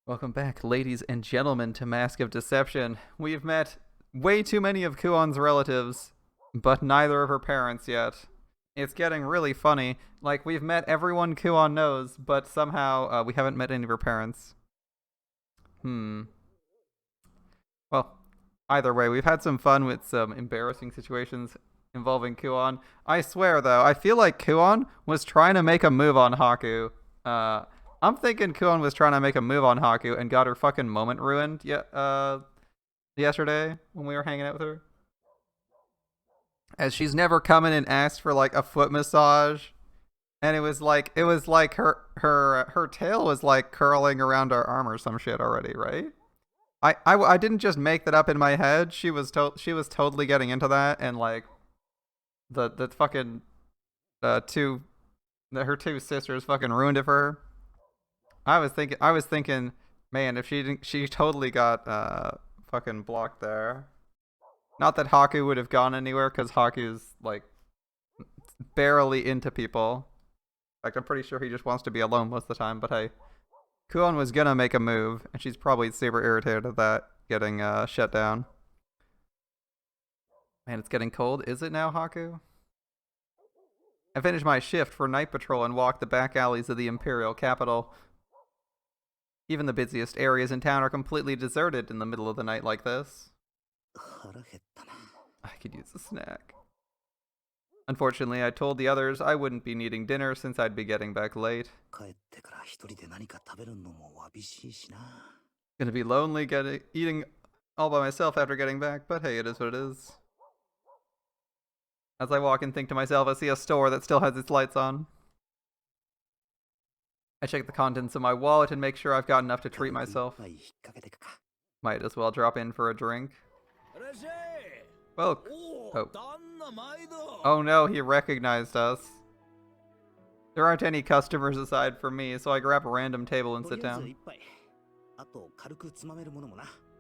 Welcome back, ladies and gentlemen, to Mask of Deception. We've met way too many of Kuon's relatives, but neither of her parents yet. It's getting really funny. Like, we've met everyone Kuon knows, but somehow we haven't met any of her parents. Well, either way, we've had some fun with some embarrassing situations involving Kuon. I swear, though, I feel like Kuon was trying to make a move on Haku. I'm thinking Kuon was trying to make a move on Haku and got her fucking moment ruined yesterday when we were hanging out with her. As she's never come in and asked for like a foot massage. And it was like her tail was like curling around our arm or some shit already, right? I didn't just make that up in my head. She was totally getting into that, and like the fucking her two sisters fucking ruined it for her. I was thinking, man, if she totally got fucking blocked there. Not that Haku would have gone anywhere, because Haku's like barely into people. Like, I'm pretty sure he just wants to be alone most of the time. But hey, Kuon was gonna make a move, and she's probably super irritated at that getting shut down. Man, it's getting cold. Is it now, Haku? I finished my shift for night patrol and walked the back alleys of the Imperial capital. Even the busiest areas in town are completely deserted in the middle of the night like this. I could use a snack. Unfortunately, I told the others I wouldn't be needing dinner since I'd be getting back late. Gonna be lonely eating all by myself after getting back, but hey, it is what it is. As I walk and think to myself, I see a store that still has its lights on. I check the contents of my wallet and make sure I've got enough to treat myself. Might as well drop in for a drink. Well, oh no, he recognized us. There aren't any customers aside from me, so I grab a random table and sit down.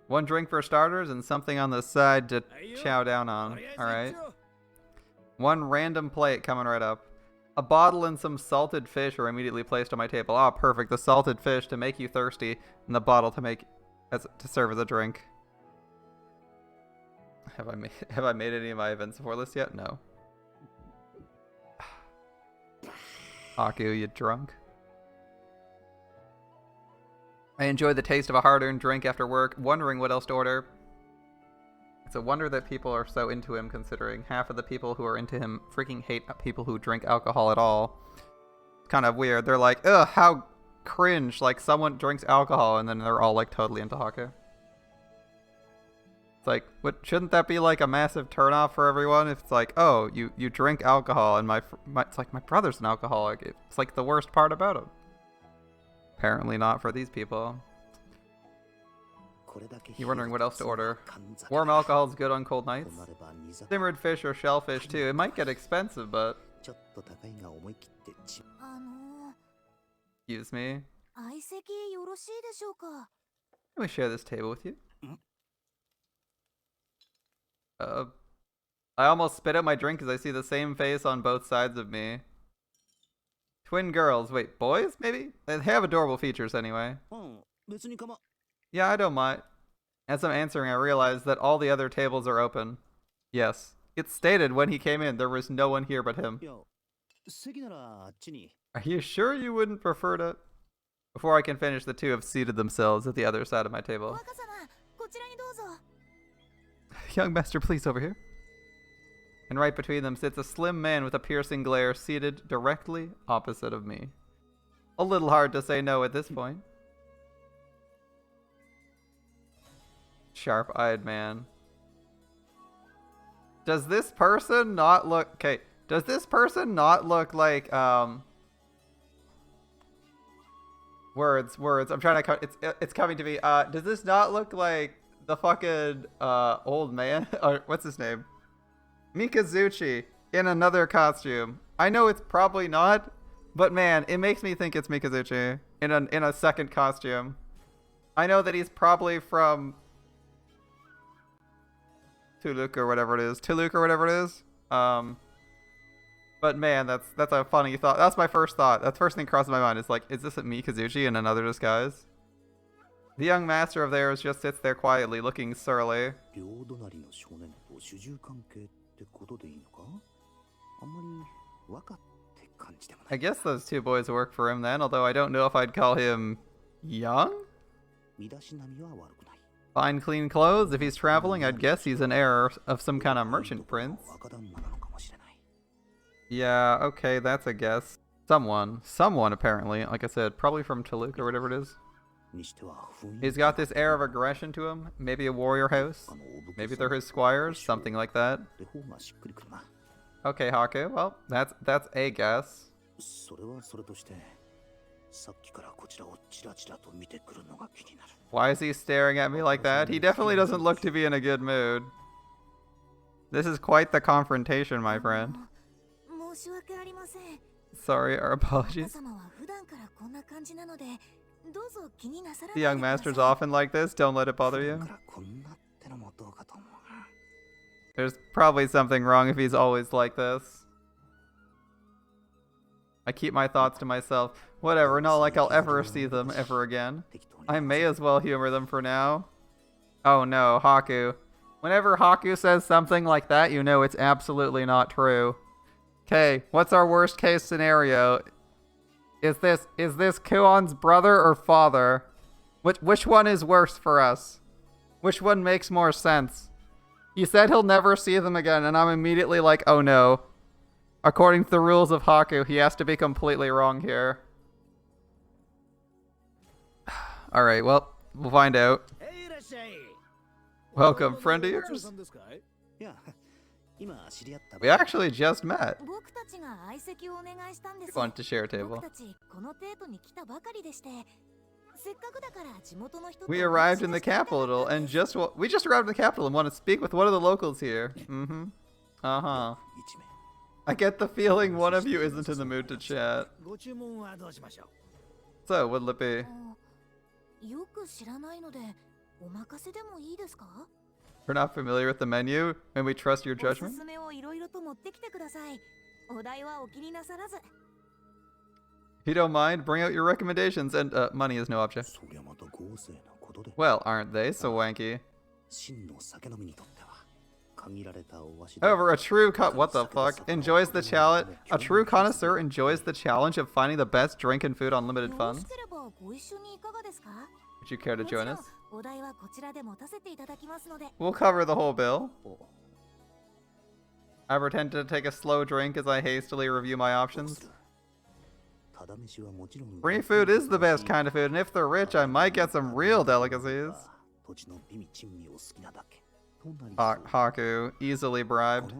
One drink for starters and something on the side to chow down on. Alright. One random plate coming right up. A bottle and some salted fish are immediately placed on my table. Ah, perfect. The salted fish to make you thirsty, and the bottle to serve as a drink. Have I made any of my events before this yet? No. Haku, you drunk? I enjoy the taste of a hard-earned drink after work, wondering what else to order. It's a wonder that people are so into him, considering half of the people who are into him freaking hate people who drink alcohol at all. It's kind of weird. They're like, ugh, how cringe, like someone drinks alcohol, and then they're all like totally into Haku. It's like, what, shouldn't that be like a massive turnoff for everyone? If it's like, oh, you drink alcohol, and it's like, my brother's an alcoholic. It's like the worst part about him. Apparently not for these people. You're wondering what else to order. Warm alcohol is good on cold nights. Simmered fish or shellfish too. It might get expensive, but... Excuse me. Can we share this table with you? I almost spit out my drink because I see the same face on both sides of me. Twin girls. Wait, boys, maybe? They have adorable features anyway. Yeah, I don't mind. As I'm answering, I realize that all the other tables are open. Yes. It's stated when he came in, there was no one here but him. Are you sure you wouldn't prefer to... Before I can finish, the two have seated themselves at the other side of my table. Young master, please, over here. And right between them sits a slim man with a piercing glare, seated directly opposite of me. A little hard to say no at this point. Sharp-eyed man. Does this person not look... Okay, does this person not look like, Words. I'm trying to... It's coming to me. Does this not look like the fucking, old man? Or, what's his name? Mikazuchi in another costume. I know it's probably not, but man, it makes me think it's Mikazuchi in a second costume. I know that he's probably from... Tuluk or whatever it is. But man, that's a funny thought. That's my first thought. That's the first thing that crosses my mind. Is like, is this a Mikazuchi in another disguise? The young master of theirs just sits there quietly, looking surly. I guess those two boys work for him then, although I don't know if I'd call him young? Fine, clean clothes. If he's traveling, I'd guess he's an heir of some kind of merchant prince. Yeah, okay, that's a guess. Someone apparently. Like I said, probably from Toluca or whatever it is. He's got this air of aggression to him. Maybe a warrior house. Maybe they're his squires, something like that. Okay, Haku. Well, that's a guess. Why is he staring at me like that? He definitely doesn't look to be in a good mood. This is quite the confrontation, my friend. Sorry, our apologies. The young master's often like this. Don't let it bother you. There's probably something wrong if he's always like this. I keep my thoughts to myself. Whatever, not like I'll ever see them ever again. I may as well humor them for now. Oh no, Haku. Whenever Haku says something like that, you know it's absolutely not true. Okay, what's our worst case scenario? Is this Kuon's brother or father? Which one is worse for us? Which one makes more sense? He said he'll never see them again, and I'm immediately like, oh no. According to the rules of Haku, he has to be completely wrong here. Alright, well, we'll find out. Welcome, friend of yours. We actually just met. We wanted to share a table. We arrived in the capital and we just arrived in the capital and want to speak with one of the locals here. Mm-hmm. Uh-huh. I get the feeling one of you isn't in the mood to chat. So, what'll it be? We're not familiar with the menu, and we trust your judgment. If you don't mind, bring out your recommendations, and money is no object. Well, aren't they so wanky? However, a true enjoys the challenge. A true connoisseur enjoys the challenge of finding the best drink and food on limited funds. Would you care to join us? We'll cover the whole bill. I pretend to take a slow drink as I hastily review my options. Free food is the best kind of food, and if they're rich, I might get some real delicacies. Haku, easily bribed.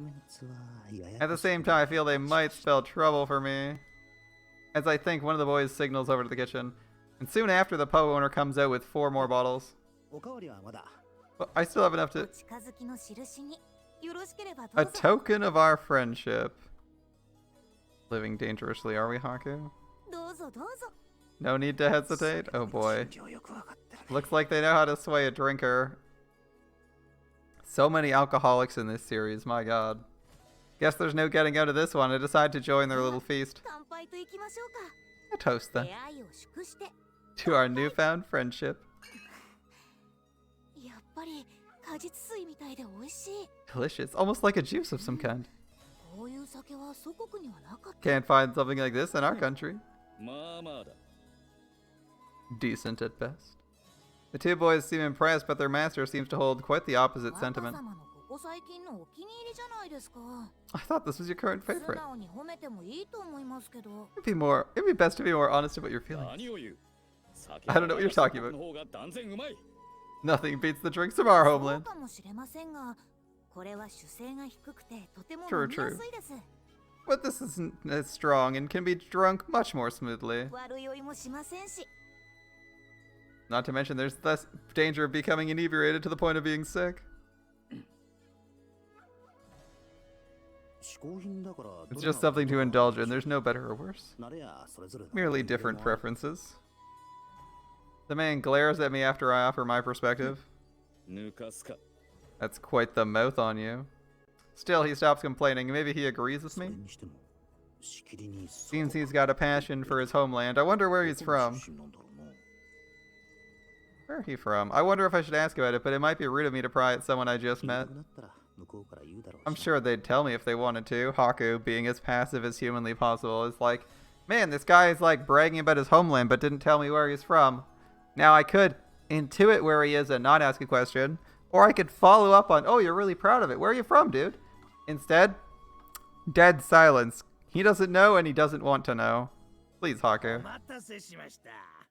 At the same time, I feel they might spell trouble for me. As I think, one of the boys signals over to the kitchen. And soon after, the pub owner comes out with 4 more bottles. Well, I still have enough to... A token of our friendship. Living dangerously, are we, Haku? No need to hesitate? Oh boy. Looks like they know how to sway a drinker. So many alcoholics in this series, my god. Guess there's no getting out of this one. I decide to join their little feast. A toast then. To our newfound friendship. Delicious. Almost like a juice of some kind. Can't find something like this in our country. Decent at best. The two boys seem impressed, but their master seems to hold quite the opposite sentiment. I thought this was your current favorite. It'd be best to be more honest about your feelings. I don't know what you're talking about. Nothing beats the drinks of our homeland. True, true. But this isn't as strong and can be drunk much more smoothly. Not to mention there's less danger of becoming inebriated to the point of being sick. It's just something to indulge in. There's no better or worse. Merely different preferences. The man glares at me after I offer my perspective. That's quite the mouth on you. Still, he stops complaining. Maybe he agrees with me? Seems he's got a passion for his homeland. I wonder where he's from. Where are he from? I wonder if I should ask about it, but it might be rude of me to pry at someone I just met. I'm sure they'd tell me if they wanted to. Haku, being as passive as humanly possible, is like, man, this guy is like bragging about his homeland but didn't tell me where he's from. Now I could intuit where he is and not ask a question, or I could follow up on, oh, you're really proud of it. Where are you from, dude? Instead, dead silence. He doesn't know and he doesn't want to know. Please, Haku.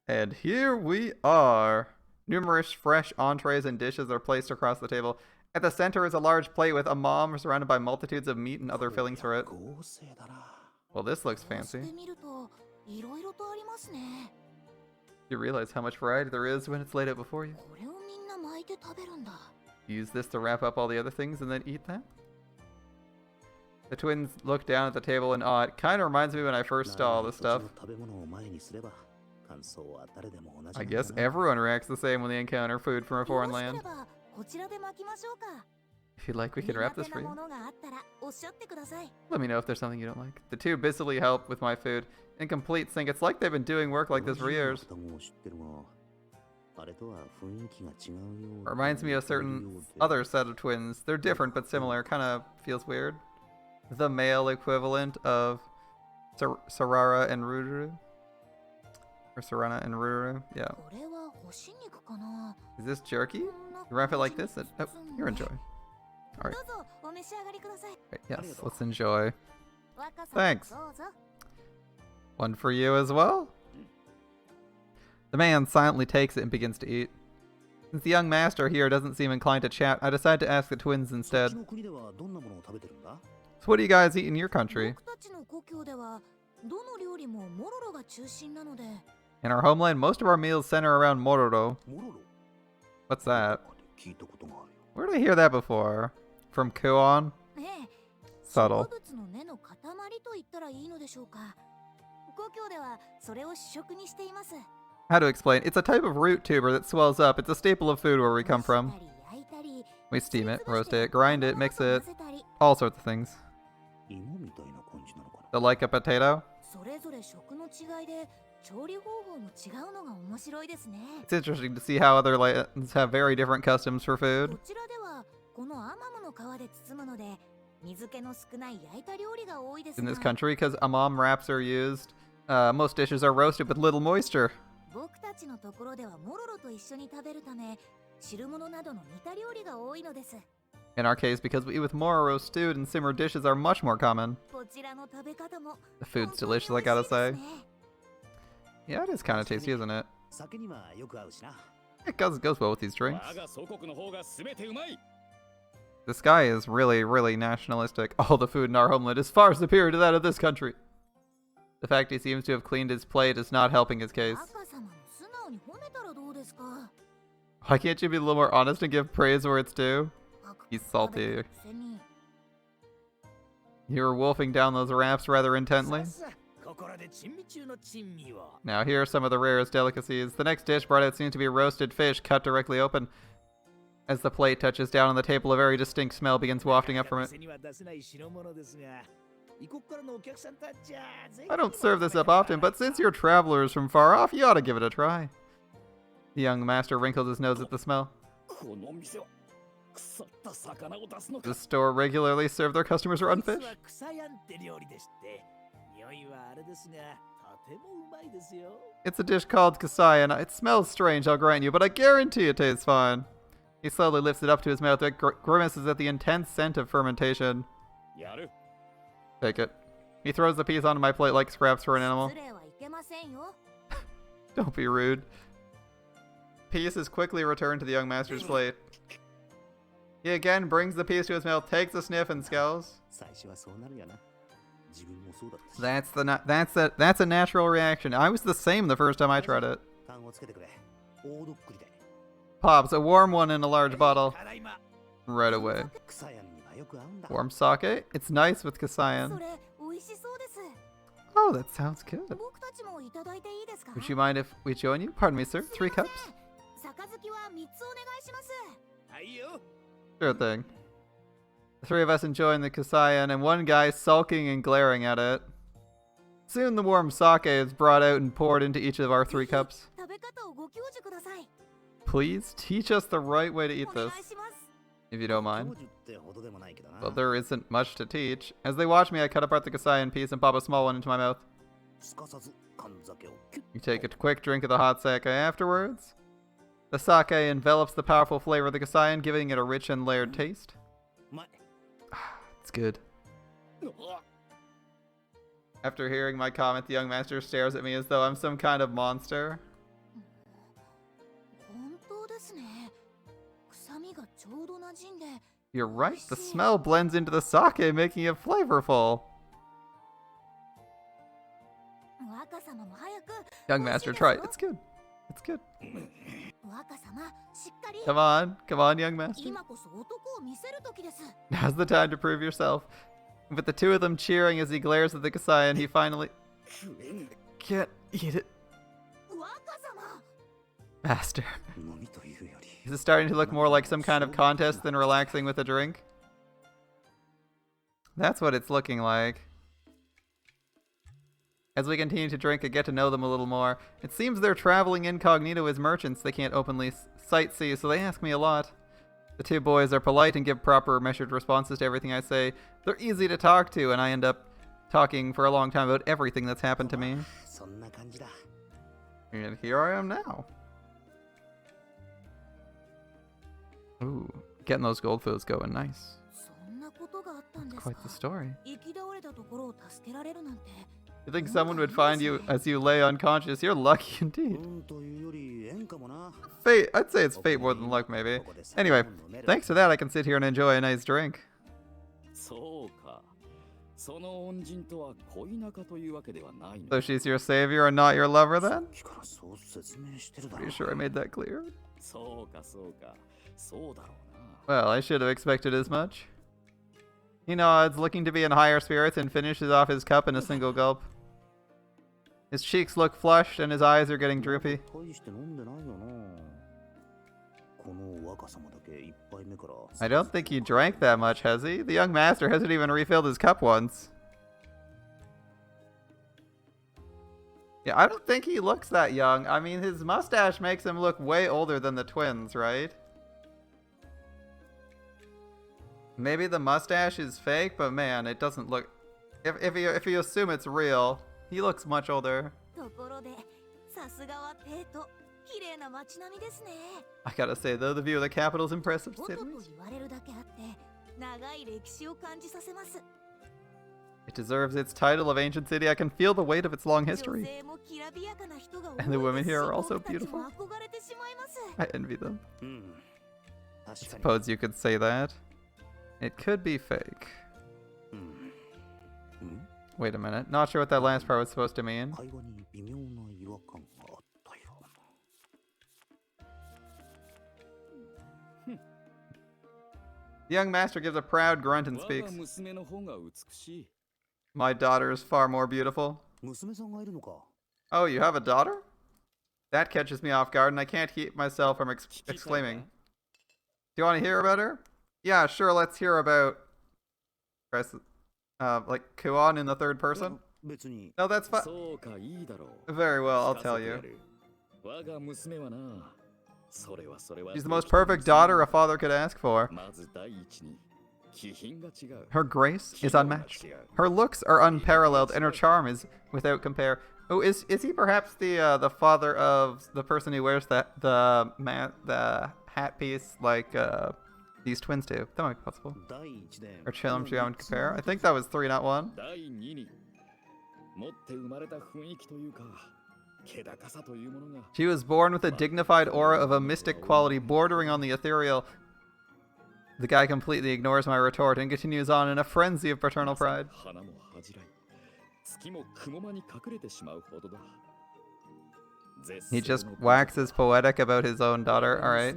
And here we are. Numerous fresh entrees and dishes are placed across the table. At the center is a large plate with a mom surrounded by multitudes of meat and other fillings for it. Well, this looks fancy. You realize how much variety there is when it's laid out before you. Use this to wrap up all the other things and then eat them? The twins look down at the table in awe. It kind of reminds me when I first saw all this stuff. I guess everyone reacts the same when they encounter food from a foreign land. If you'd like, we can wrap this for you. Let me know if there's something you don't like. The two busily help with my food. In complete sync, it's like they've been doing work like this for years. Reminds me of a certain other set of twins. They're different but similar. Kind of feels weird. The male equivalent of Sarara and Ruru. Or Sarana and Ruru, yeah. Is this jerky? You wrap it like this? Oh, here, enjoy. Alright. Right, yes, let's enjoy. Thanks. One for you as well? The man silently takes it and begins to eat. Since the young master here doesn't seem inclined to chat, I decide to ask the twins instead. So what do you guys eat in your country? In our homeland, most of our meals center around mororo. What's that? Where did I hear that before? From Kuon? Subtle. How to explain? It's a type of root tuber that swells up. It's a staple of food where we come from. We steam it, roast it, grind it, mix it, all sorts of things. So like a potato? It's interesting to see how other lands have very different customs for food. In this country, because amam wraps are used, most dishes are roasted with little moisture. In our case, because we eat with mororo, stewed and simmered dishes are much more common. The food's delicious, I gotta say. Yeah, it is kind of tasty, isn't it? It goes well with these drinks. This guy is really, really nationalistic. All the food in our homeland is far superior to that of this country. The fact he seems to have cleaned his plate is not helping his case. Why can't you be a little more honest and give praise where it's due? He's salty. You were wolfing down those wraps rather intently. Now here are some of the rarest delicacies. The next dish brought out seems to be roasted fish cut directly open. As the plate touches down on the table, a very distinct smell begins wafting up from it. I don't serve this up often, but since you're travelers from far off, you ought to give it a try. The young master wrinkled his nose at the smell. The store regularly serve their customers rotten fish? It's a dish called kasai, and it smells strange, I'll grant you, but I guarantee it tastes fine. He slowly lifts it up to his mouth and grimaces at the intense scent of fermentation. Take it. He throws the piece onto my plate like scraps for an animal. Don't be rude. Piece is quickly returned to the young master's plate. He again brings the piece to his mouth, takes a sniff, and scowls. That's a natural reaction. I was the same the first time I tried it. Pops, a warm one in a large bottle. Right away. Warm sake? It's nice with kasayan. Oh, that sounds good. Would you mind if we join you? Pardon me, sir. 3 cups? Sure thing. The 3 of us enjoying the kasayan and one guy sulking and glaring at it. Soon the warm sake is brought out and poured into each of our 3 cups. Please teach us the right way to eat this, if you don't mind. Well, there isn't much to teach. As they watch me, I cut apart the kasai in piece and pop a small one into my mouth. You take a quick drink of the hot sake afterwards. The sake envelops the powerful flavor of the kasai, giving it a rich and layered taste. It's good. After hearing my comment, the young master stares at me as though I'm some kind of monster. You're right, the smell blends into the sake, making it flavorful. Young master, try it. It's good. It's good. Come on, young master. Now's the time to prove yourself. With the two of them cheering as he glares at the kasai, and he finally can't eat it. Master. Is it starting to look more like some kind of contest than relaxing with a drink? That's what it's looking like. As we continue to drink, I get to know them a little more. It seems they're traveling incognito as merchants. They can't openly sightsee, so they ask me a lot. The two boys are polite and give proper measured responses to everything I say. They're easy to talk to, and I end up talking for a long time about everything that's happened to me. And here I am now. Ooh, getting those gold fields going, nice. That's quite the story. You think someone would find you as you lay unconscious? You're lucky indeed. Fate. I'd say it's fate more than luck, maybe. Anyway, thanks to that, I can sit here and enjoy a nice drink. So she's your savior and not your lover, then? Pretty sure I made that clear. Well, I should have expected as much. He nods, looking to be in higher spirits, and finishes off his cup in a single gulp. His cheeks look flushed, and his eyes are getting droopy. I don't think he drank that much, has he? The young master hasn't even refilled his cup once. Yeah, I don't think he looks that young. I mean, his mustache makes him look way older than the twins, right? Maybe the mustache is fake, but man, it doesn't look... If you assume it's real, he looks much older. I gotta say though, the view of the capital's impressive city. It deserves its title of ancient city. I can feel the weight of its long history. And the women here are also beautiful. I envy them. I suppose you could say that. It could be fake. Wait a minute. Not sure what that last part was supposed to mean. The young master gives a proud grunt and speaks. My daughter is far more beautiful. Oh, you have a daughter? That catches me off guard, and I can't keep myself from exclaiming. Do you want to hear about her? Yeah, sure, let's hear about... like, Kuon in the third person? No, that's fine. Very well, I'll tell you. She's the most perfect daughter a father could ask for. Her grace is unmatched. Her looks are unparalleled, and her charm is without compare. Oh, is he perhaps the father of the person who wears the hat piece like these twins do? That might be possible. Or charm and compare. I think that was 3, not 1. She was born with a dignified aura of a mystic quality bordering on the ethereal. The guy completely ignores my retort and continues on in a frenzy of paternal pride. He just waxes poetic about his own daughter, alright.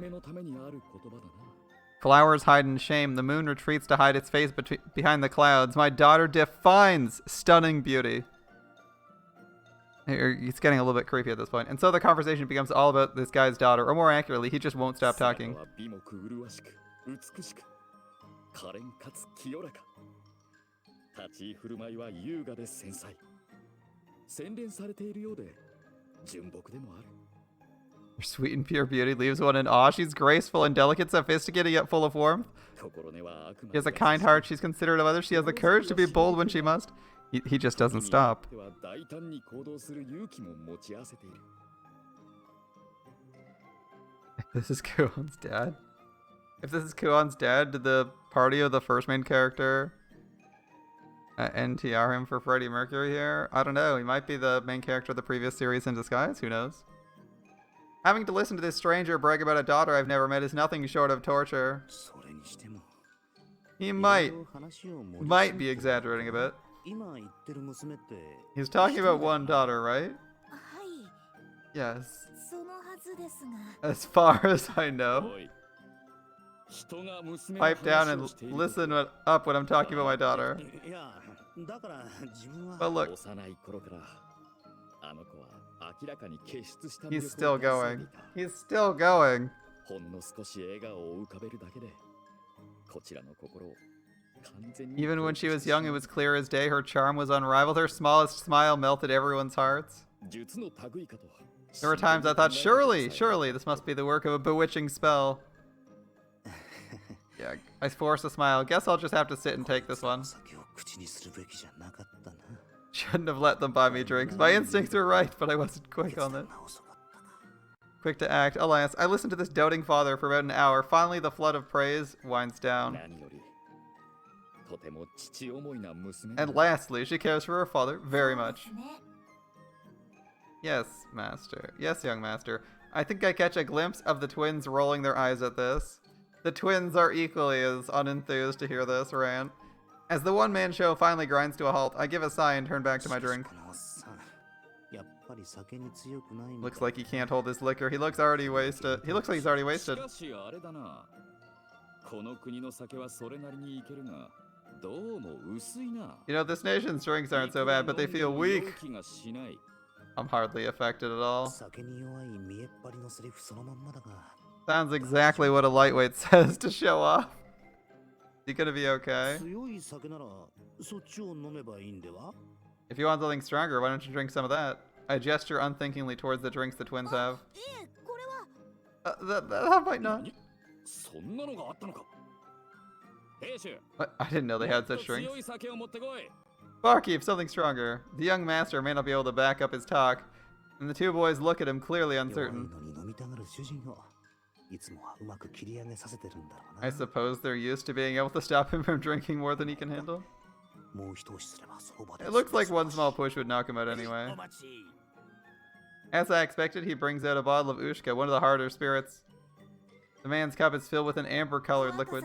Flowers hide in shame. The moon retreats to hide its face behind the clouds. My daughter defines stunning beauty. It's getting a little bit creepy at this point. And so the conversation becomes all about this guy's daughter, or more accurately, he just won't stop talking. Her sweet and pure beauty leaves one in awe. She's graceful and delicate, sophisticated, yet full of warmth. She has a kind heart. She's considerate of others. She has the courage to be bold when she must. He just doesn't stop. This is Kuon's dad. If this is Kuon's dad, did the party of the first main character NTR him for Freddie Mercury here? I don't know. He might be the main character of the previous series in disguise. Who knows? Having to listen to this stranger brag about a daughter I've never met is nothing short of torture. He might be exaggerating a bit. He's talking about one daughter, right? Yes. As far as I know. Pipe down and listen up when I'm talking about my daughter. But look. He's still going. He's still going. Even when she was young, it was clear as day. Her charm was unrivaled. Her smallest smile melted everyone's hearts. There were times I thought, surely, this must be the work of a bewitching spell. Yeah, I forced a smile. Guess I'll just have to sit and take this one. Shouldn't have let them buy me drinks. My instincts were right, but I wasn't quick on it. Quick to act. Alas, I listened to this doting father for about an hour. Finally, the flood of praise winds down. And lastly, she cares for her father very much. Yes, master. Yes, young master. I think I catch a glimpse of the twins rolling their eyes at this. The twins are equally as unenthused to hear this rant. As the one-man show finally grinds to a halt, I give a sigh and turn back to my drink. Looks like he can't hold his liquor. He looks already wasted. He looks like he's already wasted. You know, this nation's drinks aren't so bad, but they feel weak. I'm hardly affected at all. Sounds exactly what a lightweight says to show off. You gonna be okay? If you want something stronger, why don't you drink some of that? I gesture unthinkingly towards the drinks the twins have. That might not. What? I didn't know they had such drinks. Barkeep, something stronger. The young master may not be able to back up his talk, and the two boys look at him clearly uncertain. I suppose they're used to being able to stop him from drinking more than he can handle. It looks like one small push would knock him out anyway. As I expected, he brings out a bottle of Ushka, one of the harder spirits. The man's cup is filled with an amber-colored liquid.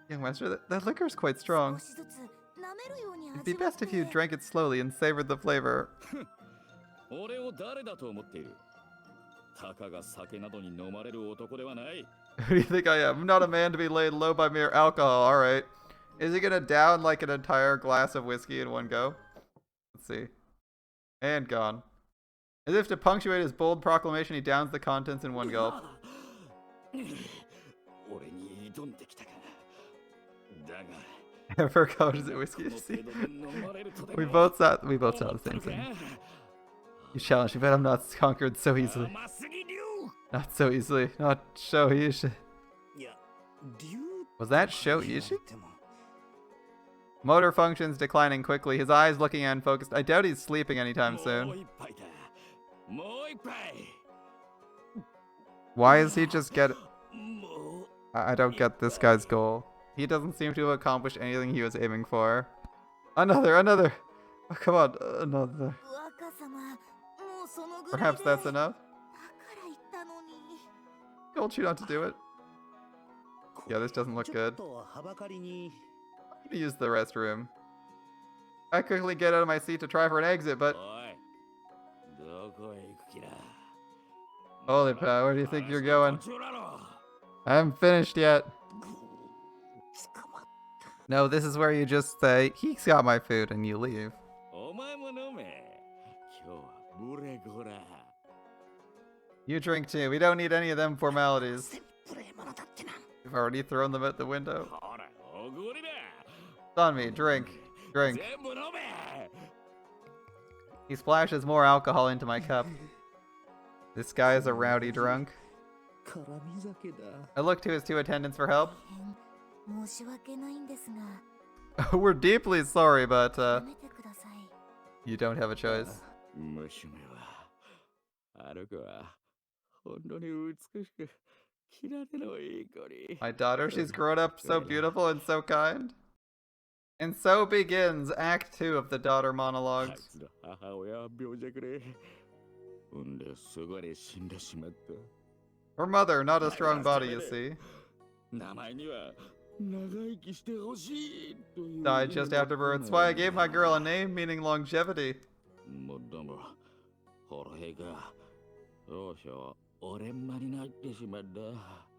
Young master, that liquor's quite strong. It'd be best if you drank it slowly and savored the flavor. Who do you think I am? I'm not a man to be laid low by mere alcohol, alright. Is he gonna down like an entire glass of whiskey in one go? Let's see. And gone. As if to punctuate his bold proclamation, he downs the contents in one gulp. Ever goes it whiskey? See? We both saw the same thing. You challenge me, but I'm not conquered so easily. Not so easily. Not Shoichi. Was that Shoichi? Motor functions declining quickly. His eyes looking unfocused. I doubt he's sleeping anytime soon. Why is he just get... I don't get this guy's goal. He doesn't seem to have accomplished anything he was aiming for. Another! Oh, come on, another. Perhaps that's enough? Told you not to do it. Yeah, this doesn't look good. I'm gonna use the restroom. I quickly get out of my seat to try for an exit, but... Holy cow, where do you think you're going? I haven't finished yet. No, this is where you just say, he's got my food, and you leave. You drink too. We don't need any of them formalities. You've already thrown them out the window. It's on me. Drink. Drink. He splashes more alcohol into my cup. This guy is a rowdy drunk. I look to his two attendants for help. We're deeply sorry, but you don't have a choice. My daughter, she's grown up so beautiful and so kind. And so begins Act 2 of the daughter monologues. Her mother, not a strong body, you see. Died just after birth. That's why I gave my girl a name meaning longevity. Don't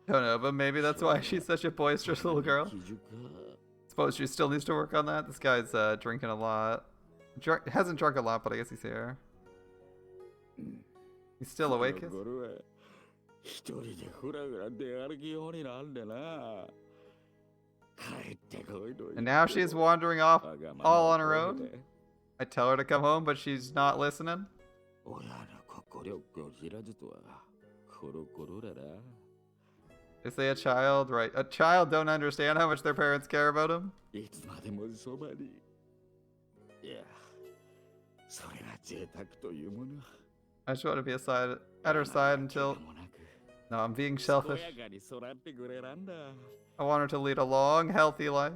know, but maybe that's why she's such a boisterous little girl. Suppose she still needs to work on that. This guy's drinking a lot. Hasn't drunk a lot, but I guess he's here. He's still awake. And now she's wandering off all on her own. I tell her to come home, but she's not listening. Is they a child? Right. A child don't understand how much their parents care about them. I just want to be at her side until... No, I'm being selfish. I want her to lead a long, healthy life.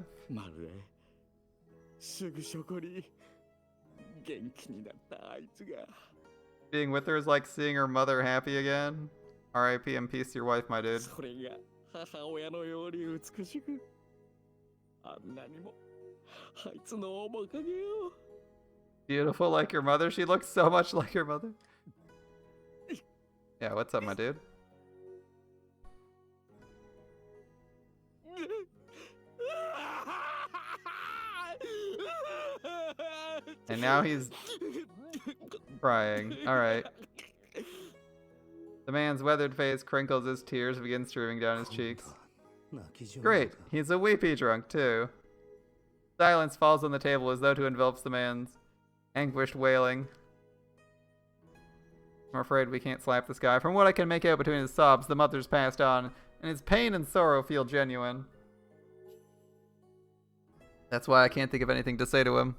Being with her is like seeing her mother happy again. R.I.P. and peace to your wife, my dude. Beautiful like your mother? She looks so much like your mother. Yeah, what's up, my dude? And now he's crying. Alright. The man's weathered face crinkles as tears begin streaming down his cheeks. Great, he's a weepy drunk too. Silence falls on the table as though to envelop the man's anguished wailing. I'm afraid we can't slap this guy. From what I can make out between his sobs, the mother's passed on, and his pain and sorrow feel genuine. That's why I can't think of anything to say to him.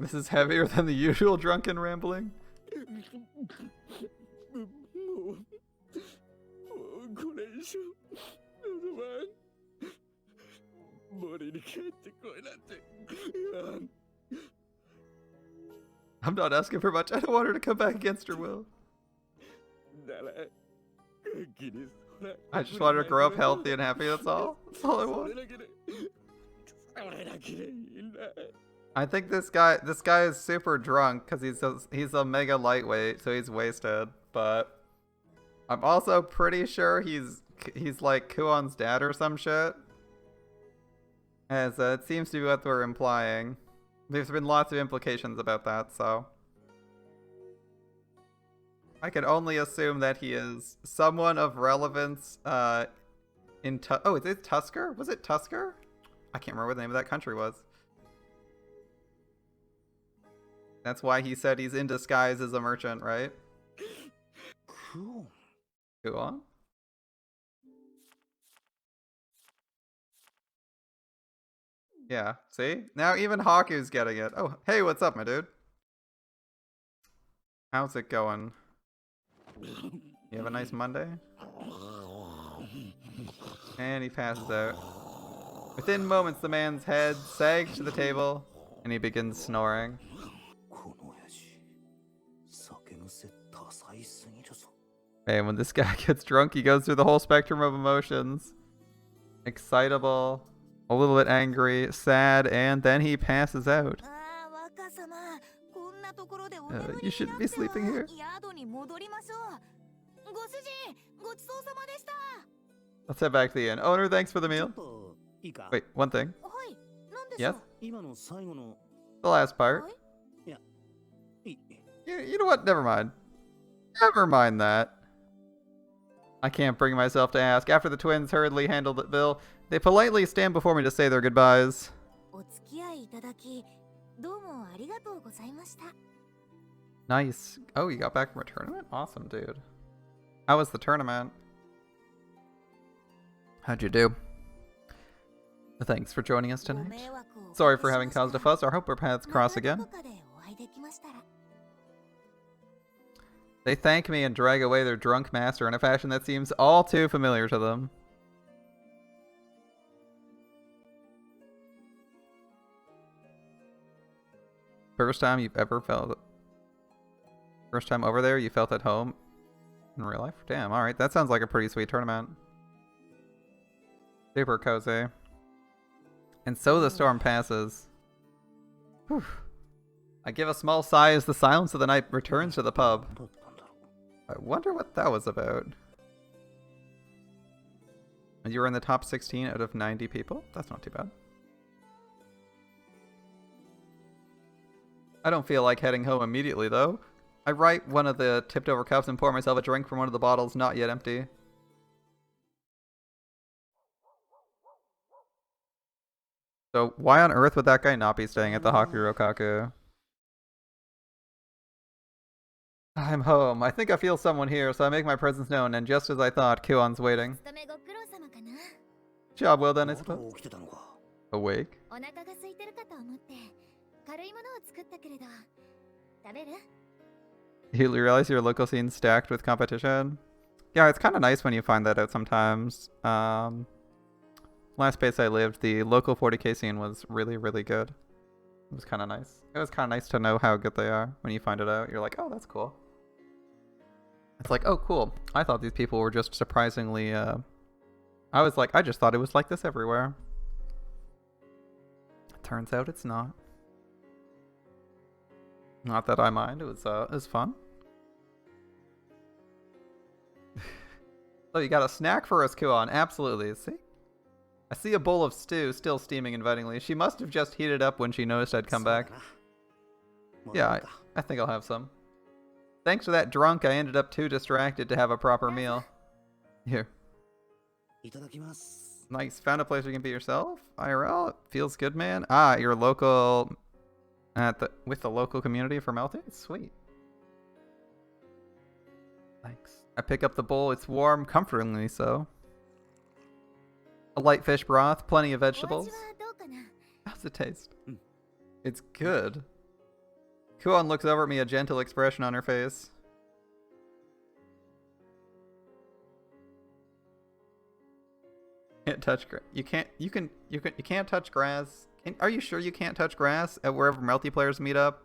This is heavier than the usual drunken rambling. I'm not asking for much. I don't want her to come back against her will. I just want her to grow up healthy and happy, that's all. That's all I want. I think this guy is super drunk because he's a mega lightweight, so he's wasted. But I'm also pretty sure he's like Kuon's dad or some shit. As it seems to be what we're implying. There's been lots of implications about that, so I can only assume that he is someone of relevance. Oh, is it Tusker? Was it Tusker? I can't remember what the name of that country was. That's why he said he's in disguise as a merchant, right? Cool. Cool. Yeah, see? Now even Haku's getting it. Oh, hey, what's up, my dude? How's it going? You have a nice Monday? And he passes out. Within moments, the man's head sags to the table, and he begins snoring. And when this guy gets drunk, he goes through the whole spectrum of emotions. Excitable, a little bit angry, sad, and then he passes out. You shouldn't be sleeping here. Let's head back to the inn. Owner, thanks for the meal. Wait, one thing. Yes? The last part. You know what? Never mind. Never mind that. I can't bring myself to ask. After the twins hurriedly handled the bill, they politely stand before me to say their goodbyes. Nice. Oh, you got back from a tournament? Awesome, dude. How was the tournament? How'd you do? Thanks for joining us tonight. Sorry for having caused a fuss. I hope our paths cross again. They thank me and drag away their drunk master in a fashion that seems all too familiar to them. First time you've ever felt... First time over there you felt at home in real life? Damn, alright. That sounds like a pretty sweet tournament. Super cozy. And so the storm passes. Whew. I give a small sigh as the silence of the night returns to the pub. I wonder what that was about. And you were in the top 16 out of 90 people? That's not too bad. I don't feel like heading home immediately, though. I right one of the tipped over cups and pour myself a drink from one of the bottles not yet empty. So why on earth would that guy not be staying at the Hakurokaku? I'm home. I think I feel someone here, so I make my presence known, and just as I thought, Kuon's waiting. Job well done, I suppose. Awake? You realize your local scene's stacked with competition? Yeah, it's kind of nice when you find that out sometimes. Last place I lived, the local 40k scene was really, really good. It was kind of nice. It was kind of nice to know how good they are when you find it out. You're like, oh, that's cool. It's like, oh, cool. I thought these people were just surprisingly, I was like, I just thought it was like this everywhere. Turns out it's not. Not that I mind. It was fun. Oh, you got a snack for us, Kuon. Absolutely. See? I see a bowl of stew still steaming invitingly. She must have just heated up when she noticed I'd come back. Yeah, I think I'll have some. Thanks to that drunk, I ended up too distracted to have a proper meal. Here. Nice. Found a place you can be yourself? IRL? It feels good, man. Ah, you're local... with the local community for melting? Sweet. Thanks. I pick up the bowl. It's warm, comfortingly so. A light fish broth, plenty of vegetables. How's it taste? It's good. Kuon looks over at me, a gentle expression on her face. Can't touch grass. You can't touch grass. Are you sure you can't touch grass at wherever multiplayers meet up?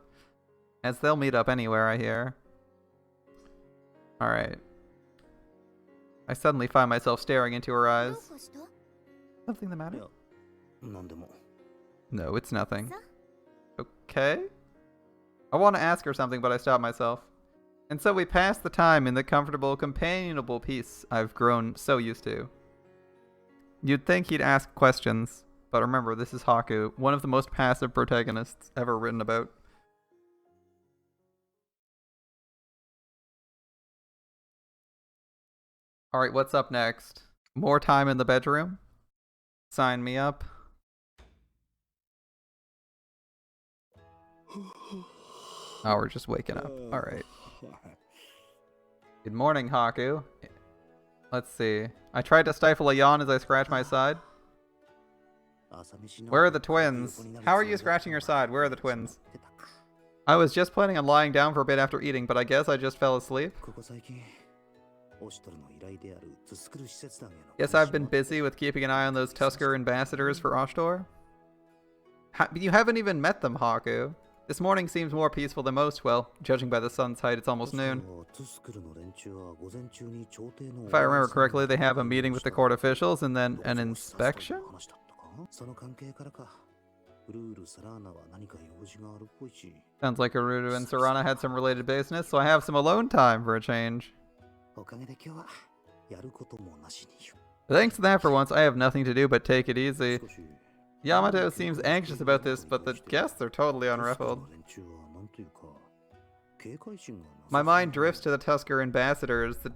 As they'll meet up anywhere, I hear. Alright. I suddenly find myself staring into her eyes. Something the matter? No, it's nothing. Okay. I want to ask her something, but I stop myself. And so we pass the time in the comfortable, companionable peace I've grown so used to. You'd think he'd ask questions, but remember, this is Haku, one of the most passive protagonists ever written about. Alright, what's up next? More time in the bedroom? Sign me up. Oh, we're just waking up. Alright. Good morning, Haku. Let's see. I tried to stifle a yawn as I scratched my side. Where are the twins? How are you scratching your side? Where are the twins? I was just planning on lying down for a bit after eating, but I guess I just fell asleep. Guess I've been busy with keeping an eye on those Tusker ambassadors for Oshtor. You haven't even met them, Haku. This morning seems more peaceful than most. Well, judging by the sun's height, it's almost noon. If I remember correctly, they have a meeting with the court officials and then an inspection? Sounds like Aruru and Sarana had some related business, so I have some alone time for a change. Thanks to that for once, I have nothing to do but take it easy. Yamato seems anxious about this, but the guests are totally unruffled. My mind drifts to the Tusker ambassadors, to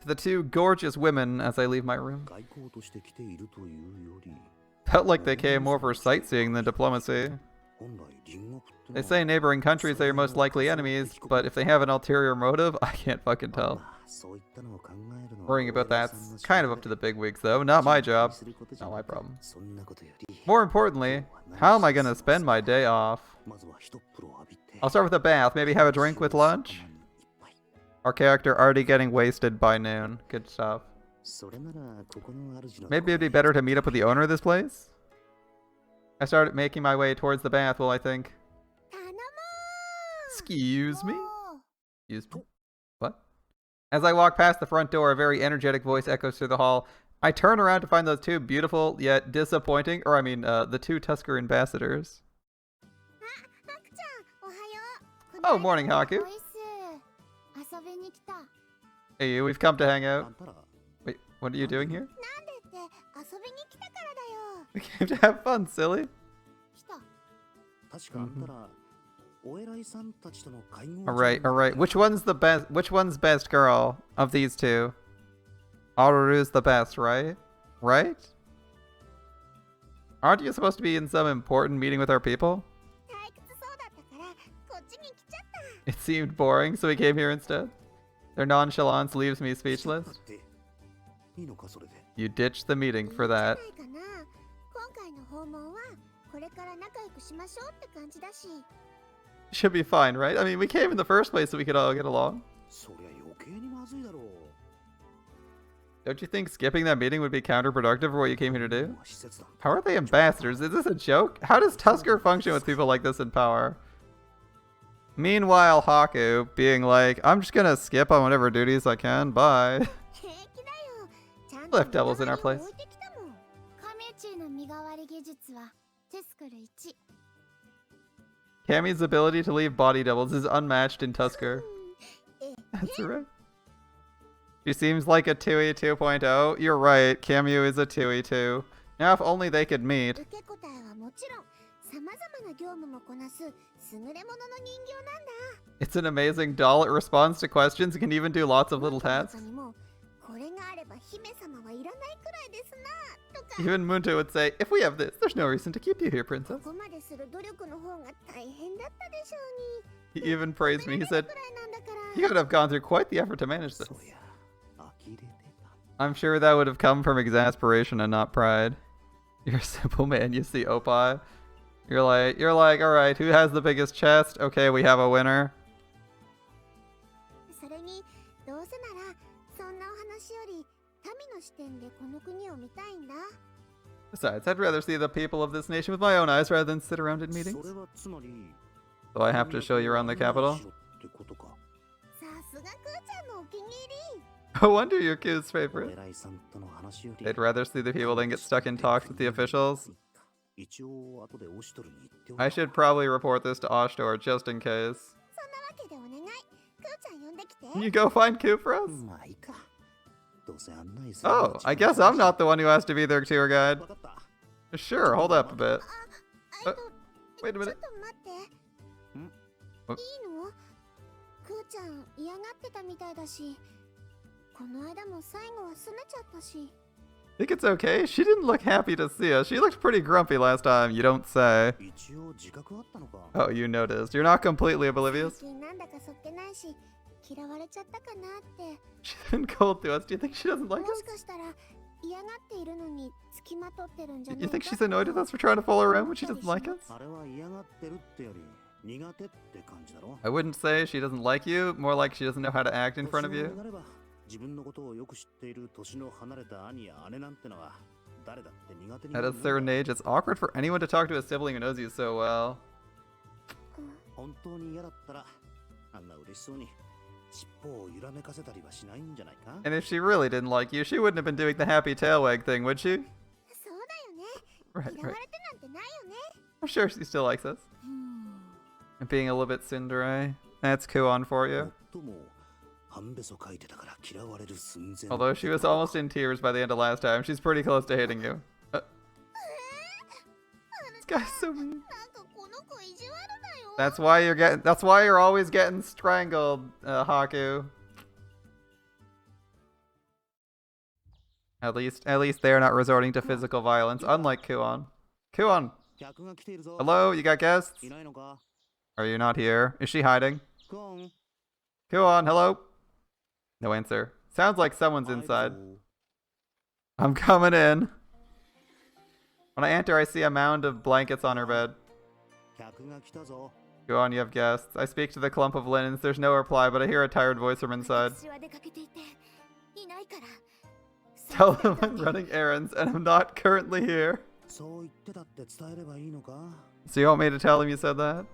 the two gorgeous women as I leave my room. Felt like they came more for sightseeing than diplomacy. They say neighboring countries are your most likely enemies, but if they have an ulterior motive, I can't fucking tell. Worrying about that's kind of up to the bigwigs, though. Not my job. Not my problem. More importantly, how am I gonna spend my day off? I'll start with a bath, maybe have a drink with lunch. Our character already getting wasted by noon. Good stuff. Maybe it'd be better to meet up with the owner of this place? I started making my way towards the bath, well, I think. Excuse me? Excuse me? What? As I walk past the front door, a very energetic voice echoes through the hall. I turn around to find those two beautiful yet disappointing, the two Tusker ambassadors. Oh, morning, Haku. Hey, we've come to hang out. Wait, what are you doing here? We came to have fun, silly. Alright. Which one's the best? Which one's best girl of these two? Aruru's the best, right? Right? Aren't you supposed to be in some important meeting with our people? It seemed boring, so we came here instead. Their nonchalance leaves me speechless. You ditched the meeting for that. Should be fine, right? I mean, we came in the first place so we could all get along. Don't you think skipping that meeting would be counterproductive for what you came here to do? How are they ambassadors? Is this a joke? How does Tusker function with people like this in power? Meanwhile, Haku being like, I'm just gonna skip on whatever duties I can, bye. Left devils in our place. Cammy's ability to leave body doubles is unmatched in Tusker. That's right. She seems like a 2E 2.0. You're right, Cammy is a 2E 2. Now if only they could meet. It's an amazing doll. It responds to questions and can even do lots of little tasks. Even Munto would say, if we have this, there's no reason to keep you here, princess. He even praised me. He said, you would have gone through quite the effort to manage this. I'm sure that would have come from exasperation and not pride. You're a simple man, you see, Opie. You're like, alright, who has the biggest chest? Okay, we have a winner. Besides, I'd rather see the people of this nation with my own eyes rather than sit around in meetings. So I have to show you around the capital? No wonder you're Q's favorite. They'd rather see the people than get stuck in talks with the officials. I should probably report this to Ashtor just in case. Can you go find Q for us? Oh, I guess I'm not the one who has to be their tour guide. Sure, hold up a bit. Wait a minute. What? I think it's okay. She didn't look happy to see us. She looked pretty grumpy last time, you don't say. Oh, you noticed. You're not completely oblivious. She's been cold to us. Do you think she doesn't like us? You think she's annoyed with us for trying to follow her around when she doesn't like us? I wouldn't say she doesn't like you, more like she doesn't know how to act in front of you. At a certain age, it's awkward for anyone to talk to a sibling who knows you so well. And if she really didn't like you, she wouldn't have been doing the happy tail wag thing, would she? Right. I'm sure she still likes us. And being a little bit tsundere. That's Kuon for you. Although she was almost in tears by the end of last time, she's pretty close to hating you. This guy's so mean. That's why you're always getting strangled, Haku. At least they're not resorting to physical violence, unlike Kuon. Kuon, Hello, you got guests? Are you not here? Is she hiding? Go on, hello? No answer. Sounds like someone's inside. I'm coming in. When I enter, I see a mound of blankets on her bed. Go on, you have guests. I speak to the clump of linens. There's no reply, but I hear a tired voice from inside. Tell them I'm running errands and I'm not currently here. So you want me to tell them you said that?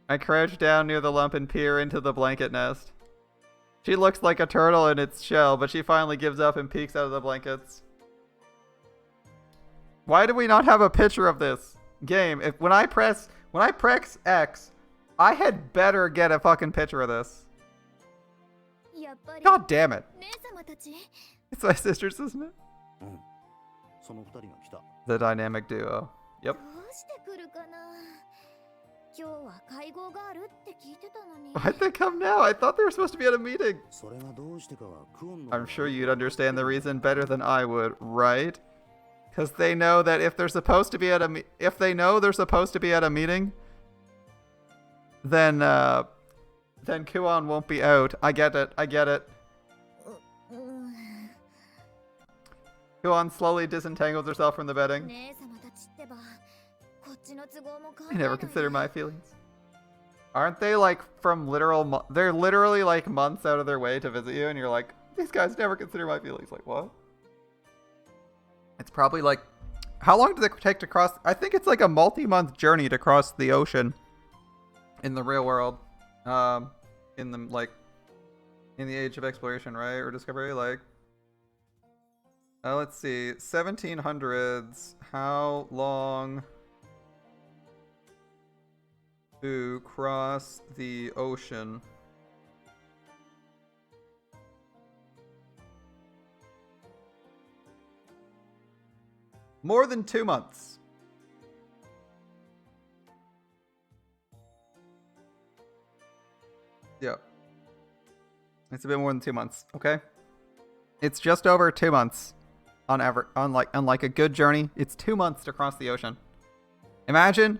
I crouch down near the lump and peer into the blanket nest. She looks like a turtle in its shell, but she finally gives up and peeks out of the blankets. Why do we not have a picture of this game? When I press X, I had better get a fucking picture of this. God damn it. It's my sisters, isn't it? The dynamic duo. Yep. Why'd they come now? I thought they were supposed to be at a meeting. I'm sure you'd understand the reason better than I would, right? Because they know that if they're supposed to be at a meeting, then Kuon won't be out. I get it. Kuon slowly disentangles herself from the bedding. I never consider my feelings. Aren't they like from literal? They're literally like months out of their way to visit you, and you're like, these guys never consider my feelings. Like what? It's probably like, how long does it take to cross? I think it's like a multi-month journey to cross the ocean in the real world. In the age of exploration, right? Or discovery, like. Let's see, 1700s. How long to cross the ocean? More than 2 months. Yeah. It's a bit more than 2 months, okay? It's just over 2 months on like a good journey. It's 2 months to cross the ocean. Imagine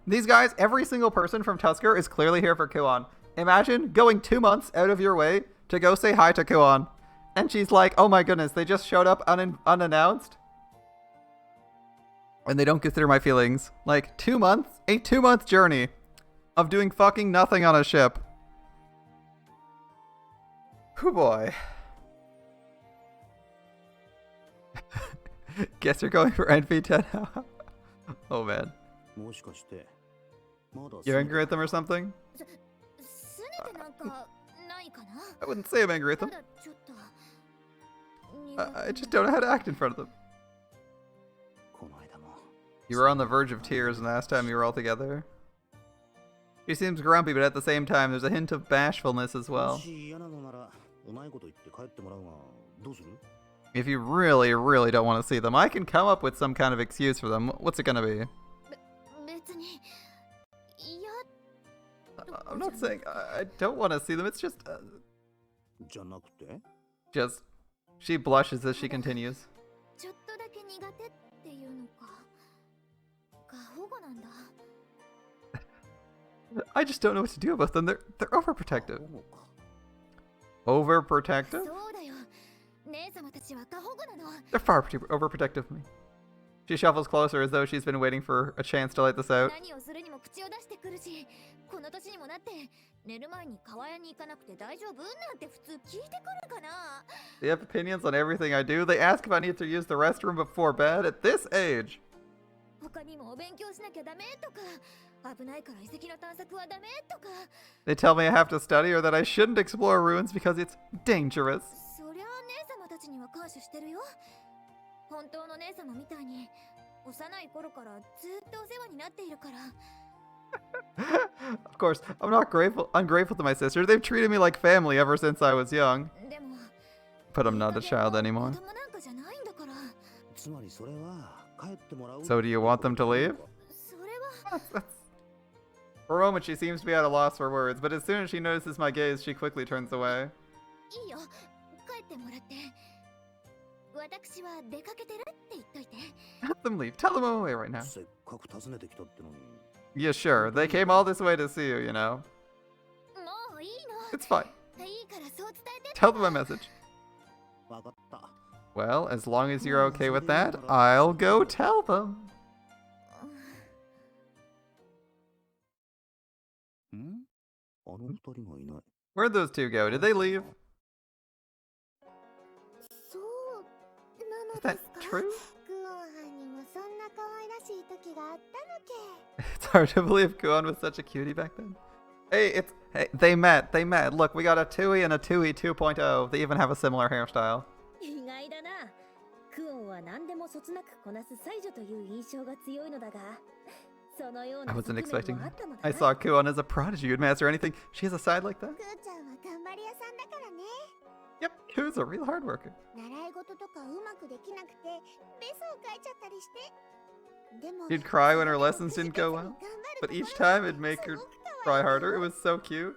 these guys, every single person from Tusker is clearly here for Kuon. Imagine going 2 months out of your way to go say hi to Kuon. And she's like, oh my goodness, they just showed up unannounced. And they don't consider my feelings. Like 2 months? A 2-month journey of doing fucking nothing on a ship. Oh boy. Guess you're going for NV10 now. Oh man. You're angry at them or something? I wouldn't say I'm angry at them. I just don't know how to act in front of them. You were on the verge of tears last time you were all together. She seems grumpy, but at the same time, there's a hint of bashfulness as well. If you really, really don't want to see them, I can come up with some kind of excuse for them. What's it gonna be? I'm not saying I don't want to see them, it's just... She blushes as she continues. I just don't know what to do about them. They're overprotective. Overprotective? They're far too overprotective of me. She shuffles closer as though she's been waiting for a chance to let this out. They have opinions on everything I do. They ask if I need to use the restroom before bed at this age. They tell me I have to study or that I shouldn't explore ruins because it's dangerous. Of course, I'm not ungrateful to my sister. They've treated me like family ever since I was young. But I'm not a child anymore. So do you want them to leave? For a moment she seems to be at a loss for words, but as soon as she notices my gaze, she quickly turns away. Let them leave. Tell them I'm away right now. Yeah, sure. They came all this way to see you, you know. It's fine. Tell them my message. Well, as long as you're okay with that, I'll go tell them. Where'd those two go? Did they leave? Is that true? It's hard to believe Kuon was such a cutie back then. Hey, they met. Look, we got a Tui and a Tui 2.0. They even have a similar hairstyle. I wasn't expecting that. I saw Kuon as a prodigy who'd master anything. She has a side like that? Yep, Ku's a real hard worker. She'd cry when her lessons didn't go well, but each time it'd make her cry harder. It was so cute.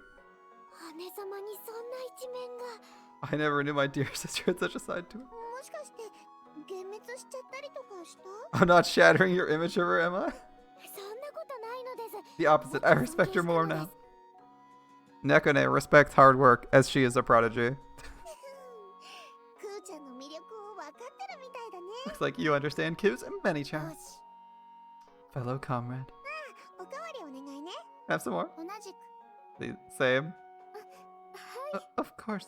I never knew my dear sister had such a side to her. I'm not shattering your image of her, am I? The opposite. I respect her more now. Nekone respects hard work, as she is a prodigy. Looks like you understand Ku's many charms. Fellow comrade. Have some more? The same. Of course.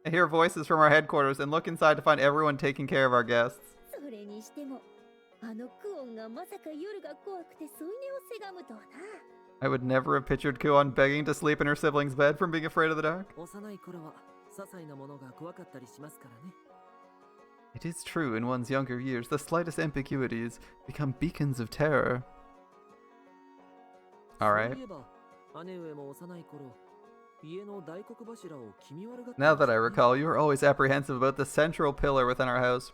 I hear voices from our headquarters and look inside to find everyone taking care of our guests. I would never have pictured Kuon begging to sleep in her sibling's bed from being afraid of the dark. It is true, in one's younger years, the slightest ambiguities become beacons of terror. Alright. Now that I recall, you were always apprehensive about the central pillar within our house.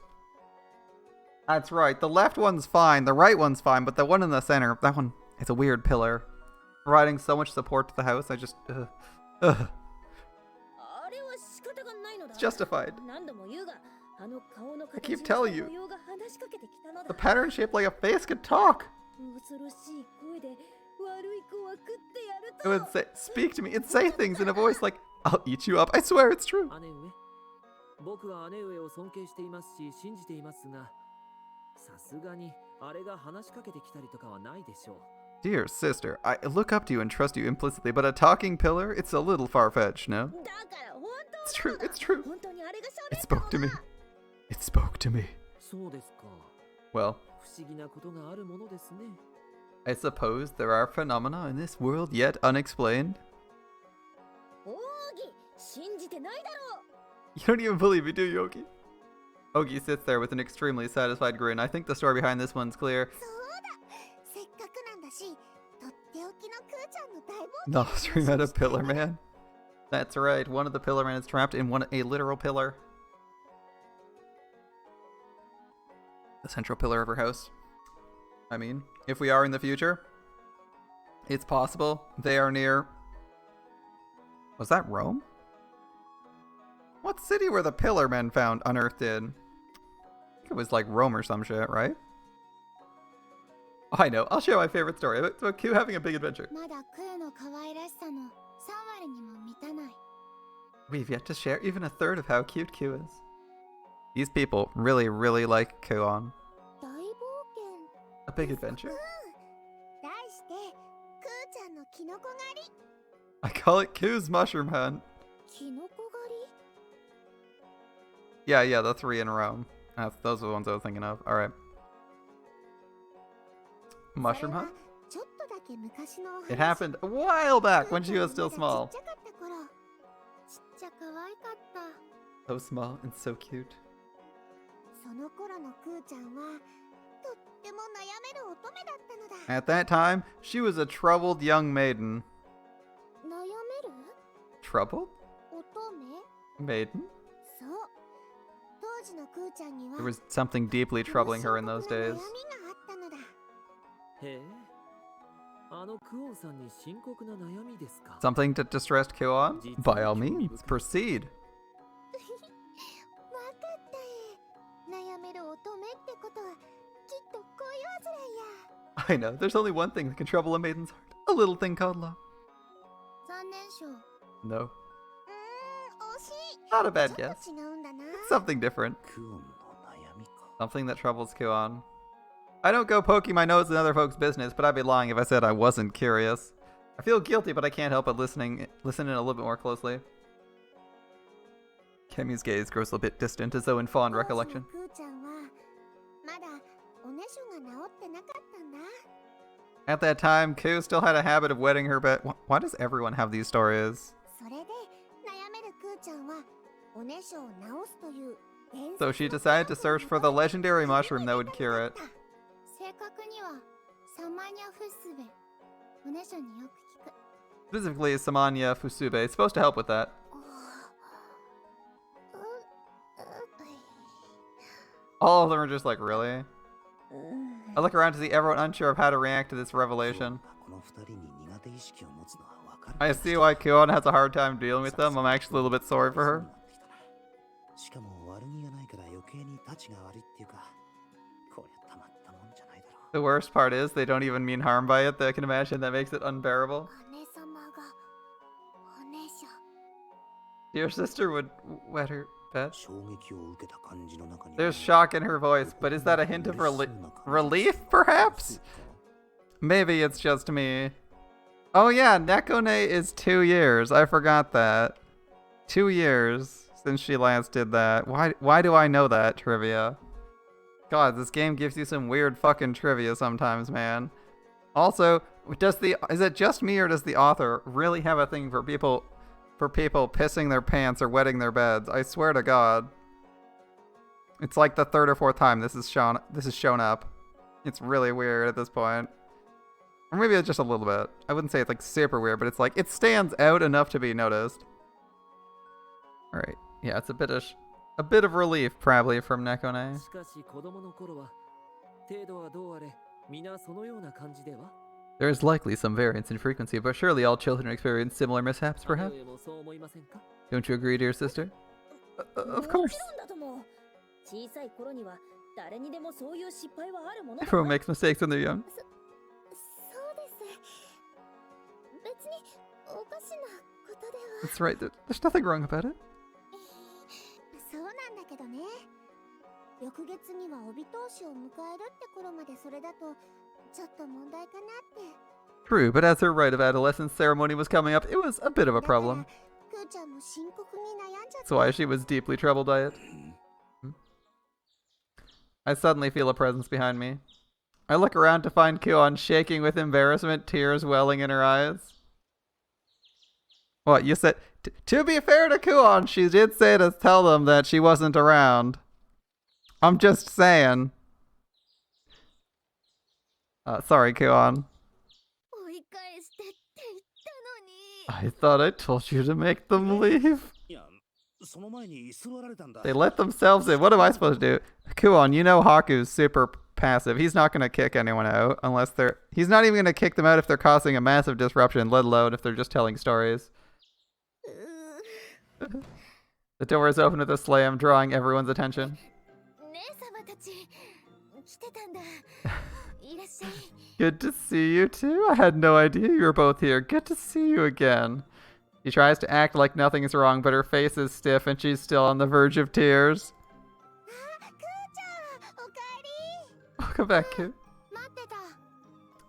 That's right, the left one's fine, the right one's fine, but the one in the center, that one, it's a weird pillar. Providing so much support to the house, I just, It's justified. I keep telling you, the pattern shaped like a face could talk. It would say, speak to me, and say things in a voice like, I'll eat you up, I swear it's true. Dear sister, I look up to you and trust you implicitly, but a talking pillar, it's a little far-fetched, no? It's true, it's true. It spoke to me. It spoke to me. Well, I suppose there are phenomena in this world yet unexplained. You don't even believe me, do you, Ogi? Ogi sits there with an extremely satisfied grin. I think the story behind this one's clear. Nostrum at a pillar man. That's right, one of the pillar men is trapped in a literal pillar. The central pillar of her house. I mean, if we are in the future, it's possible they are near... Was that Rome? What city were the pillar men found unearthed in? I think it was like Rome or some shit, right? Oh, I know, I'll share my favorite story. It's about Q having a big adventure. We've yet to share even a third of how cute Q is. These people really, really like Kuon. A big adventure. I call it Q's mushroom hunt. Yeah, the 3 in Rome. Those are the ones I was thinking of. Alright. Mushroom hunt? It happened a while back when she was still small. So small and so cute. At that time, she was a troubled young maiden. Troubled? Maiden? There was something deeply troubling her in those days. Something that distressed Kuon? By all means, proceed. I know, there's only one thing that can trouble a maiden's heart. A little thing called love. No. Not a bad guess. It's something different. Something that troubles Kuon. I don't go poking my nose in other folks' business, but I'd be lying if I said I wasn't curious. I feel guilty, but I can't help but listen in a little bit more closely. Kemi's gaze grows a bit distant, as though in fond recollection. At that time, Ku still had a habit of wetting her bed. Why does everyone have these stories? So she decided to search for the legendary mushroom that would cure it. Specifically, Samanya Fusube. It's supposed to help with that. All of them are just like, really? I look around to see everyone unsure of how to react to this revelation. I see why Kuon has a hard time dealing with them. I'm actually a little bit sorry for her. The worst part is they don't even mean harm by it. I can imagine that makes it unbearable. Your sister would wet her bed. There's shock in her voice, but is that a hint of relief, perhaps? Maybe it's just me. Oh yeah, Nekone is 2 years. I forgot that. 2 years since she last did that. Why do I know that trivia? God, this game gives you some weird fucking trivia sometimes, man. Also, is it just me or does the author really have a thing for people pissing their pants or wetting their beds? I swear to God. It's like the third or fourth time this is shown up. It's really weird at this point. Or maybe it's just a little bit. I wouldn't say it's like super weird, but it's like it stands out enough to be noticed. Alright. Yeah, it's a bit of relief probably from Nekone. There is likely some variance in frequency, but surely all children experience similar mishaps, perhaps? Don't you agree, dear sister? Of course. Everyone makes mistakes when they're young. That's right, there's nothing wrong about it. True, but as her rite of adolescence ceremony was coming up, it was a bit of a problem. That's why she was deeply troubled by it. I suddenly feel a presence behind me. I look around to find Kuon shaking with embarrassment, tears welling in her eyes. What, you said... To be fair to Kuon, she did say to tell them that she wasn't around. I'm just saying. Sorry, Kuon. I thought I told you to make them leave. They let themselves in. What am I supposed to do? Kuon, you know Haku's super passive. He's not going to kick anyone out unless they're... He's not even going to kick them out if they're causing a massive disruption, let alone if they're just telling stories. The door is open with a slam, drawing everyone's attention. Good to see you too. I had no idea you were both here. Good to see you again. She tries to act like nothing is wrong, but her face is stiff and she's still on the verge of tears. Welcome back, Ku.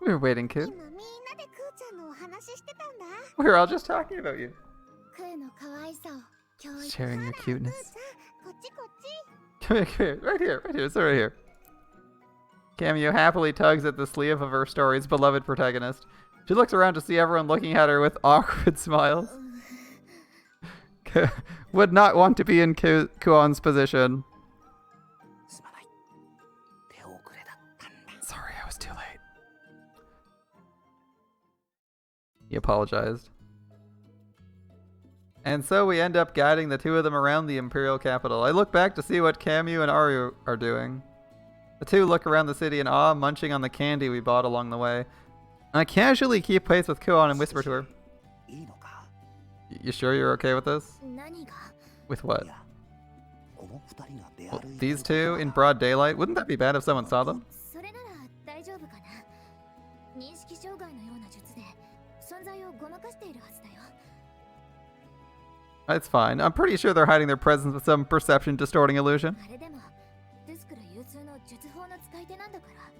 We were waiting, Ku. We were all just talking about you. Sharing your cuteness. Come here, right here, it's right here. Cameo happily tugs at the sleeve of her story's beloved protagonist. She looks around to see everyone looking at her with awkward smiles. Would not want to be in Kuon's position. Sorry, I was too late. He apologized. And so we end up guiding the two of them around the Imperial capital. I look back to see what Camu and Aru are doing. The two look around the city in awe, munching on the candy we bought along the way. I casually keep pace with Kuon and whisper to her. You sure you're okay with this? With what? Well, these two in broad daylight? Wouldn't that be bad if someone saw them? It's fine. I'm pretty sure they're hiding their presence with some perception distorting illusion.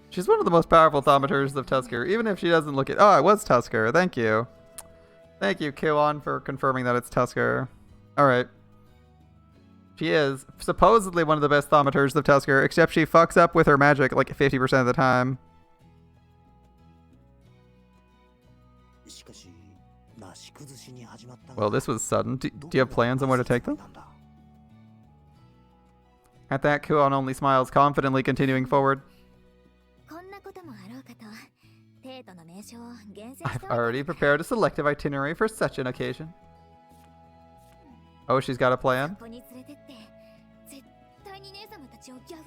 She's one of the most powerful thaumateurs of Tusker, even if she doesn't look it. Oh, it was Tusker. Thank you. Thank you, Kiwon, for confirming that it's Tusker. Alright. She is supposedly one of the best thaumateurs of Tusker, except she fucks up with her magic like 50% of the time. Well, this was sudden. Do you have plans on where to take them? At that, Kuon only smiles, confidently continuing forward. I've already prepared a selective itinerary for such an occasion. Oh, she's got a plan?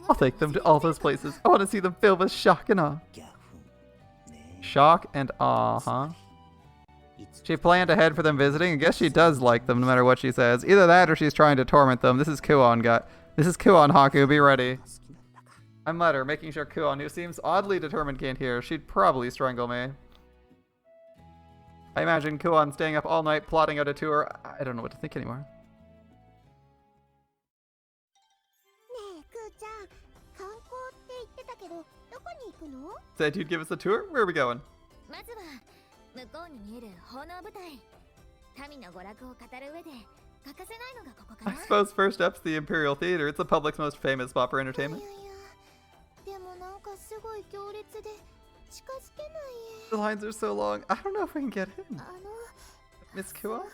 I'll take them to all those places. I want to see them filled with shock and awe. Shock and awe, huh? She planned ahead for them visiting. I guess she does like them no matter what she says. Either that or she's trying to torment them. This is Kuon, This is Kuon, Haku. Be ready. I'm Letter, making sure Kuon, who seems oddly determined, can't hear. She'd probably strangle me. I imagine Kuon staying up all night plotting out a tour. I don't know what to think anymore. Said you'd give us a tour? Where are we going? I suppose first up's the Imperial Theater. It's the public's most famous spot for entertainment. The lines are so long. I don't know if we can get in. Miss Kuon?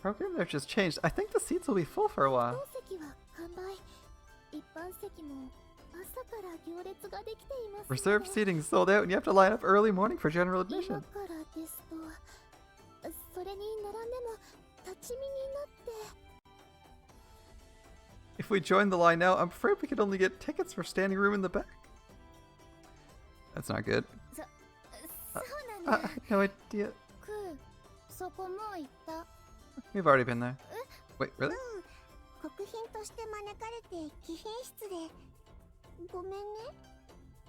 Program there just changed. I think the seats will be full for a while. Reserved seating sold out and you have to line up early morning for general admission. If we join the line now, I'm afraid we could only get tickets for standing room in the back. That's not good. I have no idea. We've already been there. Wait, really?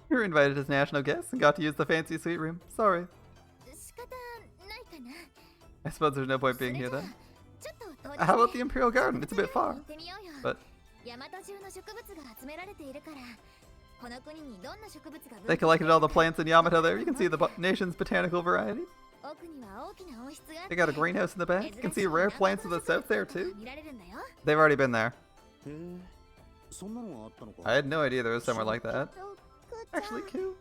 You were invited as national guests and got to use the fancy suite room. Sorry. I suppose there's no point being here then. How about the Imperial Garden? It's a bit far. But they collected all the plants in Yamato there. You can see the nation's botanical variety. They got a greenhouse in the back. You can see rare plants to the south there too. They've already been there. I had no idea there was somewhere like that. Actually, cool.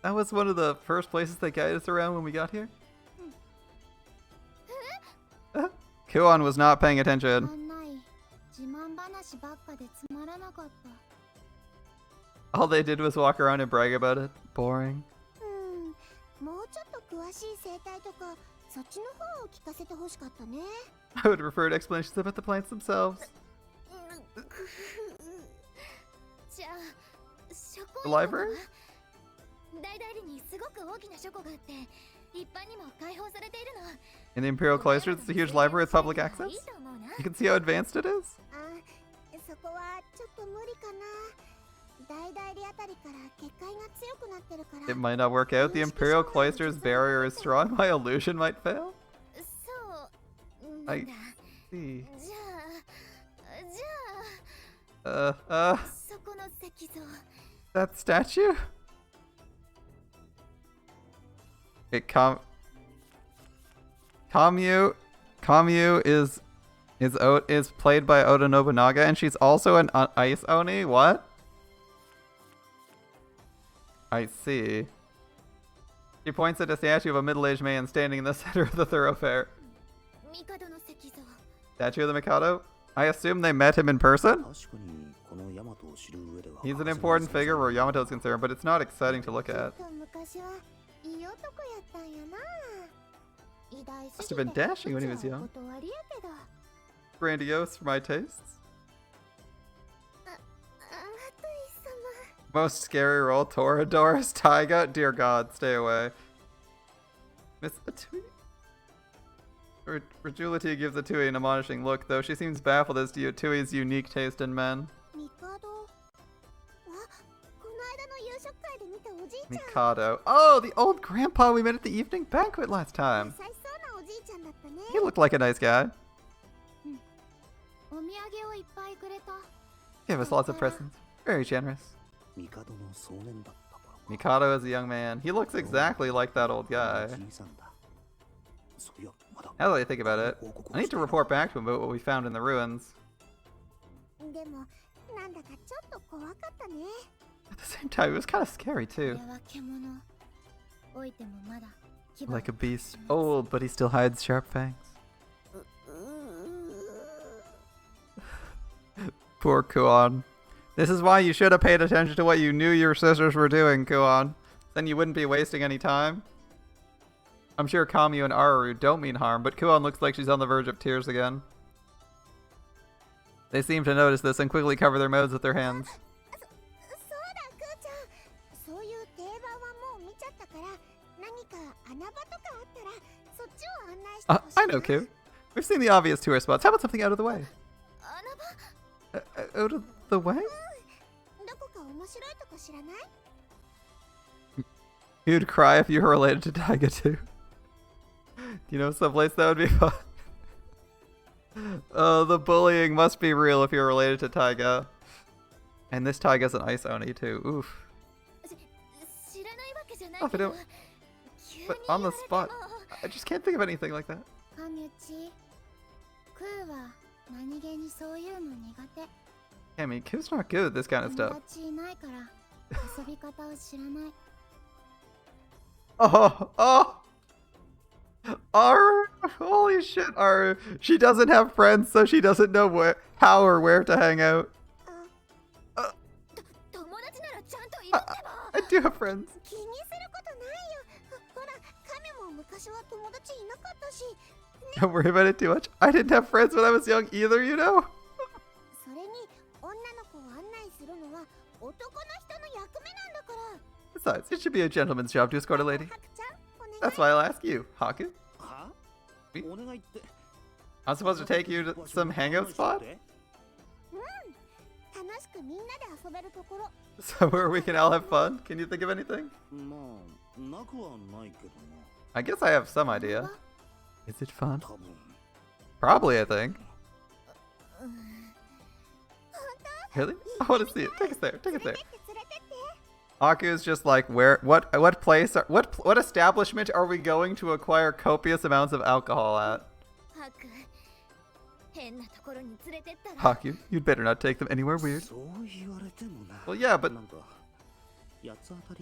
That was one of the first places they guided us around when we got here. Kuon was not paying attention. All they did was walk around and brag about it. Boring. I would prefer explanations about the plants themselves. The library? In the Imperial Cloisters, it's a huge library with public access. You can see how advanced it is. It might not work out. The Imperial Cloisters barrier is strong. My illusion might fail. I see. That statue? It Kamyu is played by Oda Nobunaga, and she's also an ice oni. What? I see. She points at a statue of a middle-aged man standing in the center of the thoroughfare. Statue of the Mikado? I assume they met him in person? He's an important figure where Yamato's concerned, but it's not exciting to look at. Must have been dashing when he was young. Grandiose for my tastes. Most scary role, Torador's Taiga. Dear God, stay away. Miss Atui. Rajulity gives Atui an admonishing look, though she seems baffled as to Atui's unique taste in men. Mikado. Oh, the old grandpa we met at the evening banquet last time. He looked like a nice guy. Gave us lots of presents. Very generous. Mikado is a young man. He looks exactly like that old guy. Now that I think about it, I need to report back to him about what we found in the ruins. At the same time, it was kind of scary too. Like a beast. Old, but he still hides sharp fangs. Poor Kuon. This is why you should have paid attention to what you knew your sisters were doing, Kuon. Then you wouldn't be wasting any time. I'm sure Kamyu and Aru don't mean harm, but Kuon looks like she's on the verge of tears again. They seem to notice this and quickly cover their mouths with their hands. I know, Ku. We've seen the obvious tourist spots. How about something out of the way? Out of the way? You'd cry if you were related to Taiga too. Do you know someplace that would be fun? Oh, the bullying must be real if you're related to Taiga. And this Taiga's an ice oni too. Oof. Oh, I don't... But on the spot, I just can't think of anything like that. I mean, Ku's not good at this kind of stuff. Oh! Aru! Holy shit, Aru. She doesn't have friends, so she doesn't know how or where to hang out. I do have friends. Don't worry about it too much. I didn't have friends when I was young either, you know? Besides, it should be a gentleman's job to escort a lady. That's why I'll ask you, Haku. I'm supposed to take you to some hangout spot? So where we can all have fun? Can you think of anything? I guess I have some idea. Is it fun? Probably, I think. Really? I want to see it. Take us there. Take us there. Haku is just like, what place, what establishment are we going to acquire copious amounts of alcohol at? Haku, you'd better not take them anywhere weird. Well, yeah, but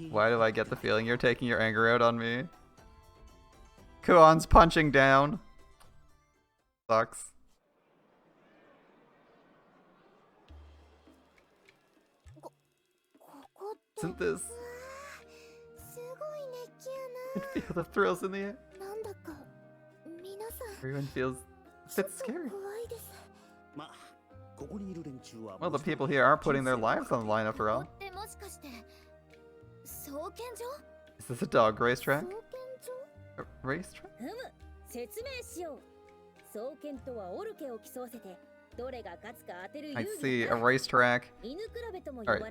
why do I get the feeling you're taking your anger out on me? Kuon's punching down. Sucks. Isn't this? I feel the thrills in the air. Everyone feels a bit scary. Well, the people here are putting their lives on the line after all. Is this a dog racetrack? A racetrack? I see, a racetrack. Alright.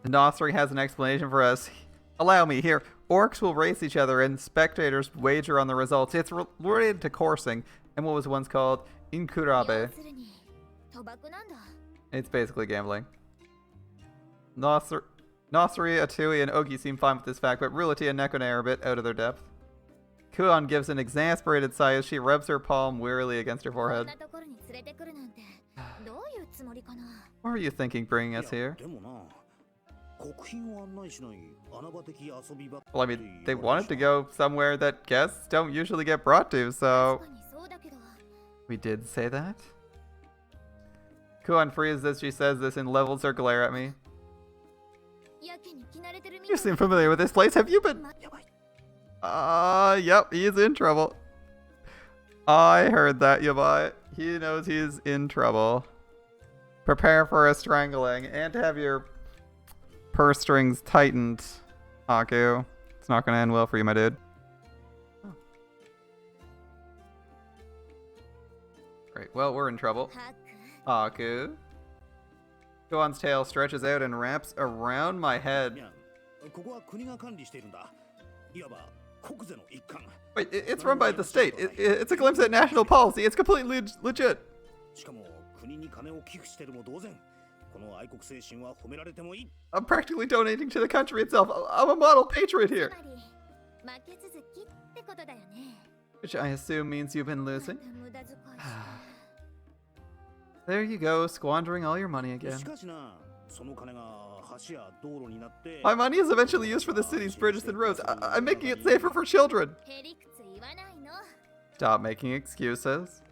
Nosri has an explanation for us. Allow me, here. Orcs will race each other and spectators wager on the results. It's related to coursing and what was once called Inkurabe. It's basically gambling. Nosri, Atui, and Ogi seem fine with this fact, but Rulity and Nekone are a bit out of their depth. Kuon gives an exasperated sigh as she rubs her palm wearily against her forehead. What were you thinking bringing us here? Well, I mean, they wanted to go somewhere that guests don't usually get brought to, so... We did say that? Kuon freezes as she says this and levels her glare at me. You seem familiar with this place. Have you been... Yep, he's in trouble. I heard that, Yabai. He knows he's in trouble. Prepare for a strangling and to have your purse strings tightened, Haku. It's not going to end well for you, my dude. Right, well, we're in trouble. Haku. Gohan's tail stretches out and wraps around my head. Wait, it's run by the state. It's a glimpse at national policy. It's completely legit. I'm practically donating to the country itself. I'm a model patriot here. Which I assume means you've been losing. There you go, squandering all your money again. My money is eventually used for the city's bridges and roads. I'm making it safer for children. Stop making excuses.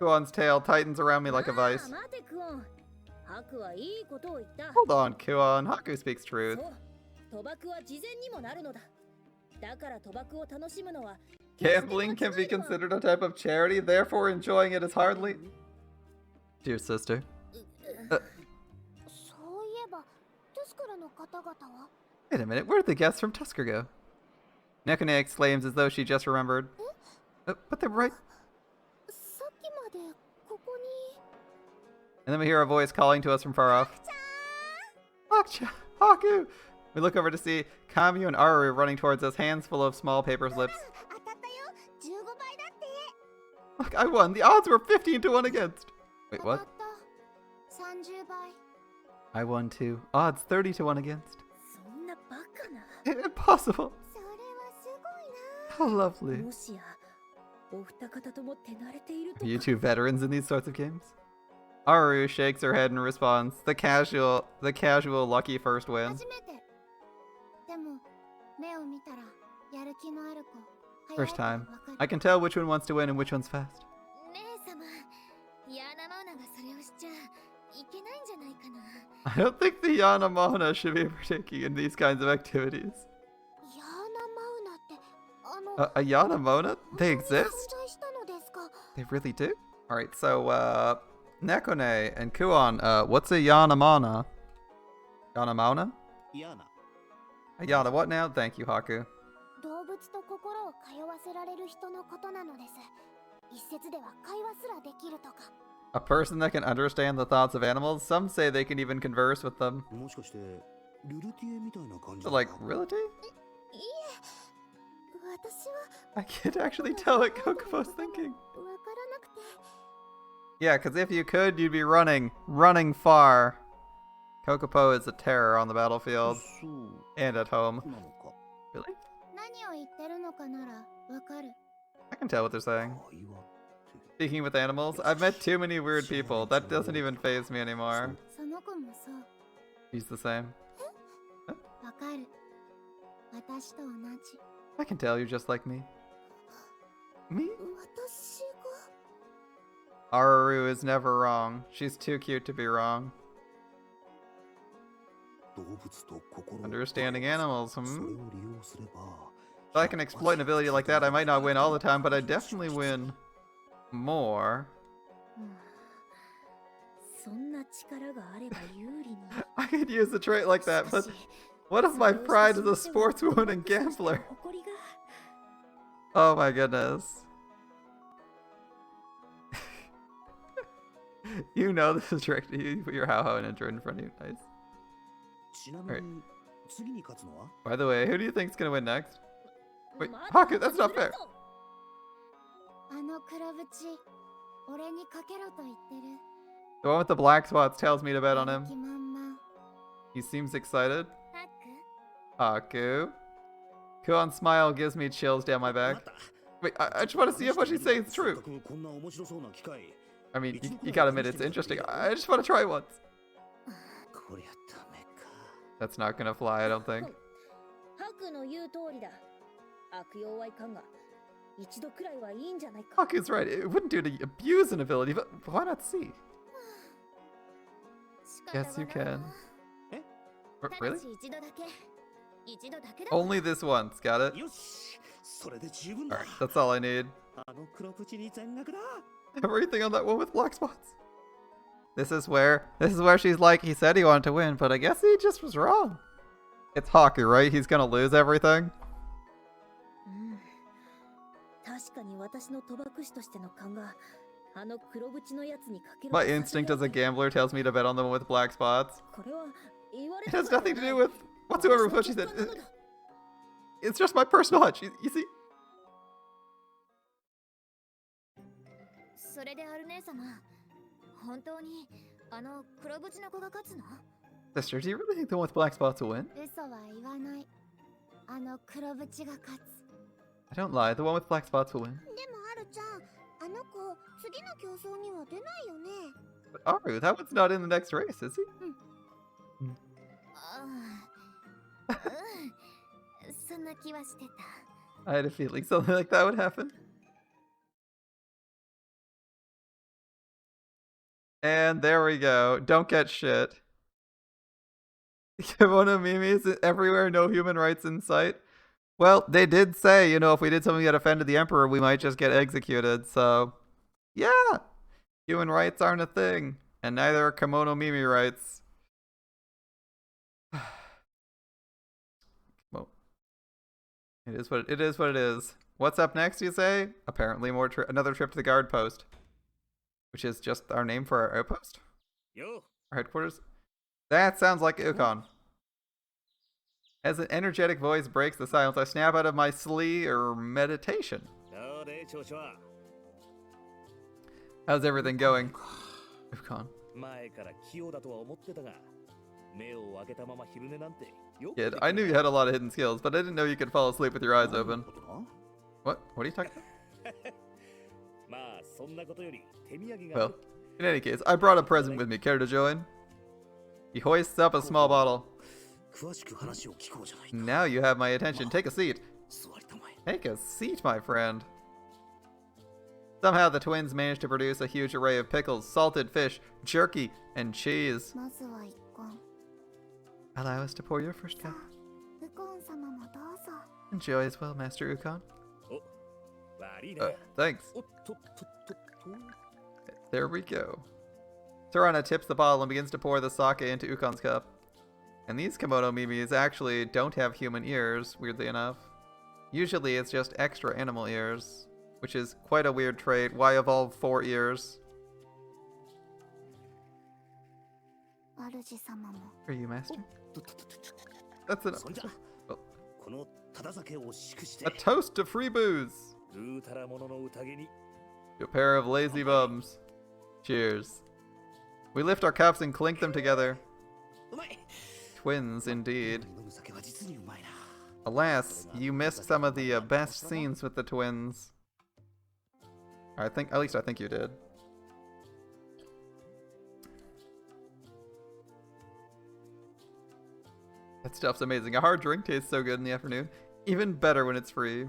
Kuon's tail tightens around me like a vice. Hold on, Kuon. Haku speaks truth. Gambling can be considered a type of charity, therefore enjoying it is hardly... Dear sister. Wait a minute, where'd the guests from Tusker go? Nekone exclaims as though she just remembered. But they're right... And then we hear a voice calling to us from far off. Haku! We look over to see Kamyu and Aru running towards us, hands full of small paper slips. Look, I won! The odds were 15 to 1 against! Wait, what? I won too. Odds 30 to 1 against. Impossible! How lovely. Are you two veterans in these sorts of games? Aru shakes her head in response. The casual lucky first win. First time. I can tell which one wants to win and which one's fast. I don't think the Yanamona should be partaking in these kinds of activities. A Yanamona? They exist? They really do? Alright, so, Nekone and Kuon, what's a Yanamona? Yanamona? A Yana what now? Thank you, Haku. A person that can understand the thoughts of animals? Some say they can even converse with them. So, like, realty? I can't actually tell what Kokobo's thinking. Yeah, because if you could, you'd be running far. Kokobo is a terror on the battlefield and at home. Really? I can tell what they're saying. Speaking with animals, I've met too many weird people. That doesn't even faze me anymore. He's the same. Huh? I can tell you're just like me. Me? Aru is never wrong. She's too cute to be wrong. Understanding animals, If I can exploit an ability like that, I might not win all the time, but I definitely win more. I could use a trait like that, but what if my pride is a sportswoman and gambler? Oh my goodness. You know this is trick. You put your How-Ho Ninja in front of you. Nice. Right. By the way, who do you think's gonna win next? Wait, Haku, that's not fair. The one with the black spots tells me to bet on him. He seems excited. Haku. Kuon's smile gives me chills down my back. Wait, I just want to see if what she's saying is true. I mean, you gotta admit it's interesting. I just want to try it once. That's not gonna fly, I don't think. Haku's right. It wouldn't do to abuse an ability, but why not see? Yes, you can. Really? Only this once, got it? Alright, that's all I need. Everything on that one with black spots. This is where she's like, he said he wanted to win, but I guess he just was wrong. It's Haku, right? He's gonna lose everything. My instinct as a gambler tells me to bet on the one with black spots. It has nothing to do with whatsoever with what she said. It's just my personal hunch. You see? Sister, do you really think the one with black spots will win? I don't lie, the one with black spots will win. But Aru, that one's not in the next race, is he? I had a feeling something like that would happen. And there we go. Don't get shit. Kimono memes everywhere, no human rights in sight. Well, they did say, you know, if we did something that offended the Emperor, we might just get executed, so... Yeah! Human rights aren't a thing. And neither are kimono mimi rights. Well, it is what it is. What's up next, you say? Apparently another trip to the guard post. Which is just our name for our outpost? Yo. Our headquarters? That sounds like Ukon. As an energetic voice breaks the silence, I snap out of my meditation. How's everything going? Ukon. Kid, I knew you had a lot of hidden skills, but I didn't know you could fall asleep with your eyes open. What? What are you talking about? Well, in any case, I brought a present with me. Care to join? He hoists up a small bottle. Now you have my attention. Take a seat. Take a seat, my friend. Somehow the twins managed to produce a huge array of pickles, salted fish, jerky, and cheese. Allow us to pour your first cup. Enjoy as well, Master Ukon. Thanks. There we go. Sarana tips the bottle and begins to pour the sake into Ukon's cup. And these kimono mimis actually don't have human ears, weirdly enough. Usually it's just extra animal ears, which is quite a weird trait. Why evolve 4 ears? Are you, Master? That's enough. Oh. A toast to free booze! A pair of lazy bums. Cheers. We lift our cups and clink them together. Twins, indeed. Alas, you missed some of the best scenes with the twins. At least I think you did. That stuff's amazing. A hard drink tastes so good in the afternoon. Even better when it's free.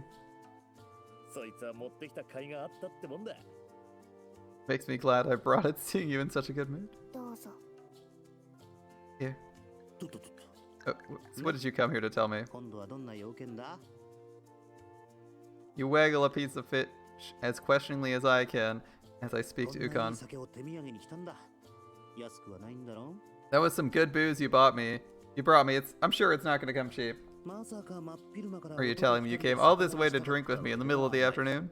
Makes me glad I brought it, seeing you in such a good mood. Here. Oh, so what did you come here to tell me? You waggle a piece of fish as questioningly as I can as I speak to Ukon. That was some good booze you brought me. I'm sure it's not going to come cheap. Are you telling me you came all this way to drink with me in the middle of the afternoon?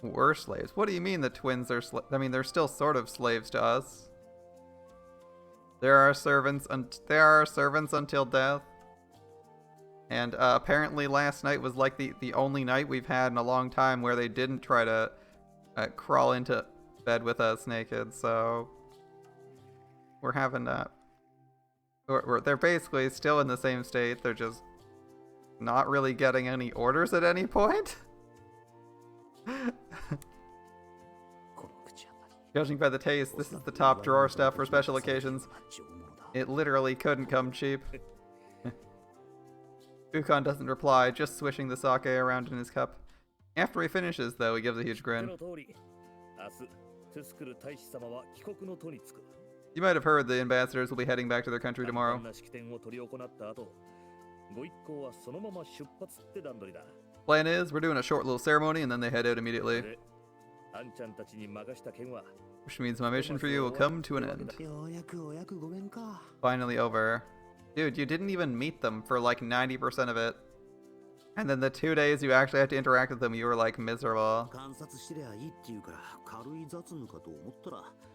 We're slaves. What do you mean the twins are they're still sort of slaves to us. There are servants until death. And apparently last night was like the only night we've had in a long time where they didn't try to crawl into bed with us naked, so we're having they're basically still in the same state. They're just not really getting any orders at any point. Judging by the taste, this is the top drawer stuff for special occasions. It literally couldn't come cheap. Ukon doesn't reply, just swishing the sake around in his cup. After he finishes, though, he gives a huge grin. You might have heard the ambassadors will be heading back to their country tomorrow. Plan is, we're doing a short little ceremony and then they head out immediately. Which means my mission for you will come to an end. Finally over. Dude, you didn't even meet them for like 90% of it. And then the 2 days you actually had to interact with them, you were like miserable.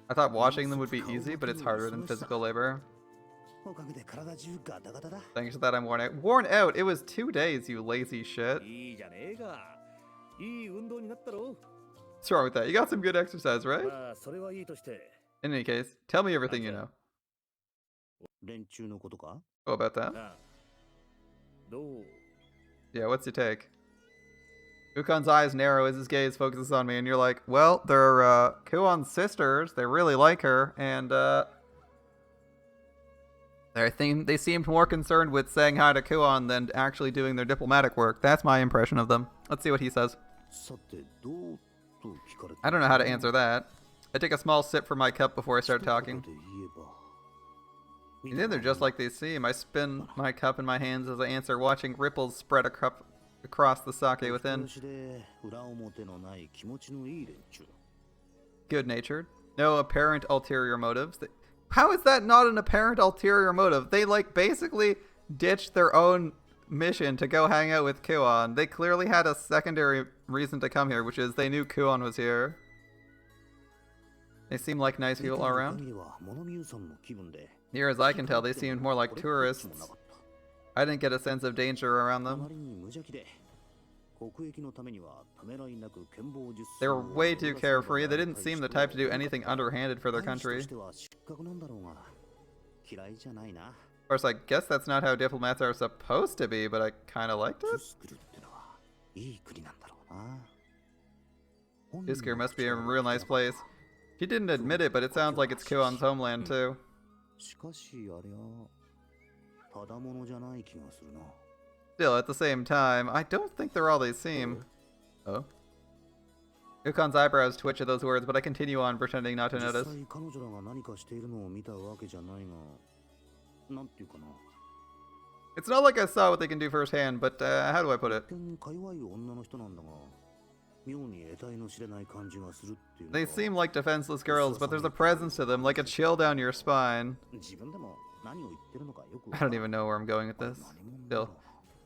I thought watching them would be easy, but it's harder than physical labor. Thanks to that, I'm worn out. Worn out? It was 2 days, you lazy shit. What's wrong with that? You got some good exercise, right? In any case, tell me everything you know. Oh, about that? Yeah, what's your take? Ukon's eyes narrow as his gaze focuses on me, and you're like, well, they're Kuon's sisters. They really like her, and they seemed more concerned with saying hi to Kuon than actually doing their diplomatic work. That's my impression of them. Let's see what he says. I don't know how to answer that. I take a small sip from my cup before I start talking. And then they're just like they seem. I spin my cup in my hands as I answer, watching ripples spread across the sake within. Good-natured. No apparent ulterior motives. How is that not an apparent ulterior motive? They, like, basically ditched their own mission to go hang out with Kuon. They clearly had a secondary reason to come here, which is they knew Kuon was here. They seem like nice people all around. Near as I can tell, they seemed more like tourists. I didn't get a sense of danger around them. They were way too carefree. They didn't seem the type to do anything underhanded for their country. Of course, I guess that's not how diplomats are supposed to be, but I kinda liked it. Iskir must be a real nice place. He didn't admit it, but it sounds like it's Kuon's homeland too. Still, at the same time, I don't think they're all they seem. Oh? Ukon's eyebrows twitch at those words, but I continue on, pretending not to notice. It's not like I saw what they can do firsthand, but how do I put it? They seem like defenseless girls, but there's a presence to them, like a chill down your spine. I don't even know where I'm going with this. Still,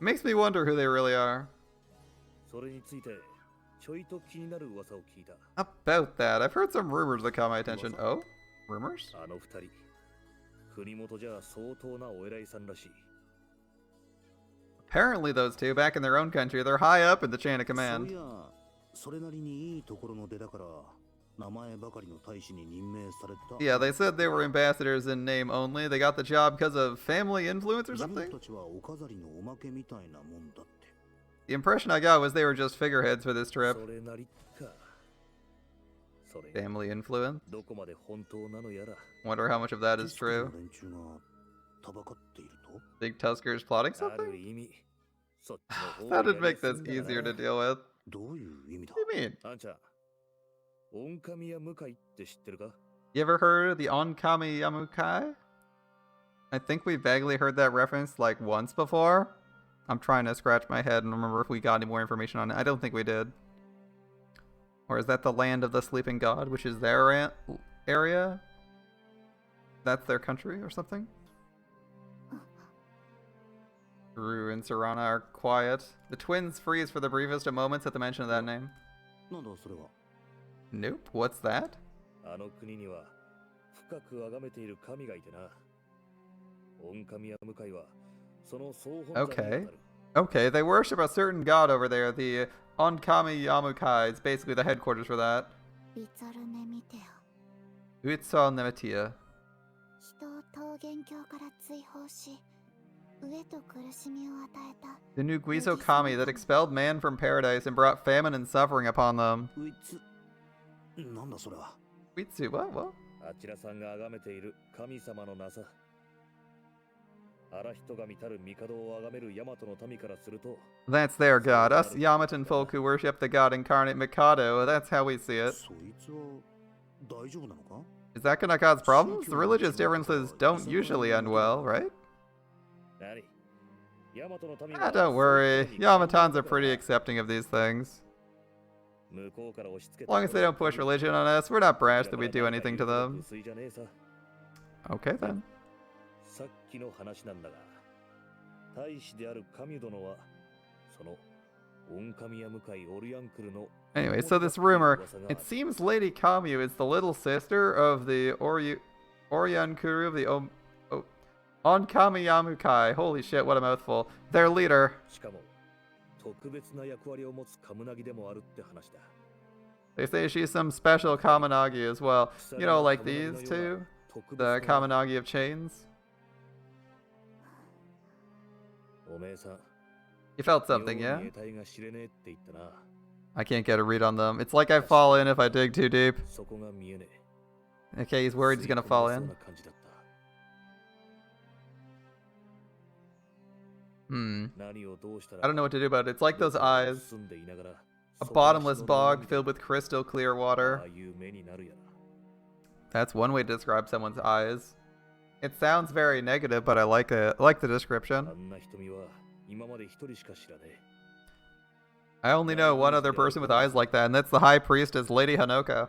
it makes me wonder who they really are. About that, I've heard some rumors that caught my attention. Oh? Rumors? Apparently those two, back in their own country, they're high up in the chain of command. Yeah, they said they were ambassadors in name only. They got the job because of family influence or something? The impression I got was they were just figureheads for this trip. Family influence? Wonder how much of that is true. Big Tusker's plotting something? That'd make this easier to deal with. What do you mean? You ever heard of the Onkami Yamukai? I think we vaguely heard that reference like once before. I'm trying to scratch my head and remember if we got any more information on it. I don't think we did. Or is that the land of the sleeping god, which is their area? That's their country or something? Rue and Serana are quiet. The twins freeze for the briefest of moments at the mention of that name. Nope, what's that? Okay. Okay, they worship a certain god over there, the Onkami Yamukai. It's basically the headquarters for that. Uitsal Nemetia. The new Guizo Kami that expelled man from paradise and brought famine and suffering upon them. Uitsu, what? That's their god. Us Yamatan folk who worship the god incarnate Mikado, that's how we see it. Is that gonna cause problems? The religious differences don't usually end well, right? Ah, don't worry. Yamatans are pretty accepting of these things. As long as they don't push religion on us, we're not brash that we do anything to them. Okay then. Anyway, so this rumor, it seems Lady Kamyu is the little sister of the Oryankuru of the Onkamiyamukai. Holy shit, what a mouthful. Their leader. They say she's some special Kaminagi as well. You know, like these two? The Kaminagi of chains? You felt something, yeah? I can't get a read on them. It's like I fall in if I dig too deep. Okay, he's worried he's gonna fall in. I don't know what to do about it. It's like those eyes. A bottomless bog filled with crystal clear water. That's one way to describe someone's eyes. It sounds very negative, but I like it. I like the description. I only know one other person with eyes like that, and that's the High Priestess, Lady Hanoka.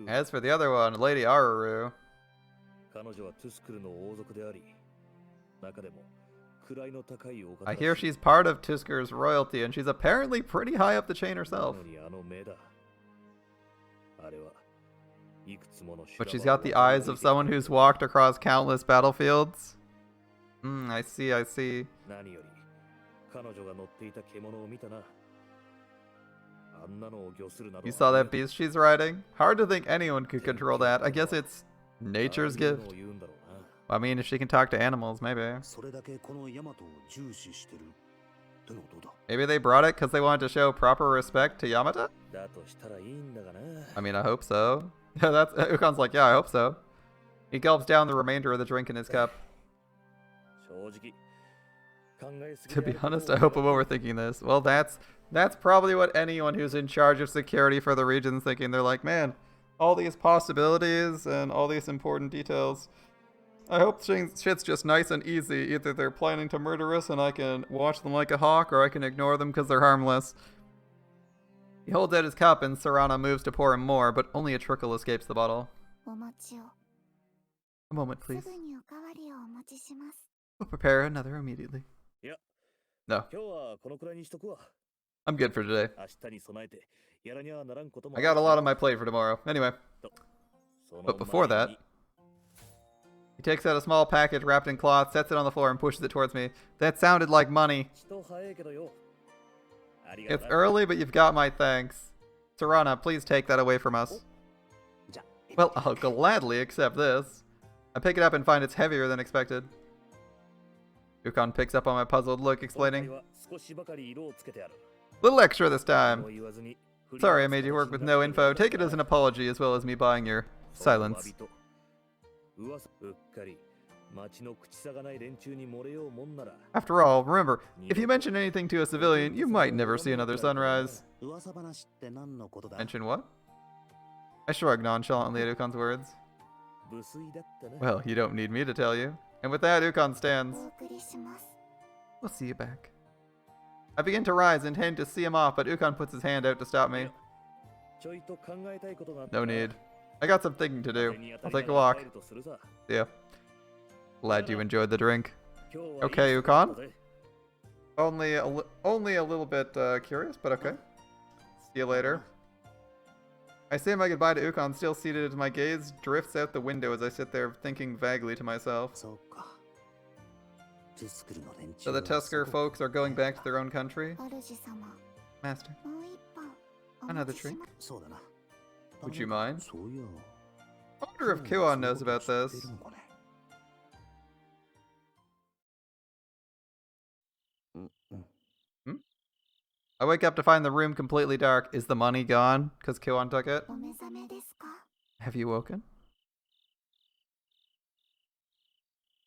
As for the other one, Lady Aruru. I hear she's part of Tusker's royalty, and she's apparently pretty high up the chain herself. But she's got the eyes of someone who's walked across countless battlefields. I see, I see. You saw that beast she's riding? Hard to think anyone could control that. I guess it's nature's gift. I mean, if she can talk to animals, maybe. Maybe they brought it because they wanted to show proper respect to Yamata? I mean, I hope so. That's Ukon's like, yeah, I hope so. He gulps down the remainder of the drink in his cup. To be honest, I hope I'm overthinking this. Well, that's probably what anyone who's in charge of security for the region's thinking. They're like, man, all these possibilities and all these important details. I hope shit's just nice and easy. Either they're planning to murder us and I can watch them like a hawk, or I can ignore them because they're harmless. He holds out his cup and Sarana moves to pour him more, but only a trickle escapes the bottle. A moment, please. We'll prepare another immediately. No. I'm good for today. I got a lot on my plate for tomorrow. Anyway. But before that... He takes out a small package wrapped in cloth, sets it on the floor, and pushes it towards me. That sounded like money. It's early, but you've got my thanks. Sarana, please take that away from us. Well, I'll gladly accept this. I pick it up and find it's heavier than expected. Ukon picks up on my puzzled look, explaining, little extra this time. Sorry I made you work with no info. Take it as an apology as well as me buying your silence. After all, remember, if you mention anything to a civilian, you might never see another sunrise. Mention what? I shrugged nonchalantly at Ukon's words. Well, you don't need me to tell you. And with that, Ukon stands. We'll see you back. I begin to rise, intending to see him off, but Ukon puts his hand out to stop me. No need. I got some thinking to do. I'll take a walk. See ya. Glad you enjoyed the drink. Okay, Ukon. Only a little bit curious, but okay. See you later. I say my goodbye to Ukon, still seated as my gaze drifts out the window as I sit there thinking vaguely to myself. So the Tusker folks are going back to their own country? Master. Another drink? Would you mind? I wonder if Kiwan knows about this. I wake up to find the room completely dark. Is the money gone? Because Kiwan took it? Have you woken?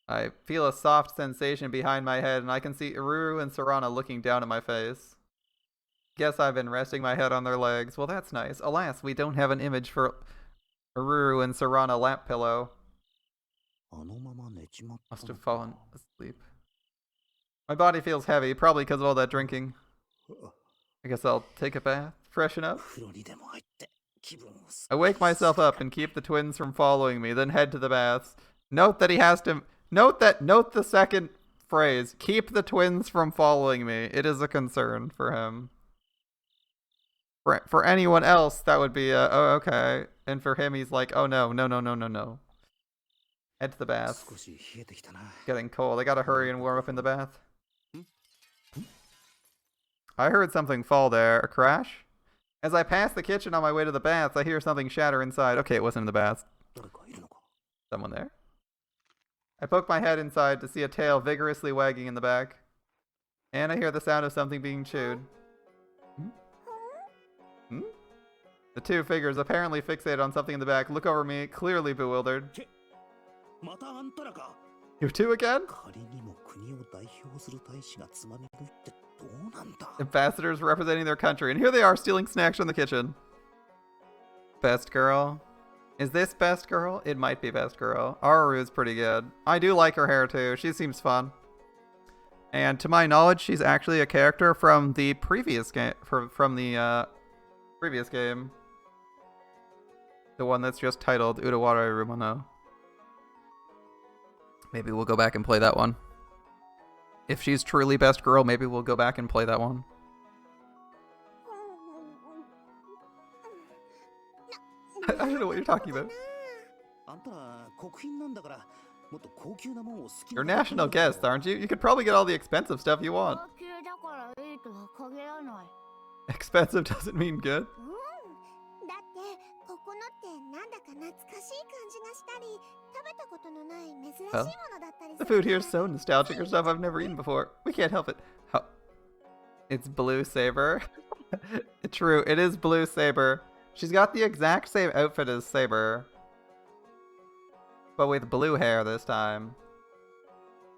I feel a soft sensation behind my head, and I can see Iruru and Sarana looking down at my face. Guess I've been resting my head on their legs. Well, that's nice. Alas, we don't have an image for Iruru and Sarana lap pillow. Must have fallen asleep. My body feels heavy, probably because of all that drinking. I guess I'll take a bath, freshen up. I wake myself up and keep the twins from following me, then head to the baths. Note that he has to... Note the second phrase. Keep the twins from following me. It is a concern for him. For anyone else, that would be oh, okay. And for him, he's like, oh no, no, no, no, no, no. Head to the bath. Getting cold. I gotta hurry and warm up in the bath. I heard something fall there. A crash? As I pass the kitchen on my way to the bath, I hear something shatter inside. Okay, it wasn't in the bath. Someone there? I poke my head inside to see a tail vigorously wagging in the back. And I hear the sound of something being chewed. Hmm? The two figures, apparently fixated on something in the back, look over me, clearly bewildered. You two again? Ambassadors representing their country, and here they are stealing snacks from the kitchen. Best girl? Is this best girl? It might be best girl. Aru is pretty good. I do like her hair too. She seems fun. And to my knowledge, she's actually a character from the previous game. From the previous game. The one that's just titled Udawara Rumono. Maybe we'll go back and play that one. If she's truly best girl, maybe we'll go back and play that one. I don't know what you're talking about. You're a national guest, aren't you? You could probably get all the expensive stuff you want. Expensive doesn't mean good. Well, the food here is so nostalgic or stuff I've never eaten before. We can't help it. Oh. It's Blue Saber. True, it is Blue Saber. She's got the exact same outfit as Saber, but with blue hair this time.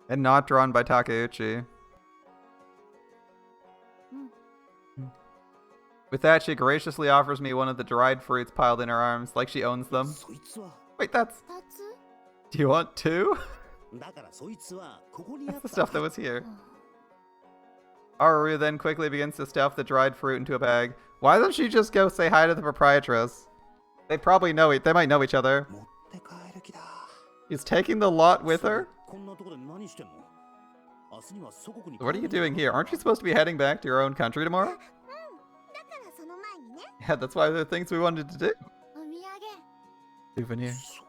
And not drawn by Takeuchi. With that, she graciously offers me one of the dried fruits piled in her arms, like she owns them. Wait, that's... Do you want two? That's the stuff that was here. Aru then quickly begins to stuff the dried fruit into a bag. Why doesn't she just go say hi to the proprietress? They probably know it. They might know each other. He's taking the lot with her? What are you doing here? Aren't you supposed to be heading back to your own country tomorrow? Yeah, that's why there are things we wanted to do. Souvenirs.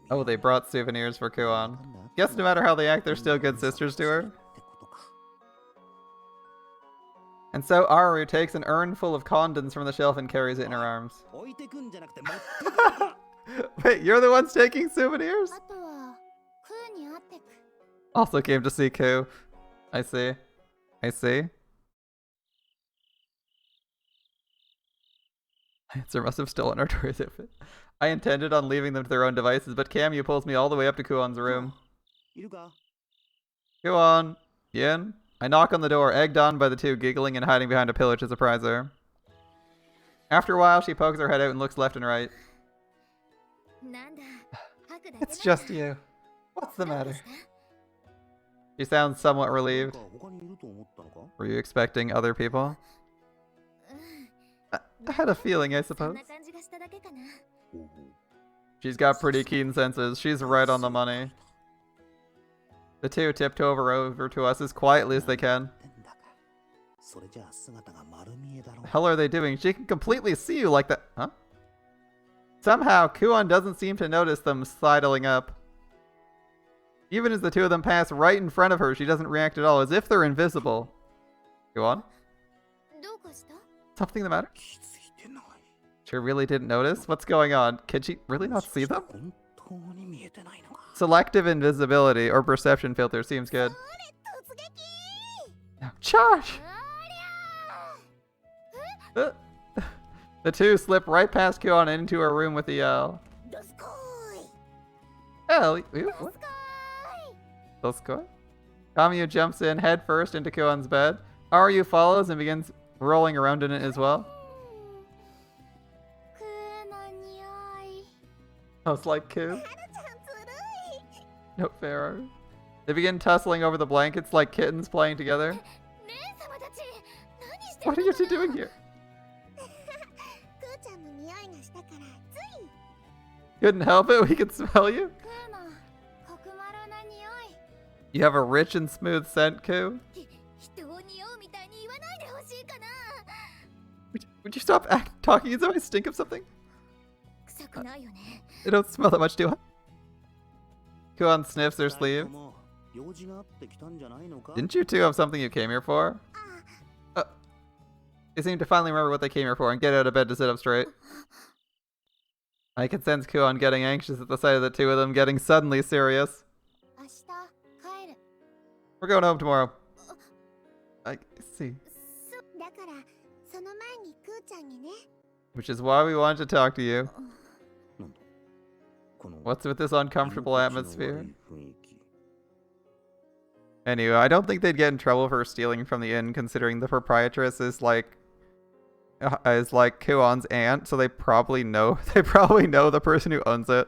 Oh, they brought souvenirs for Kuon. Guess no matter how they act, they're still good sisters to her. And so Aru takes an urn full of condoms from the shelf and carries it in her arms. Wait, you're the ones taking souvenirs? Also came to see Ku. I see. I see. Answer must have stolen our tourist outfit. I intended on leaving them to their own devices, but Kamyu pulls me all the way up to Kuon's room. Kuon! Yin? I knock on the door, egged on by the two giggling and hiding behind a pillar to surprise her. After a while, she pokes her head out and looks left and right. It's just you. What's the matter? She sounds somewhat relieved. Were you expecting other people? I had a feeling, I suppose. She's got pretty keen senses. She's right on the money. The two tiptoe over to us as quietly as they can. What the hell are they doing? She can completely see you like that. Huh? Somehow, Kuon doesn't seem to notice them sidling up. Even as the two of them pass right in front of her, she doesn't react at all, as if they're invisible. Kuon? Something the matter? She really didn't notice? What's going on? Can she really not see them? Selective invisibility or perception filter seems good. Charge! The two slip right past Kuon and into her room with a yell. Oh, what? Doskoi? Kamyu jumps in head first into Kuon's bed. Aru follows and begins rolling around in it as well. Smells like Ku. No fair. They begin tussling over the blankets like kittens playing together. What are you two doing here? Couldn't help it, we could smell you. You have a rich and smooth scent, Koo. Would you stop talking as though I stink of something? I don't smell that much, do I? Kuon sniffs her sleeve. Didn't you two have something you came here for? They seem to finally remember what they came here for and get out of bed to sit up straight. I can sense Kuon getting anxious at the sight of the two of them getting suddenly serious. We're going home tomorrow. I see. Which is why we wanted to talk to you. What's with this uncomfortable atmosphere? Anyway, I don't think they'd get in trouble for stealing from the inn, considering the proprietress is like Kuon's aunt, so they probably know the person who owns it.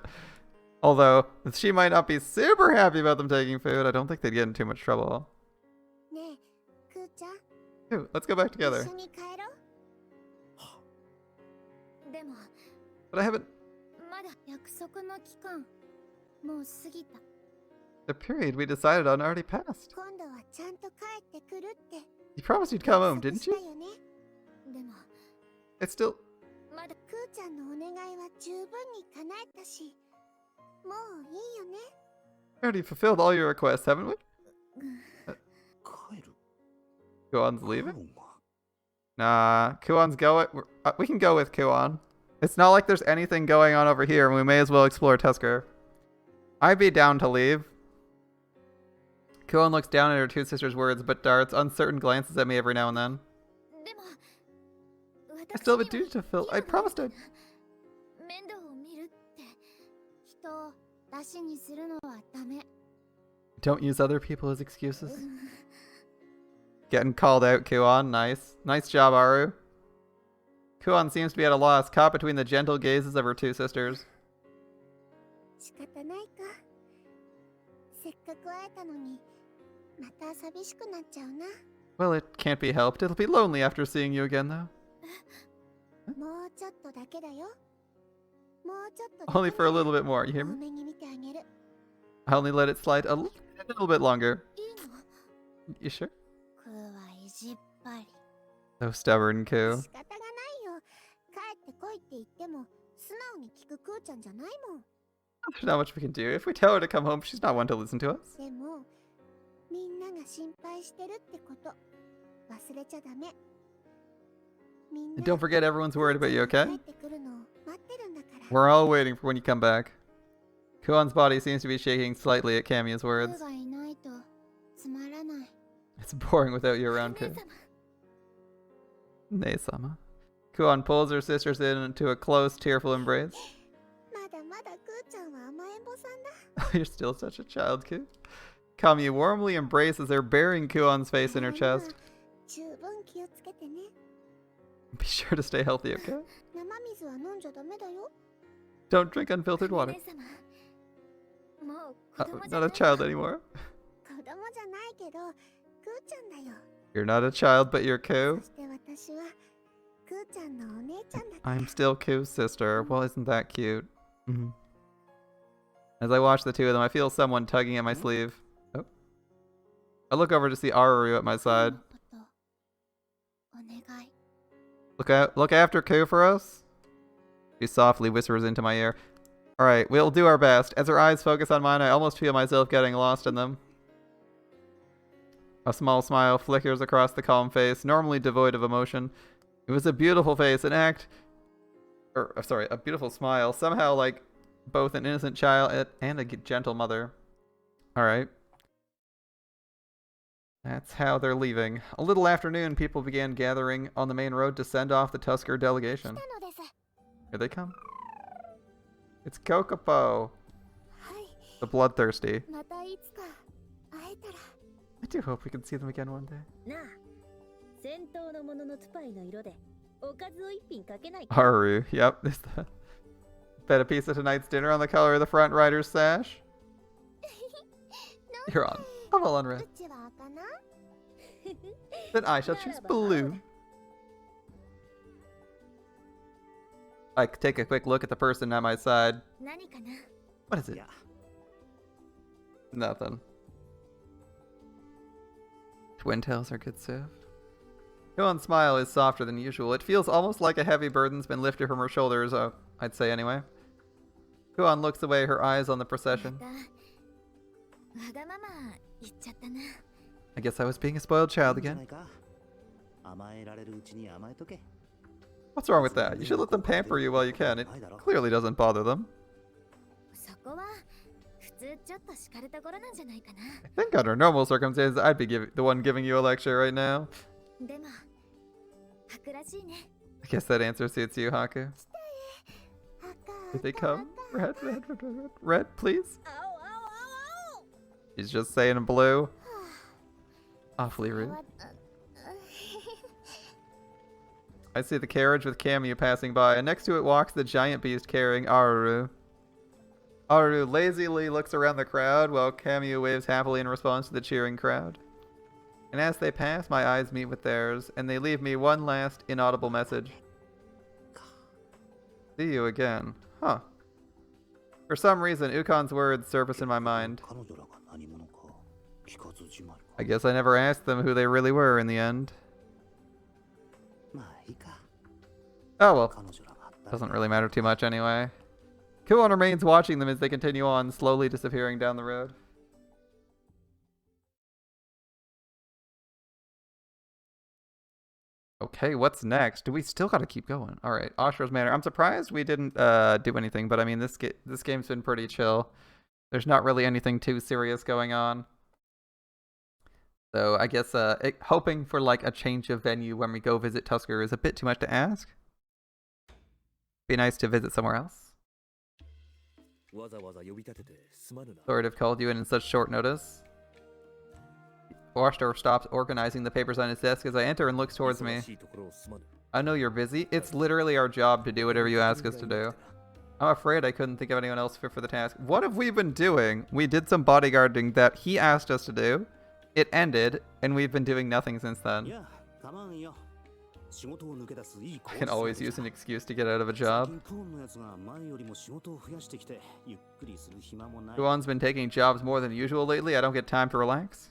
Although she might not be super happy about them taking food, I don't think they'd get in too much trouble. Ooh, let's go back together. But I haven't. The period we decided on already passed. You promised you'd come home, didn't you? It's still. We already fulfilled all your requests, haven't we? Kuon's leaving? Nah, Kuon's going. We can go with Kuon. It's not like there's anything going on over here, and we may as well explore Tusker. I'd be down to leave. Kuon looks down at her two sisters' words, but darts uncertain glances at me every now and then. I still have a duty to fulfill. I promised I'd. Don't use other people as excuses. Getting called out, Kuon. Nice. Nice job, Aru. Kuon seems to be at a loss, caught between the gentle gazes of her two sisters. Well, it can't be helped. It'll be lonely after seeing you again, though. Only for a little bit more, you hear me? I'll only let it slide a little bit longer. You sure? So stubborn, Koo. There's not much we can do. If we tell her to come home, she's not one to listen to us. And don't forget everyone's worried about you, okay? We're all waiting for when you come back. Kuon's body seems to be shaking slightly at Kamiya's words. It's boring without you around, too. Nei-sama. Kuon pulls her sisters into a close, tearful embrace. You're still such a child, kid. Kamiya warmly embraces her, burying Kuon's face in her chest. Be sure to stay healthy, okay? Don't drink unfiltered water. Not a child anymore. You're not a child, but you're Koo. I'm still Koo's sister. Well, isn't that cute? As I watch the two of them, I feel someone tugging at my sleeve. Oh. I look over to see Aru at my side. Look after Koo for us. She softly whispers into my ear. Alright, we'll do our best. As her eyes focus on mine, I almost feel myself getting lost in them. A small smile flickers across the calm face, normally devoid of emotion. It was a beautiful face, a beautiful smile. Somehow like both an innocent child and a gentle mother. Alright. That's how they're leaving. A little after noon, people began gathering on the main road to send off the Tusker delegation. Here they come. It's Kokopo, the bloodthirsty. I do hope we can see them again one day. Haru, yep. Bet a piece of tonight's dinner on the color of the front rider's sash. You're on. I'm all on red. Then I shall choose blue. I take a quick look at the person at my side. What is it? Nothing. Twin-tails are good soup. Kuon's smile is softer than usual. It feels almost like a heavy burden's been lifted from her shoulders, I'd say anyway. Kuon looks away, her eyes on the procession. I guess I was being a spoiled child again. What's wrong with that? You should let them pamper you while you can. It clearly doesn't bother them. I think under normal circumstances, I'd be the one giving you a lecture right now. I guess that answer suits you, Haku. Here they come. Red, please. He's just saying in blue. Awfully rude. I see the carriage with Kamyu passing by, and next to it walks the giant beast carrying Aruru. Aruru lazily looks around the crowd while Kamyu waves happily in response to the cheering crowd. And as they pass, my eyes meet with theirs, and they leave me one last inaudible message. See you again. Huh. For some reason, Ukon's words surface in my mind. I guess I never asked them who they really were in the end. Oh well, doesn't really matter too much anyway. Kuon remains watching them as they continue on, slowly disappearing down the road. Okay, what's next? Do we still gotta keep going? Alright, Ashura's Manor. I'm surprised we didn't do anything, but I mean, this game's been pretty chill. There's not really anything too serious going on. So I guess hoping for like a change of venue when we go visit Tusker is a bit too much to ask. Be nice to visit somewhere else. Sorry to have called you in such short notice. Ashura stops organizing the papers on his desk as I enter and looks towards me. I know you're busy. It's literally our job to do whatever you ask us to do. I'm afraid I couldn't think of anyone else fit for the task. What have we been doing? We did some bodyguarding that he asked us to do. It ended, and we've been doing nothing since then. I can always use an excuse to get out of a job. Kuon's been taking jobs more than usual lately. I don't get time to relax.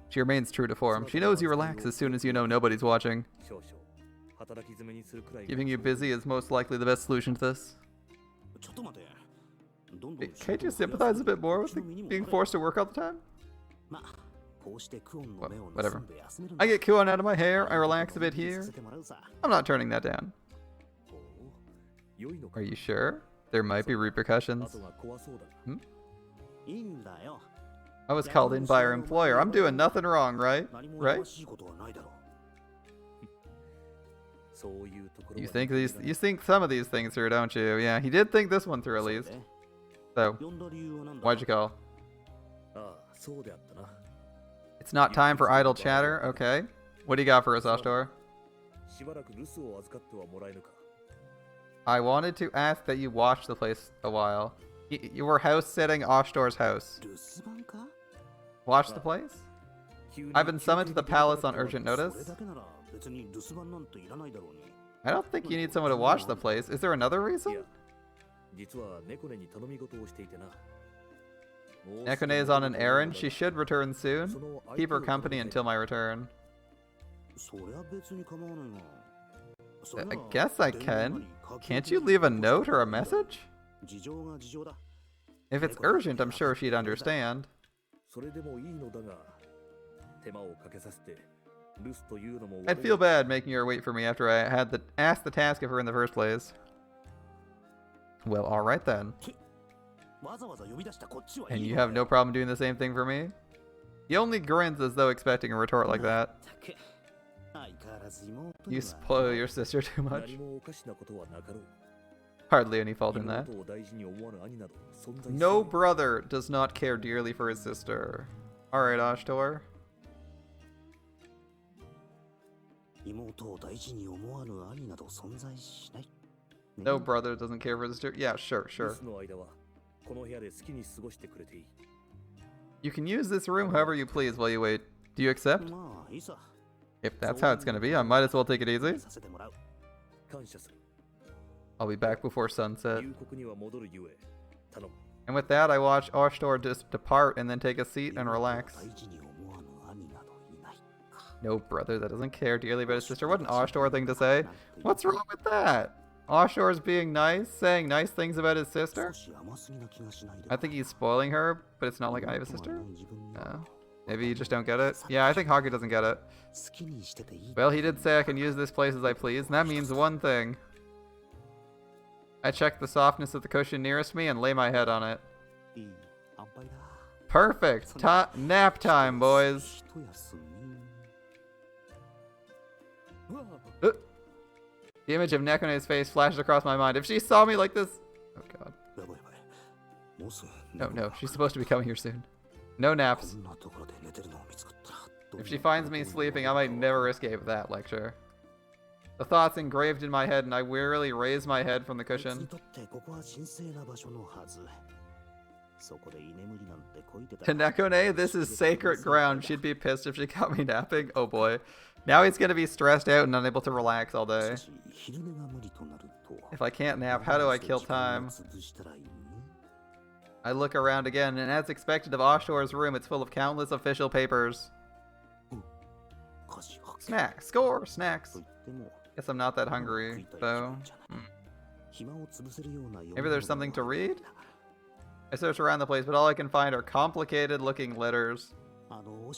She remains true to form. She knows you relax as soon as you know nobody's watching. Keeping you busy is most likely the best solution to this. Can't you sympathize a bit more with being forced to work all the time? Well, whatever. I get Kuon out of my hair, I relax a bit here. I'm not turning that down. Are you sure? There might be repercussions. Hmm? I was called in by our employer. I'm doing nothing wrong, right? Right? You think some of these things through, don't you? Yeah, he did think this one through at least. So, why'd you call? It's not time for idle chatter. Okay. What do you got for us, Ashtor? I wanted to ask that you watch the place a while. You were house sitting Ashtor's house. Watch the place? I've been summoned to the palace on urgent notice. I don't think you need someone to watch the place. Is there another reason? Nekone is on an errand. She should return soon. Keep her company until my return. I guess I can. Can't you leave a note or a message? If it's urgent, I'm sure she'd understand. I'd feel bad making her wait for me after I had asked the task of her in the first place. Well, alright then. And you have no problem doing the same thing for me? He only grins as though expecting a retort like that. You spoil your sister too much. Hardly any fault in that. No brother does not care dearly for his sister. Alright, Ashtor. No brother doesn't care for his sister? Yeah, sure. You can use this room however you please while you wait. Do you accept? If that's how it's gonna be, I might as well take it easy. I'll be back before sunset. And with that, I watch Ashtor just depart and then take a seat and relax. No brother that doesn't care dearly about his sister. What an Ashtor thing to say. What's wrong with that? Ashtor's being nice, saying nice things about his sister? I think he's spoiling her, but it's not like I have a sister? No. Maybe you just don't get it? Yeah, I think Haku doesn't get it. Well, he did say I can use this place as I please, and that means one thing. I check the softness of the cushion nearest me and lay my head on it. Perfect! Nap time, boys! The image of Nekone's face flashes across my mind. If she saw me like this... Oh god. No, she's supposed to be coming here soon. No naps. If she finds me sleeping, I might never escape that lecture. The thoughts engraved in my head, and I wearily raise my head from the cushion. To Nekone, this is sacred ground. She'd be pissed if she caught me napping. Oh boy. Now he's gonna be stressed out and unable to relax all day. If I can't nap, how do I kill time? I look around again, and as expected of Ashtor's room, it's full of countless official papers. Snacks! Score! Snacks! Guess I'm not that hungry, though. Maybe there's something to read? I search around the place, but all I can find are complicated-looking letters. Well,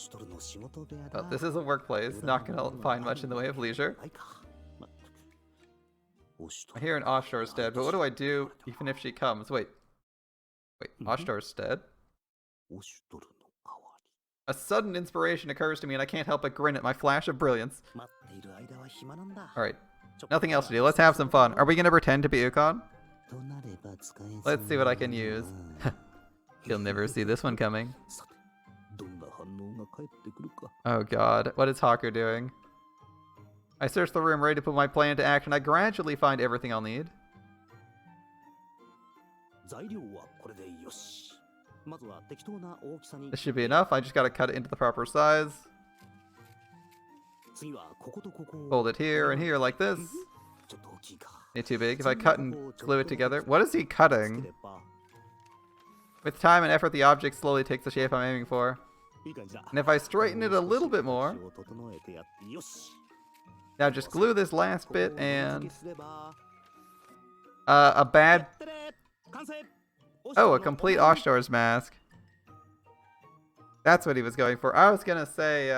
this is a workplace. Not gonna find much in the way of leisure. I hear an Ashtor's dead, but what do I do even if she comes? Wait, Ashtor's dead? A sudden inspiration occurs to me and I can't help but grin at my flash of brilliance. Alright, nothing else to do. Let's have some fun. Are we gonna pretend to be Ukon? Let's see what I can use. You'll never see this one coming. Oh god, what is Haku doing? I search the room ready to put my plan into action. I gradually find everything I'll need. This should be enough. I just gotta cut it into the proper size. Fold it here and here like this. It's too big. If I cut and glue it together. What is he cutting? With time and effort, the object slowly takes the shape I'm aiming for. And if I straighten it a little bit more... Now just glue this last bit and... a bad... Oh, a complete Ashtor's mask. That's what he was going for. I was gonna say,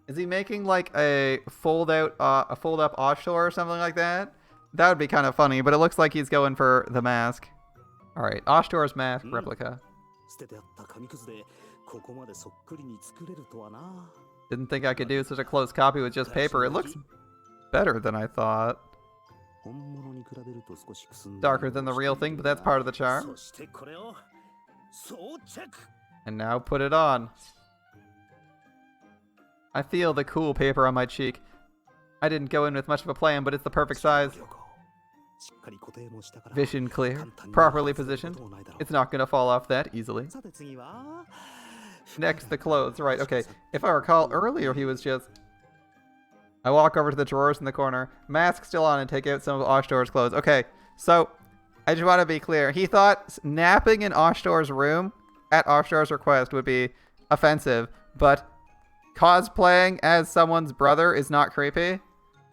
is he making like a fold-up Ashtor or something like that? That would be kind of funny, but it looks like he's going for the mask. Alright, Ashtor's mask replica. Didn't think I could do such a close copy with just paper. It looks better than I thought. Darker than the real thing, but that's part of the charm. And now put it on. I feel the cool paper on my cheek. I didn't go in with much of a plan, but it's the perfect size. Vision clear, properly positioned. It's not gonna fall off that easily. Next, the clothes. Right, okay. If I recall, earlier he was just... I walk over to the drawers in the corner, mask still on, and take out some of Ashtor's clothes. Okay, so I just want to be clear. He thought napping in Ashtor's room at Ashtor's request would be offensive, but cosplaying as someone's brother is not creepy.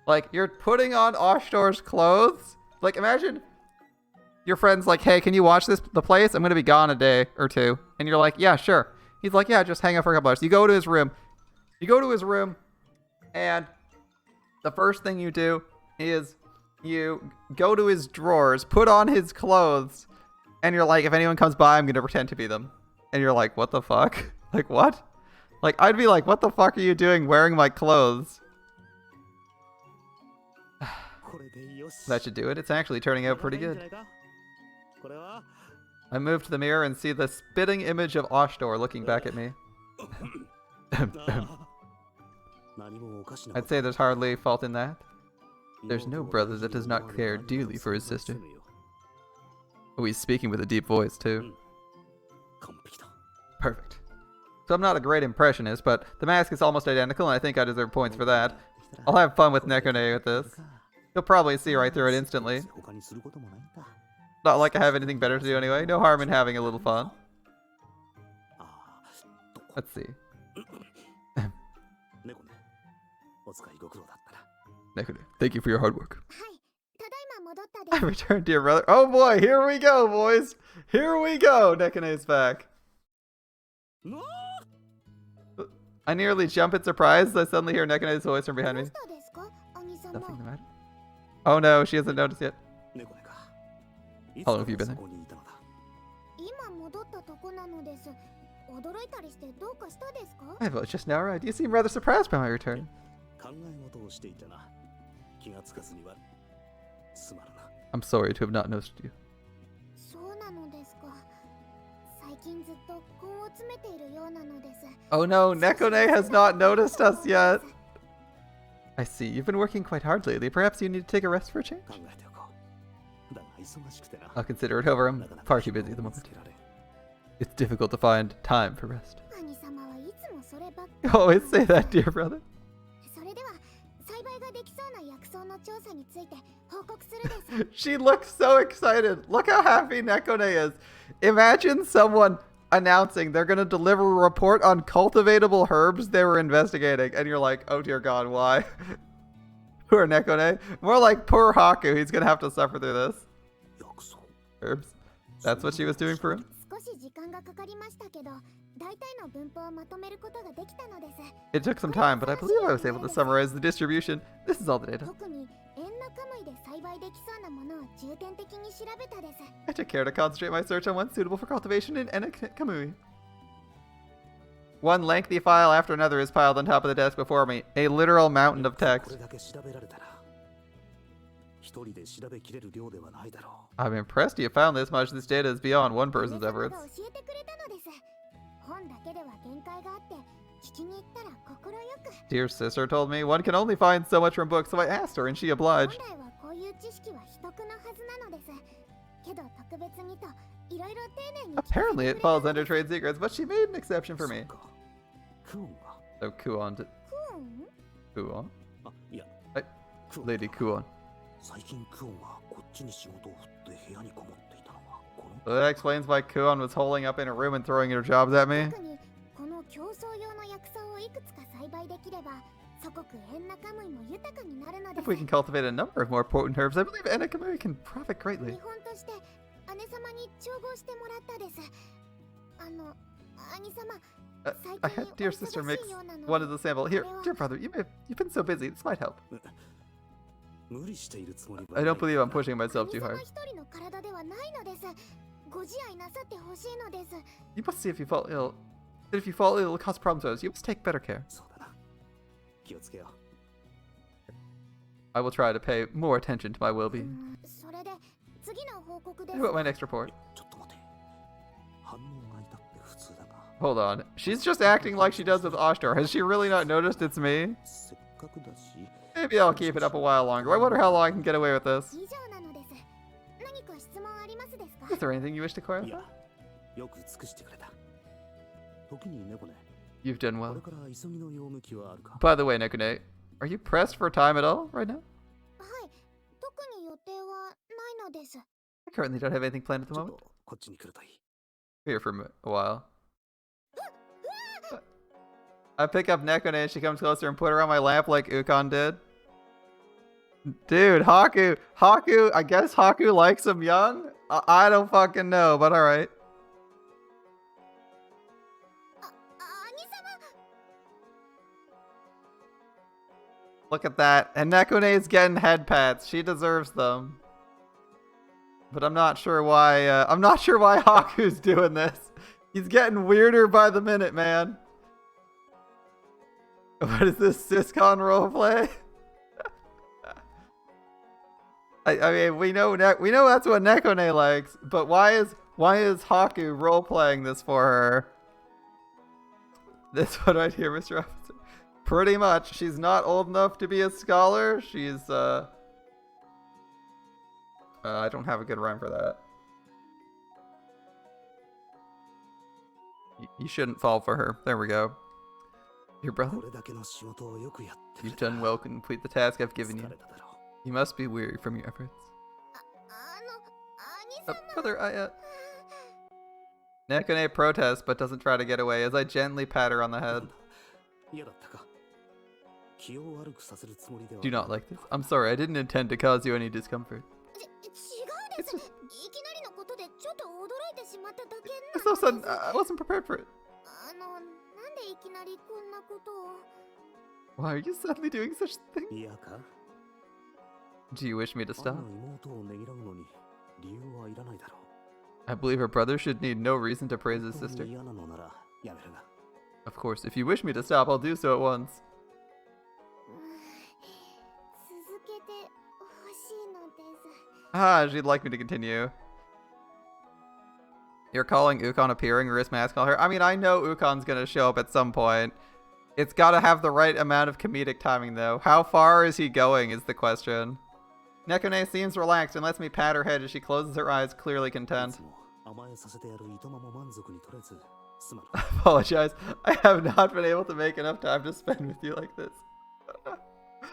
Like, you're putting on Ashtor's clothes? Like, imagine your friend's like, hey, can you watch the place? I'm going to be gone a day or two. And you're like, yeah, sure. He's like, yeah, just hang out for a couple hours. You go to his room. And the first thing you do is you go to his drawers, put on his clothes, and you're like, if anyone comes by, I'm going to pretend to be them. And you're like, what the fuck? Like, what? Like, I'd be like, what the fuck are you doing wearing my clothes? That should do it. It's actually turning out pretty good. I move to the mirror and see the spitting image of Ashtor looking back at me. I'd say there's hardly fault in that. There's no brother that does not care dearly for his sister. Oh, he's speaking with a deep voice, too. Perfect. So I'm not a great impressionist, but the mask is almost identical, and I think I deserve points for that. I'll have fun with Nekone with this. You'll probably see right through it instantly. Not like I have anything better to do anyway. No harm in having a little fun. Let's see. Nekone, thank you for your hard work. I returned, dear brother. Oh boy, here we go, boys. Here we go. Nekone's back. I nearly jump in surprise. I suddenly hear Nekone's voice from behind me. Nothing the matter? Oh no, she hasn't noticed yet. How long have you been there? I was just now arrived. You seem rather surprised by my return. I'm sorry to have not noticed you. Oh no, Nekone has not noticed us yet. I see. You've been working quite hard lately. Perhaps you need to take a rest for a change? I'll consider it over. I'm far too busy at the moment. It's difficult to find time for rest. You always say that, dear brother. She looks so excited. Look how happy Nekone is. Imagine someone announcing they're going to deliver a report on cultivatable herbs they were investigating. And you're like, oh dear God, why? Poor Nekone. More like poor Haku. He's going to have to suffer through this. Herbs. That's what she was doing for him? It took some time, but I believe I was able to summarize the distribution. This is all the data. I took care to concentrate my search on one suitable for cultivation in Enakamui. One lengthy file after another is piled on top of the desk before me. A literal mountain of text. I'm impressed you found this much. This data is beyond one person's efforts. Dear sister told me one can only find so much from books, so I asked her and she obliged. Apparently it falls under trade secrets, but she made an exception for me. So Kuon did... Kuon? Lady Kuon. So that explains why Kuon was holding up in a room and throwing her jobs at me. If we can cultivate a number of more potent herbs, I believe Enakamui can profit greatly. I had dear sister mix one of the sample. Here, dear brother, you've been so busy. This might help. I don't believe I'm pushing myself too hard. You must see if you fall ill. If you fall ill, it'll cause problems. You must take better care. I will try to pay more attention to my well-being. What about my next report? Hold on. She's just acting like she does with Ashtar. Has she really not noticed it's me? Maybe I'll keep it up a while longer. I wonder how long I can get away with this. Is there anything you wish to clarify? You've done well. By the way, Nekone, are you pressed for time at all right now? I currently don't have anything planned at the moment. Here for a while. I pick up Nekone and she comes closer and put her on my lap like Ukon did. Dude, Haku, I guess Haku likes him young? I don't fucking know, but alright. Look at that. And Nekone is getting head pats. She deserves them. But I'm not sure why, Haku's doing this. He's getting weirder by the minute, man. What is this, Syscon roleplay? I mean, we know that's what Nekone likes, but why is Haku role-playing this for her? This one right here, Mr. Officer. Pretty much. She's not old enough to be a scholar. She's, I don't have a good rhyme for that. You shouldn't fall for her. There we go. Your brother? You've done well to complete the task I've given you. You must be weary from your efforts. Brother, Nekone protests but doesn't try to get away as I gently pat her on the head. Do not like this. I'm sorry, I didn't intend to cause you any discomfort. It's just... It's so sudden, I wasn't prepared for it. Why are you suddenly doing such a thing? Do you wish me to stop? I believe her brother should need no reason to praise his sister. Of course, if you wish me to stop, I'll do so at once. Ah, she'd like me to continue. You're calling Ukon appearing, wrist mask on her? I mean, I know Ukon's gonna show up at some point. It's gotta have the right amount of comedic timing, though. How far is he going is the question. Nekone seems relaxed and lets me pat her head as she closes her eyes, clearly content. Apologize. I have not been able to make enough time to spend with you like this.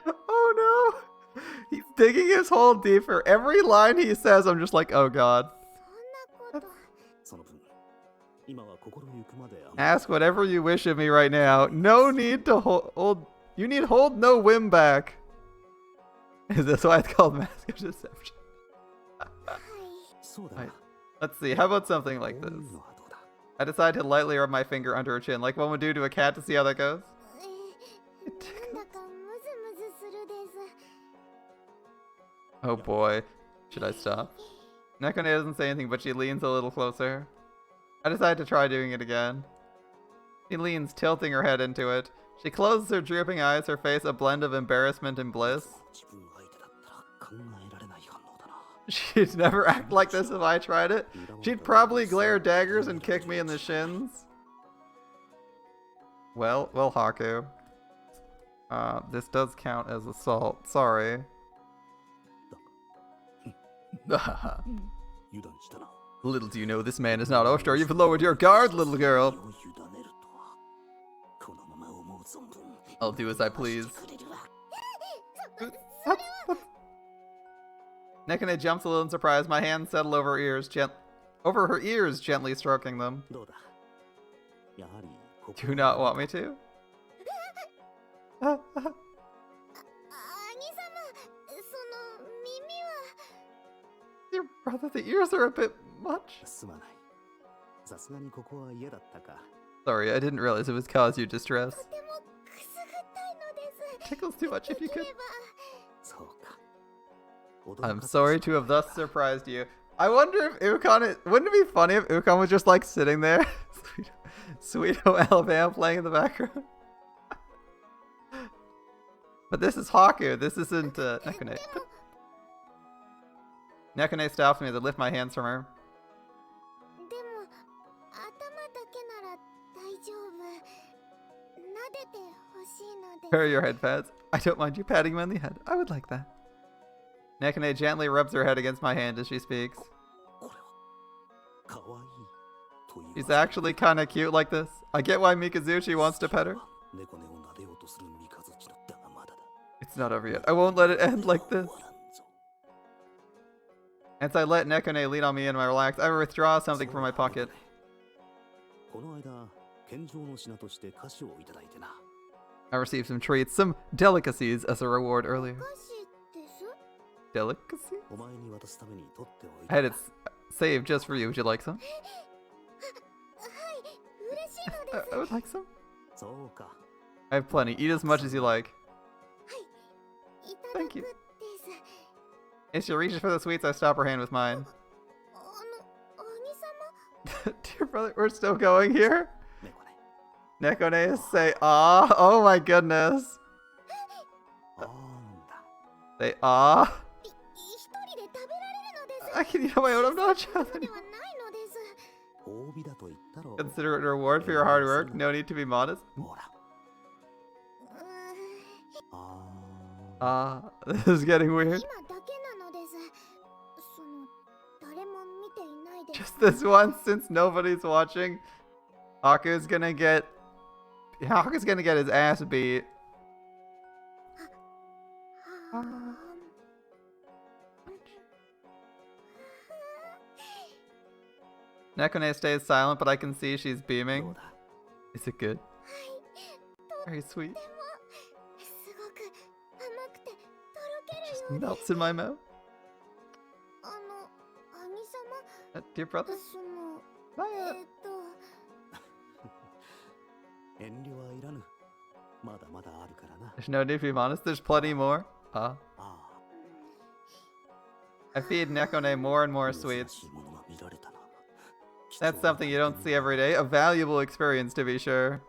Oh no! He's digging his hole deeper. Every line he says, I'm just like, oh god. Ask whatever you wish of me right now. No need to hold. You need hold no whim back. Is this why it's called Mask of Deception? Right. Let's see. How about something like this? I decide to lightly rub my finger under her chin, like one would do to a cat, to see how that goes. Oh boy. Should I stop? Nekone doesn't say anything, but she leans a little closer. I decide to try doing it again. She leans, tilting her head into it. She closes her drooping eyes, her face a blend of embarrassment and bliss. She'd never act like this if I tried it. She'd probably glare daggers and kick me in the shins. Well, Haku. This does count as assault. Sorry. Little do you know, this man is not Oshtar. You've lowered your guard, little girl. I'll do as I please. Nekone jumps a little in surprise. My hands settle over her ears, gently stroking them. Do you not want me to? Dear brother, the ears are a bit much. Sorry, I didn't realize it would cause you distress. Tickles too much if you could. I'm sorry to have thus surprised you. I wonder if Ukon wouldn't it be funny if Ukon was just like sitting there? Sweet Home Alabama playing in the background. But this is Haku, this isn't Nekone. Nekone stops me as I lift my hands from her. Here are your head pads. I don't mind you patting me on the head. I would like that. Nekone gently rubs her head against my hand as she speaks. She's actually kind of cute like this. I get why Mikazuchi wants to pet her. It's not over yet. I won't let it end like this. As I let Nekone lean on me in my relax, I withdraw something from my pocket. I received some treats, some delicacies as a reward earlier. Delicacy? I had it saved just for you. Would you like some? I would like some. I have plenty. Eat as much as you like. Thank you. As she reaches for the sweets, I stop her hand with mine. Dear brother, we're still going here? Nekone say ah. Oh my goodness. Say ah. I can eat on my own. I'm not a child anymore. Consider it a reward for your hard work. No need to be modest. This is getting weird. Just this once, since nobody's watching. Haku's gonna get his ass beat. Nekone stays silent, but I can see she's beaming. Is it good? Very sweet. Just melts in my mouth. Dear brother? Naya. There's no need to be honest, there's plenty more. I feed Nekone more and more sweets. That's something you don't see every day. A valuable experience, to be sure.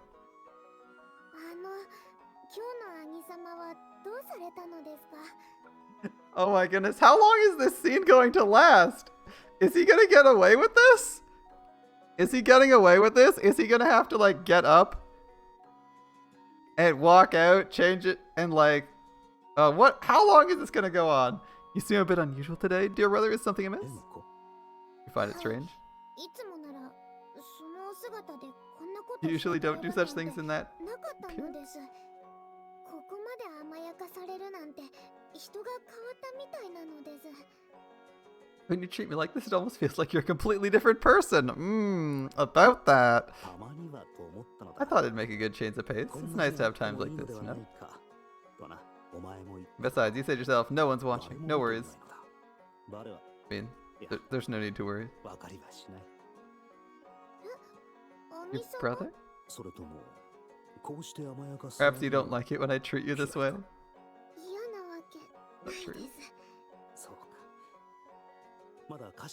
Oh my goodness, how long is this scene going to last? Is he gonna get away with this? Is he getting away with this? Is he gonna have to like get up and walk out, change it, and like, what? How long is this gonna go on? You seem a bit unusual today, dear brother. Is something amiss? You find it strange? You usually don't do such things in that appearance. When you treat me like this, it almost feels like you're a completely different person. About that. I thought it'd make a good change of pace. It's nice to have times like this, you know? Besides, you said yourself, no one's watching. No worries. I mean, there's no need to worry. Your brother? Perhaps you don't like it when I treat you this way? Not true.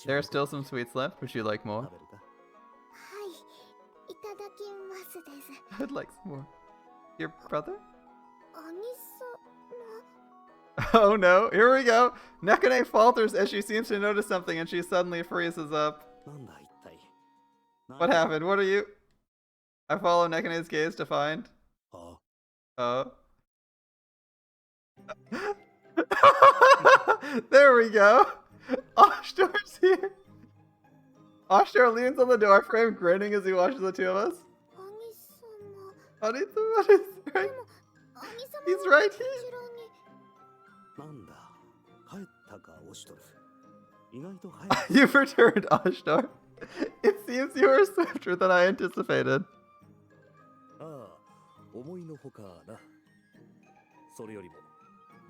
There are still some sweets left. Would you like more? I'd like some more. Your brother? Oh no, here we go! Nekone falters as she seems to notice something and she suddenly freezes up. What happened? What are you? I follow Nekone's gaze to find. Oh. There we go! Oshtor's here! Oshtor leans on the door frame, grinning as he watches the two of us. Oni-sama is right. He's right here! You've returned, Oshtor. It seems you are swifter than I anticipated.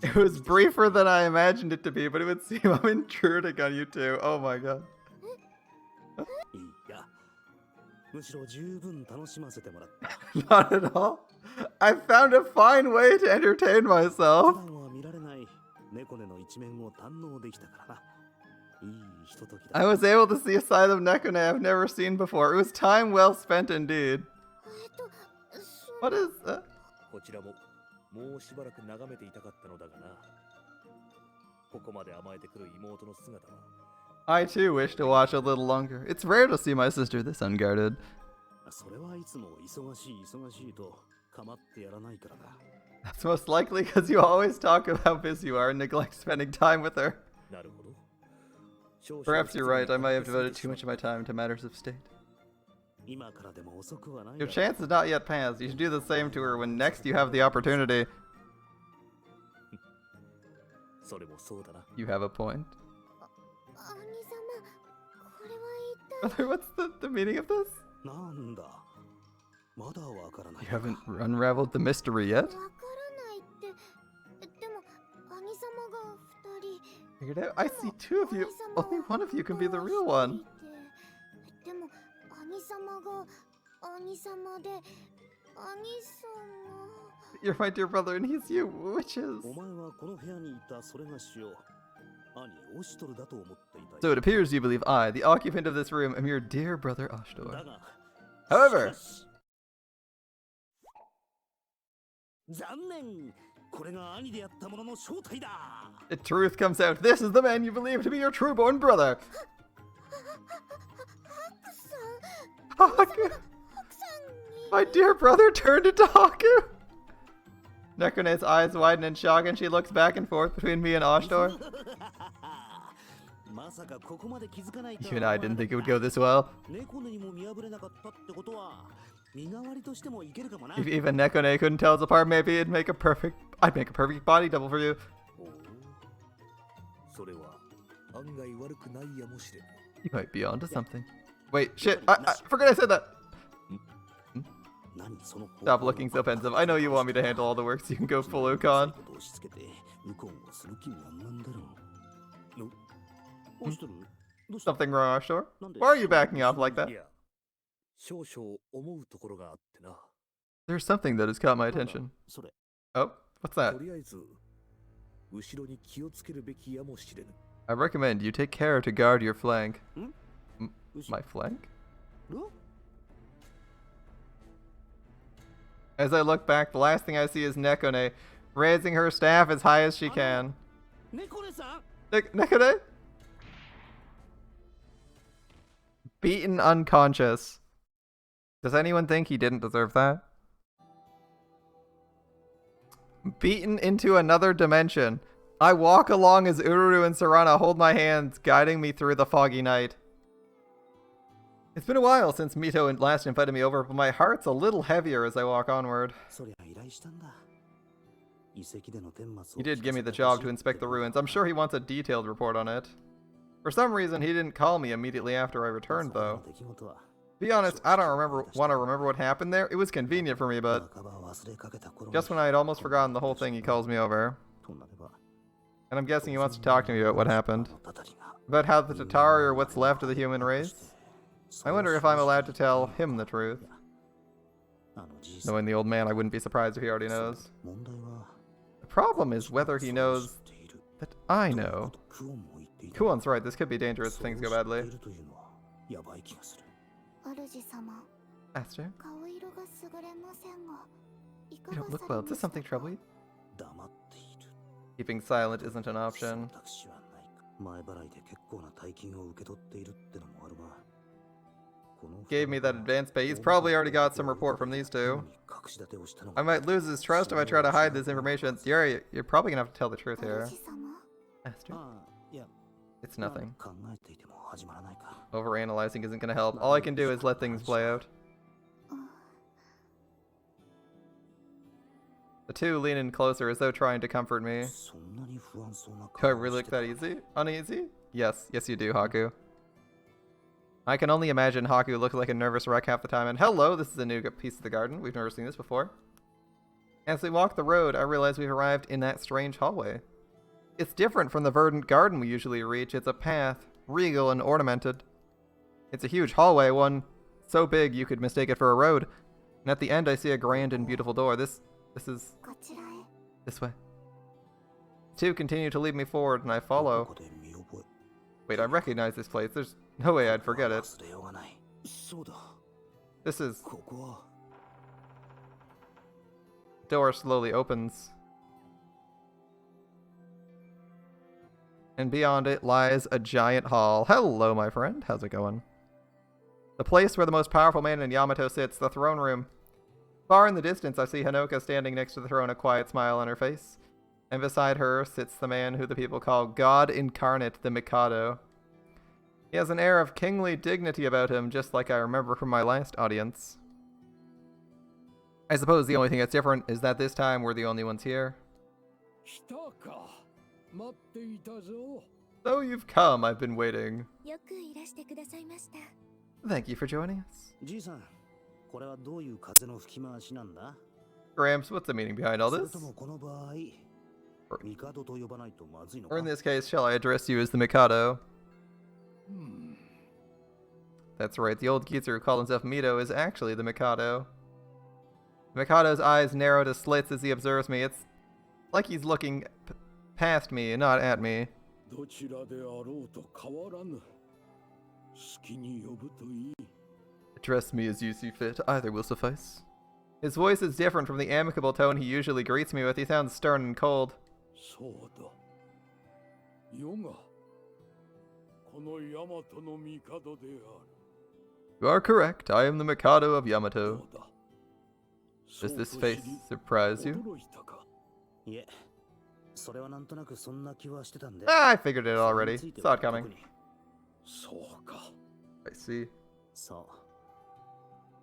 It was briefer than I imagined it to be, but it would seem I'm intruding on you two. Oh my god. Not at all. I found a fine way to entertain myself. I was able to see a side of Nekone I've never seen before. It was time well spent indeed. What is that? I too wish to watch a little longer. It's rare to see my sister this unguarded. That's most likely because you always talk about how busy you are and neglect spending time with her. Perhaps you're right, I might have devoted too much of my time to matters of state. Your chance is not yet passed. You should do the same to her when next you have the opportunity. You have a point. Brother, what's the meaning of this? You haven't unraveled the mystery yet? Figured out? I see two of you. Only one of you can be the real one. You're my dear brother and he's you. Which is? So it appears you believe I, the occupant of this room, am your dear brother Oshtor. However, the truth comes out. This is the man you believe to be your true-born brother. Haku! My dear brother turned into Haku! Nekone's eyes widen in shock and she looks back and forth between me and Oshtor. You and I didn't think it would go this well. If even Nekone couldn't tell us apart, maybe I'd make a perfect body double for you. You might be onto something. Wait, shit. I forgot I said that. Stop looking so pensive. I know you want me to handle all the work so you can go full Ukon. Something wrong offshore? Why are you backing off like that? There's something that has caught my attention. Oh, what's that? I recommend you take care to guard your flank. My flank? As I look back, the last thing I see is Nekone raising her staff as high as she can. Nekone? Beaten unconscious. Does anyone think he didn't deserve that? Beaten into another dimension. I walk along as Ururu and Sarana hold my hands, guiding me through the foggy night. It's been a while since Mito last invited me over, but my heart's a little heavier as I walk onward. He did give me the job to inspect the ruins. I'm sure he wants a detailed report on it. For some reason, he didn't call me immediately after I returned, though. To be honest, I don't want to remember what happened there. It was convenient for me, but just when I had almost forgotten the whole thing, he calls me over. And I'm guessing he wants to talk to me about what happened. About how the Tatari are what's left of the human race. I wonder if I'm allowed to tell him the truth. Knowing the old man, I wouldn't be surprised if he already knows. The problem is whether he knows that I know. Kuon's right, this could be dangerous if things go badly. Master? You don't look well. Is this something trouble you? Keeping silent isn't an option. Gave me that advance pay. He's probably already got some report from these two. I might lose his trust if I try to hide this information. You're probably gonna have to tell the truth here. Master? It's nothing. Overanalyzing isn't gonna help. All I can do is let things play out. The two lean in closer as though trying to comfort me. Do I really look that uneasy? Yes you do, Haku. I can only imagine Haku looked like a nervous wreck half the time. And hello, this is a new piece of the garden. We've never seen this before. As we walk the road, I realize we've arrived in that strange hallway. It's different from the verdant garden we usually reach. It's a path, regal and ornamented. It's a huge hallway, one so big you could mistake it for a road. And at the end I see a grand and beautiful door. This is... this way. Two continue to lead me forward and I follow. Wait, I recognize this place. There's no way I'd forget it. This is... Door slowly opens. And beyond it lies a giant hall. Hello, my friend. How's it going? The place where the most powerful man in Yamato sits, the throne room. Far in the distance, I see Hanoka standing next to the throne, a quiet smile on her face. And beside her sits the man who the people call God Incarnate, the Mikado. He has an air of kingly dignity about him, just like I remember from my last audience. I suppose the only thing that's different is that this time we're the only ones here. So you've come, I've been waiting. Thank you for joining us. Gramps, what's the meaning behind all this? Or in this case, shall I address you as the Mikado? That's right, the old geezer who called himself Mito is actually the Mikado. The Mikado's eyes narrow to slits as he observes me. It's like he's looking past me and not at me. Address me as you see fit, either will suffice. His voice is different from the amicable tone he usually greets me with. He sounds stern and cold. You are correct, I am the Mikado of Yamato. Does this face surprise you? I figured it already. Saw it coming. I see.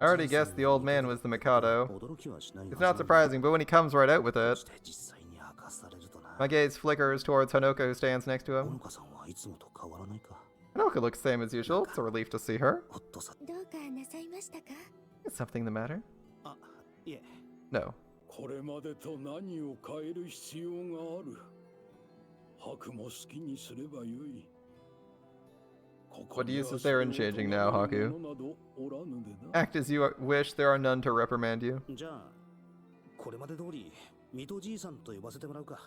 I already guessed the old man was the Mikado. It's not surprising, but when he comes right out with it... My gaze flickers towards Hanoka who stands next to him. Hanoka looks same as usual. It's a relief to see her. どうかなさいましたか? Is something the matter? あ、いえ。 No. これまでと何を変える必要がある。白も好きにすればよい。 What use is there in changing now, Haku? Act as you wish, there are none to reprimand you. じゃあ、これまで通り、水戸じいさんと呼ばせてもらうか。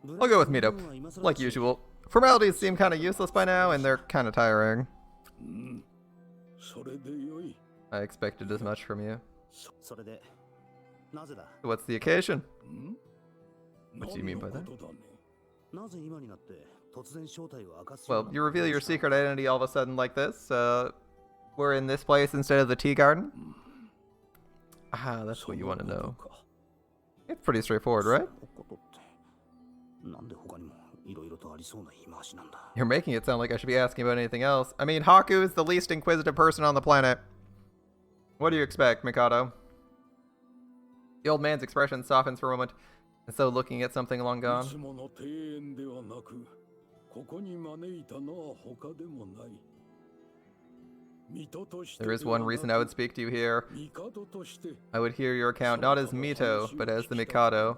I'll go with Mito, like usual. Formalities seem kind of useless by now, and they're kind of tiring. I expected as much from you. それで、なぜだ? What's the occasion? What do you mean by that? なぜ今になって Well, you reveal your secret identity all of a sudden like this. We're in this place instead of the tea garden? Ah, that's what you want to know. It's pretty straightforward, right? You're making it sound like I should be asking about anything else. I mean, Haku is the least inquisitive person on the planet. What do you expect, Mikado? The old man's expression softens for a moment, as though looking at something long gone. There is one reason I would speak to you here. I would hear your account not as Mito, but as the Mikado.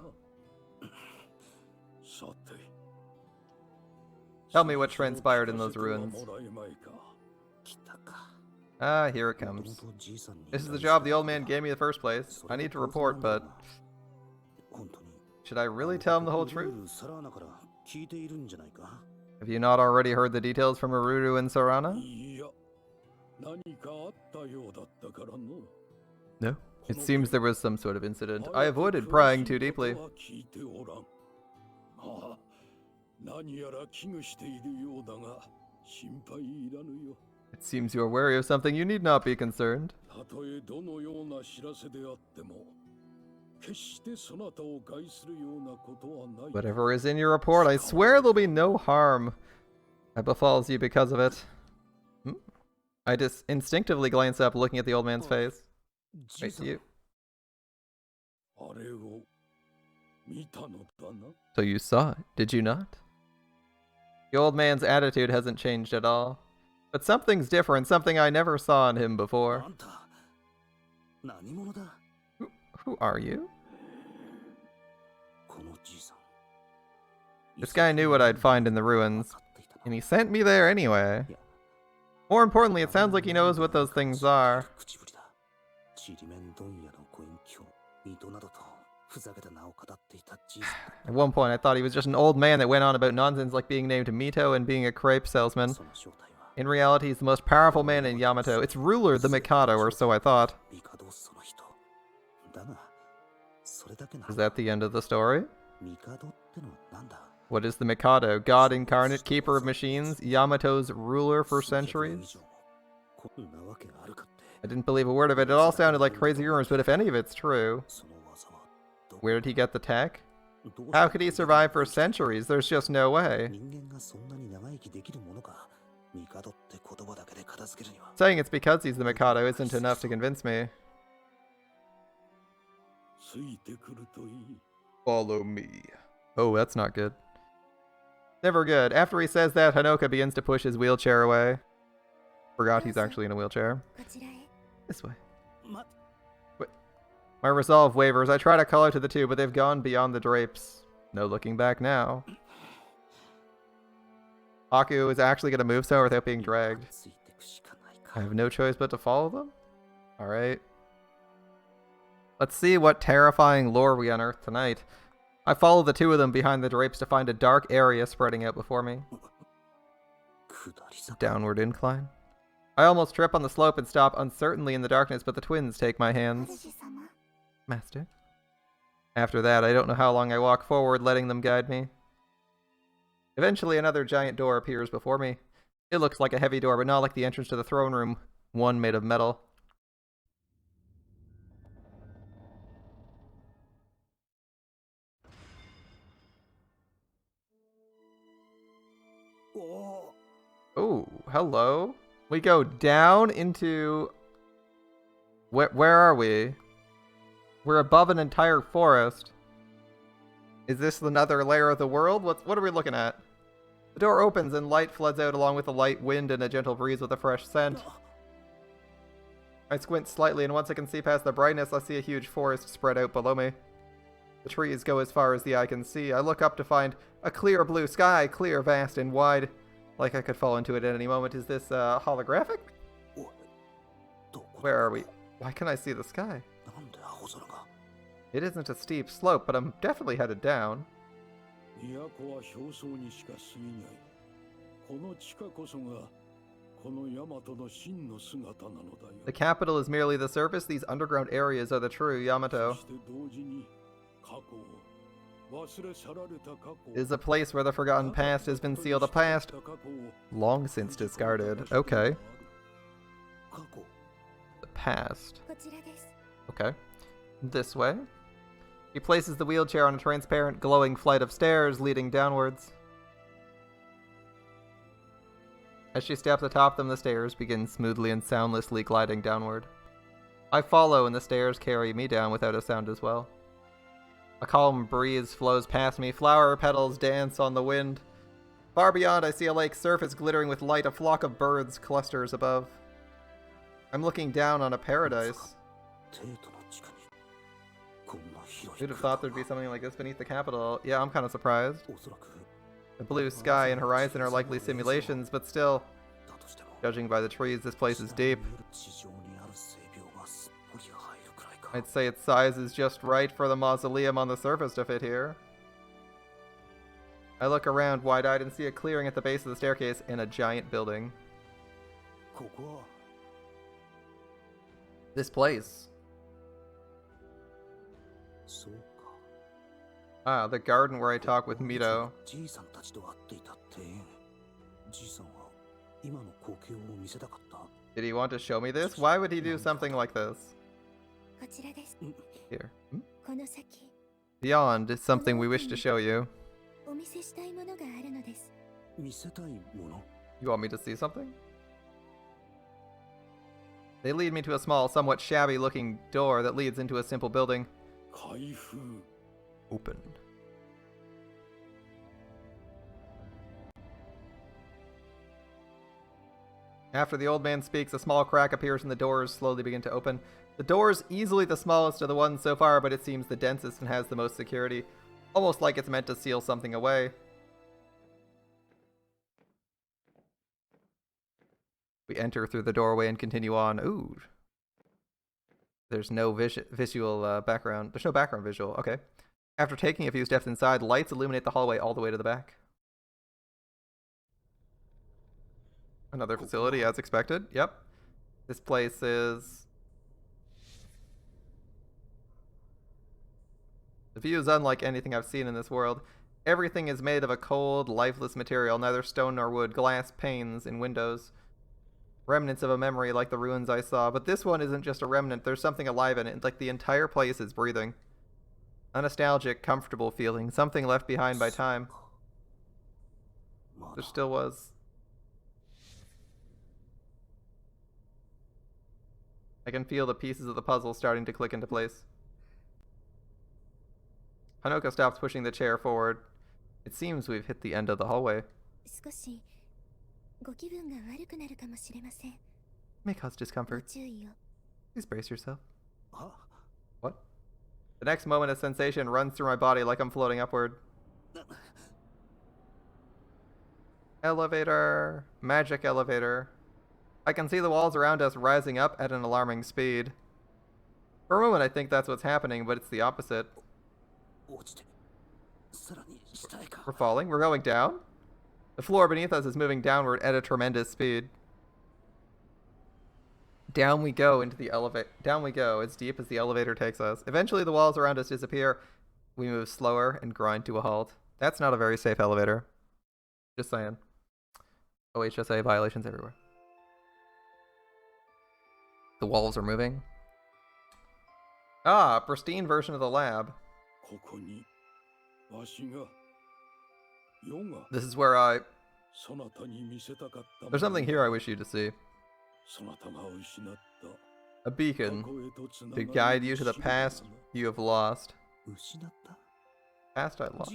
Tell me what transpired in those ruins. Ah, here it comes. This is the job the old man gave me in the first place. I need to report, but... Should I really tell him the whole truth? Have you not already heard the details from Ururu and Sarana? No. It seems there was some sort of incident. I avoided prying too deeply. It seems you are wary of something. You need not be concerned. Whatever is in your report, I swear there'll be no harm that befalls you because of it. I just instinctively glance up, looking at the old man's face. Wait, you... So you saw it, did you not? The old man's attitude hasn't changed at all. But something's different, something I never saw in him before. Who are you? This guy knew what I'd find in the ruins, and he sent me there anyway. More importantly, it sounds like he knows what those things are. At one point, I thought he was just an old man that went on about nonsense like being named Mito and being a crepe salesman. In reality, he's the most powerful man in Yamato. Its ruler, the Mikado, or so I thought. Is that the end of the story? What is the Mikado? God incarnate, keeper of machines, Yamato's ruler for centuries? I didn't believe a word of it. It all sounded like crazy rumors, but if any of it's true... Where did he get the tech? How could he survive for centuries? There's just no way. Saying it's because he's the Mikado isn't enough to convince me. Follow me. Oh, that's not good. Never good. After he says that, Hanoka begins to push his wheelchair away. Forgot he's actually in a wheelchair. This way. Wait. My resolve wavers. I try to call out to the two, but they've gone beyond the drapes. No looking back now. Haku is actually going to move somewhere without being dragged. I have no choice but to follow them? Alright. Let's see what terrifying lore we unearth tonight. I follow the two of them behind the drapes to find a dark area spreading out before me. Downward incline. I almost trip on the slope and stop uncertainly in the darkness, but the twins take my hands. Master. After that, I don't know how long I walk forward, letting them guide me. Eventually, another giant door appears before me. It looks like a heavy door, but not like the entrance to the throne room, one made of metal. Oh, hello. We go down into... Where are we? We're above an entire forest. Is this another layer of the world? What are we looking at? The door opens and light floods out along with a light wind and a gentle breeze with a fresh scent. I squint slightly, and once I can see past the brightness, I see a huge forest spread out below me. The trees go as far as the eye can see. I look up to find a clear blue sky, clear, vast, and wide, like I could fall into it at any moment. Is this holographic? Where are we? Why can't I see the sky? It isn't a steep slope, but I'm definitely headed down. The capital is merely the surface. These underground areas are the true Yamato. It is a place where the forgotten past has been sealed, a past long since discarded. Okay. The past. こちらです。 Okay. This way. He places the wheelchair on a transparent, glowing flight of stairs leading downwards. As she steps atop them, the stairs begin smoothly and soundlessly gliding downward. I follow, and the stairs carry me down without a sound as well. A calm breeze flows past me. Flower petals dance on the wind. Far beyond, I see a lake's surface glittering with light. A flock of birds clusters above. I'm looking down on a paradise. Who'd have thought there'd be something like this beneath the capital? Yeah, I'm kind of surprised. The blue sky and horizon are likely simulations, but still, judging by the trees, this place is deep. I'd say its size is just right for the mausoleum on the surface to fit here. I look around wide-eyed and see a clearing at the base of the staircase in a giant building. This place. Ah, the garden where I talk with Mikado. Did he want to show me this? Why would he do something like this? こちらです。 Here. この先、 Beyond is something we wish to show you. お見せしたいものがあるのです。 You want me to see something? They lead me to a small, somewhat shabby-looking door that leads into a simple building. Open. After the old man speaks, a small crack appears and the doors slowly begin to open. The door's easily the smallest of the ones so far, but it seems the densest and has the most security. Almost like it's meant to seal something away. We enter through the doorway and continue on. Ooh. There's no visual background. There's no background visual. Okay. After taking a few steps inside, lights illuminate the hallway all the way to the back. Another facility as expected. Yep. This place is... The view is unlike anything I've seen in this world. Everything is made of a cold, lifeless material, neither stone nor wood, glass panes in windows. Remnants of a memory like the ruins I saw, but this one isn't just a remnant, there's something alive in it, like the entire place is breathing. A nostalgic, comfortable feeling, something left behind by time. There still was. I can feel the pieces of the puzzle starting to click into place. Hanoka stops pushing the chair forward. It seems we've hit the end of the hallway. 少しご気分が悪くなるかもしれません。 May cause ご discomfort. 注意を。 Please brace yourself. What? The next moment, a sensation runs through my body like I'm floating upward. Elevator. Magic elevator. I can see the walls around us rising up at an alarming speed. For a moment, I think that's what's happening, but it's the opposite. We're falling. We're going down. The floor beneath us is moving downward at a tremendous speed. Down we go into the elevator. Down we go as deep as the elevator takes us. Eventually, the walls around us disappear. We move slower and grind to a halt. That's not a very safe elevator. Just saying. OHSA violations everywhere. The walls are moving. Ah, a pristine version of the lab. This is where I... There's something here I wish you to see. A beacon to guide you to the past you have lost. Past I lost.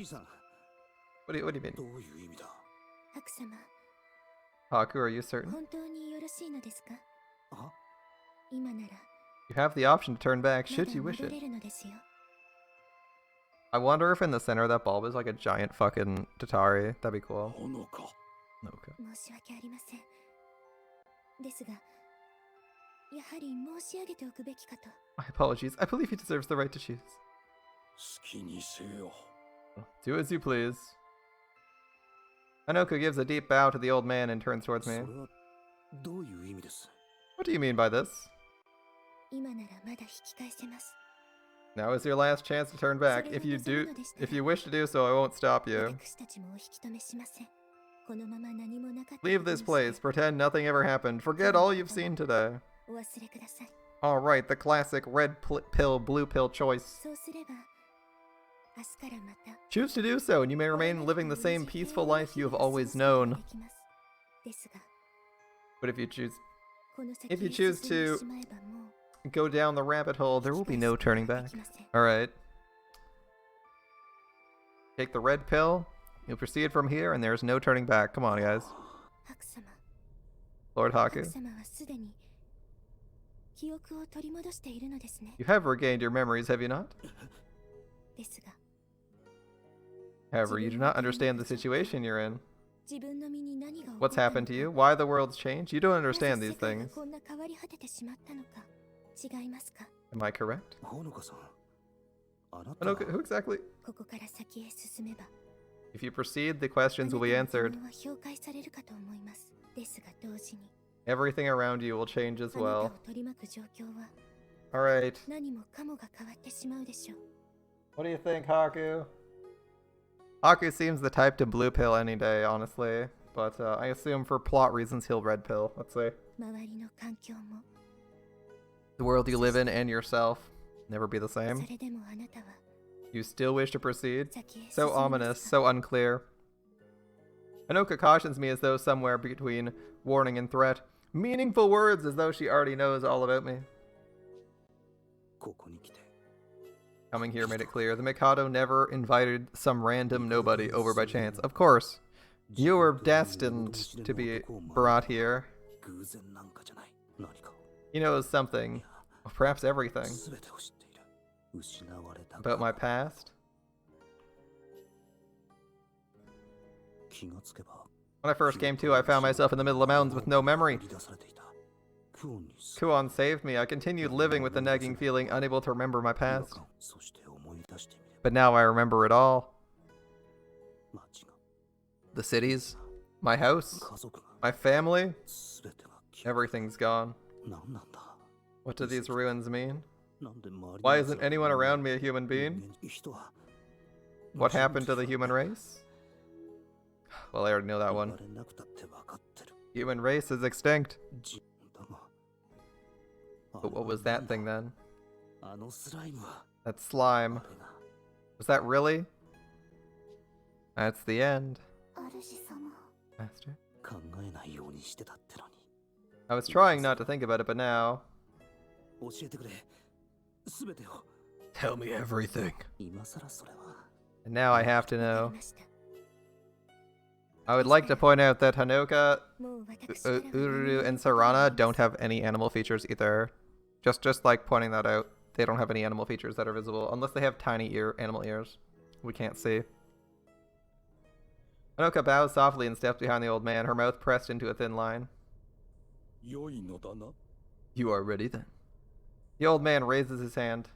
What do you mean? 白様、 Haku, are you certain? 本当によろしいのですか？あ今なら You have the option to turn back まだ should you wish 戻 it. れるのですよ。 I wonder if in the center of that bulb is like a giant fucking Tatari. That'd be cool. ほのか Okay. 申し訳ありません。ですが、やはり申し上げておくべきかと。 My apologies. I believe he deserves the right to choose. 好きにせよ Do as you please. Hanoka gives a deep bow to the old man and turns towards そ me. れはどういう意味です？ What do you mean by this? 今ならまだ引き返せます。 Now is your last chance to turn back. If you wish to do so, I won't stop you. 私たちもお引き止めしません。このまま何もなかった Leave this place. Pretend nothing ever happened. Forget all you've seen today. お忘れください。 Alright, the classic red pill, blue pill choice. そうすれば、明日からまた Choose to do so, and you may remain living the same peaceful life you have always known. ですが、 But if you choose この先 If you へ choose 進んで to しまえばもう go down the rabbit hole, there will be no turning back. できません。 Alright. Take the red pill. You'll proceed from here, and there's no turning back. Come on, guys. 白様、 Lord 白 Haku. 様はすでに記憶を取り戻しているのですね。 You have regained your memories, have you not? ですが、 However, you do not understand the situation you're in. 自分の身に何が起こ What's ったのか happened to you? Why the world's changed? You don't なぜ understand 世 these 界が things. こんな変わり果ててしまったのか違いますか？ Am I correct? ほのかさん、あなた Hanoka, who exactly? ここから先へ進めば If you proceed, the questions will be あなたの answered. 疑問は評価されるかと思います。ですが同時に Everything around you will change as あなた well. を取り巻く状況は Alright. 何もかもが変わってしまうでしょう。 What do you think, Haku? Haku seems the type to blue pill any day, honestly. But I assume for plot reasons he'll red pill. Let's see. 周りの環境も The world you live in and yourself never be the そ same. れでもあなたは You still wish to proceed? 先へ進 So み ominous, ますか？ so unclear. Hanoka cautions me as though somewhere between warning and threat. Meaningful words as though she already knows all about me. ここに来て Coming here made it clear the Mikado never invited some random nobody over by chance. Of course, you were destined to be brought here. 偶然なんかじゃない。何か He knows something, or perhaps everything, 全てを知っている。失われた about my past. 気がつけば When I first came to, I found myself in the middle of mountains with no memory. 取り出されていた。クオンに Kuon saved me. I continued living with the nagging feeling, unable to remember my 違和 past. 感そして思い出してみれ But now I remember it all. ば街が The cities, my house, 家族が my family, 全てが消え everything's gone. 何なんだ What do these ruins mean? なんで周りの Why 奴 isn't ら anyone around me a human 人 being? 間人は What happened to the human race? Well, I already know that 言 one. われなくたって分かってる Human race is extinct. じだが But what was that thing then? あのスライムは That slime. あれが Was that really? That's the end, 主様、 Master. 考えないようにしてたってのに I was trying not to think about it, but now... 教えてくれ全てを Tell me everything. 今さらそれは And now I have to わか know. りました。 I would like to point out that Hanoka, もう私からは Ururu, and Sarana don't have any animal features either. Just like pointing that out. They don't have any animal features that are visible, unless they have tiny animal ears. We can't see. Hanoka bows softly and steps behind the old man, her mouth pressed into a thin line. 良いのだな You are ready then. The old man raises his hand.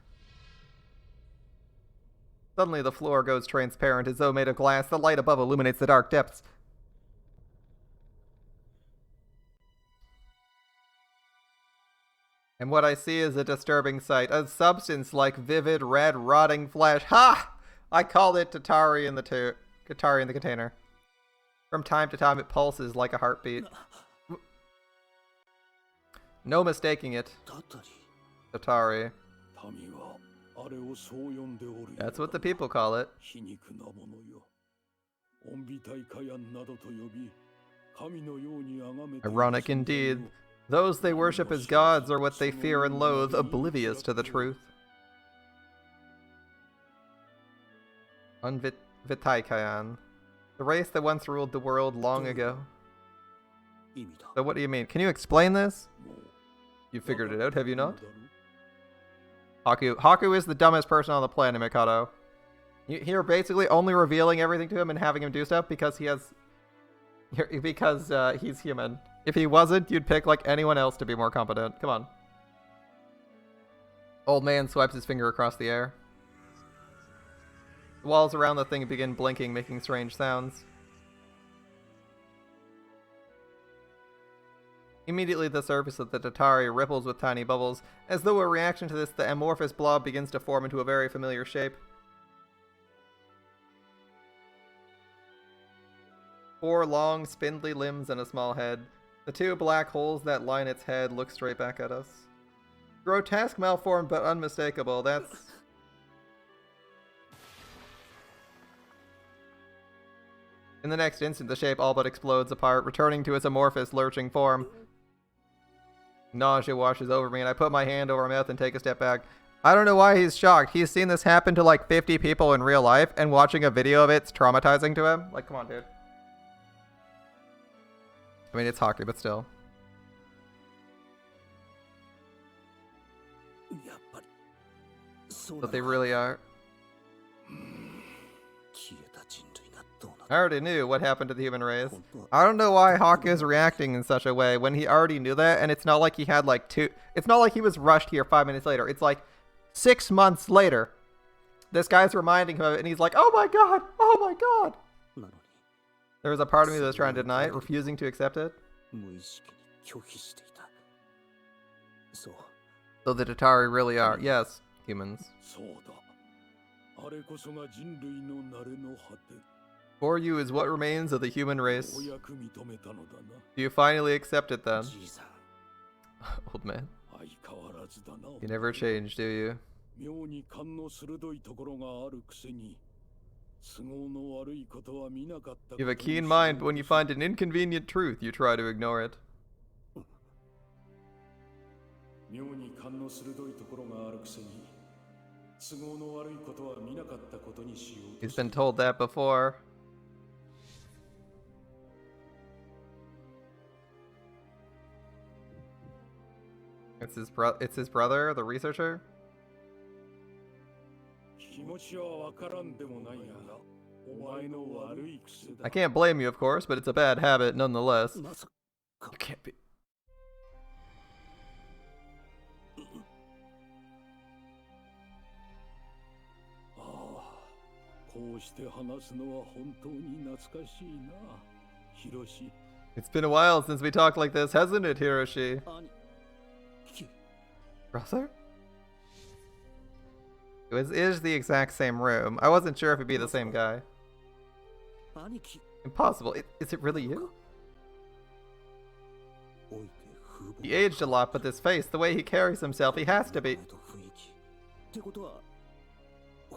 Suddenly the floor goes transparent as though made of glass. The light above illuminates the dark depths. And what I see is a disturbing sight. A substance like vivid red rotting flesh. Ha! I called it Tatari in the Tatari in the container. From time to time it pulses like a heartbeat. No mistaking it. たたり Tatari. 民はあれをそう呼んでおるようだ That's what the people call it. 皮肉なものよ恩美大火炎などと呼び神のように崇めている Ironic 存在 indeed. を Those they worship as gods are what they fear and loathe, oblivious to the truth. Unvitaikayan. The race that once ruled the world long ago. 意味だ。 So what do you mean? Can you explain this? You figured it out, have you not? Haku is the dumbest person on the planet, Mikado. You're basically only revealing everything to him and having him do stuff because he's human. If he wasn't, you'd pick like anyone else to be more competent. Come on. Old man swipes his finger across the air. The walls around the thing begin blinking, making strange sounds. Immediately the surface of the Tatari ripples with tiny bubbles. As though a reaction to this, the amorphous blob begins to form into a very familiar shape. 4 long, spindly limbs and a small head. The 2 black holes that line its head look straight back at us. Grotesque, malformed, but unmistakable. That's... In the next instant, the shape all but explodes apart, returning to its amorphous, lurching form. Nausea washes over me, and I put my hand over my mouth and take a step back. I don't know why he's shocked. He's seen this happen to like 50 people in real life, and watching a video of it's traumatizing to him. Like, come on, dude. I mean, it's hockey, but still. やっぱりそうな But の they really are. 消えた人類がどうなっ I already knew what happened to the human race. 本当は I don't know why Hawk is reacting in such a way when he already knew that, and it's not like he had like it's not like he was rushed here 5 minutes later. It's like 6 months later. This guy's reminding him of it, and he's like, oh my god, oh my god. なのに There was a part of me that was trying to deny it, refusing to accept it. 無意識に拒否していた。そう So the Tatari really are, yes, humans. そうだ。あれこそが人類の慣れの果て。 For you is what remains of the human race. ようやく認めたのだな。 Do you finally accept it then? じいさん Old man. 相変わらずだな。 You never change, do you? 妙に勘の鋭いところがあるくせに、都合の悪いことは見なかった。 You have a keen mind. When you find an inconvenient truth, you try to ignore it. 妙に勘の鋭いところがあるくせに、都合の悪いことは見なかったことにしようと He's been told that before. It's his brother, the researcher? 気持ちはわからんでもないが、お前の悪い癖だ。 I can't blame you, of course, but it's a bad habit nonetheless. まさか You can't be. ああ、こうして話すのは本当に懐かしいな、ヒロシ。 It's been a while since we talked like this, hasn't it, Hiroshi? 兄貴 Brother? It is the exact same room. I wasn't sure if it'd be the same guy. 兄貴 Impossible. Is it really you? 老いて風貌 He aged a lot, but this face, the way he carries himself, he has to be. と雰囲気ってことは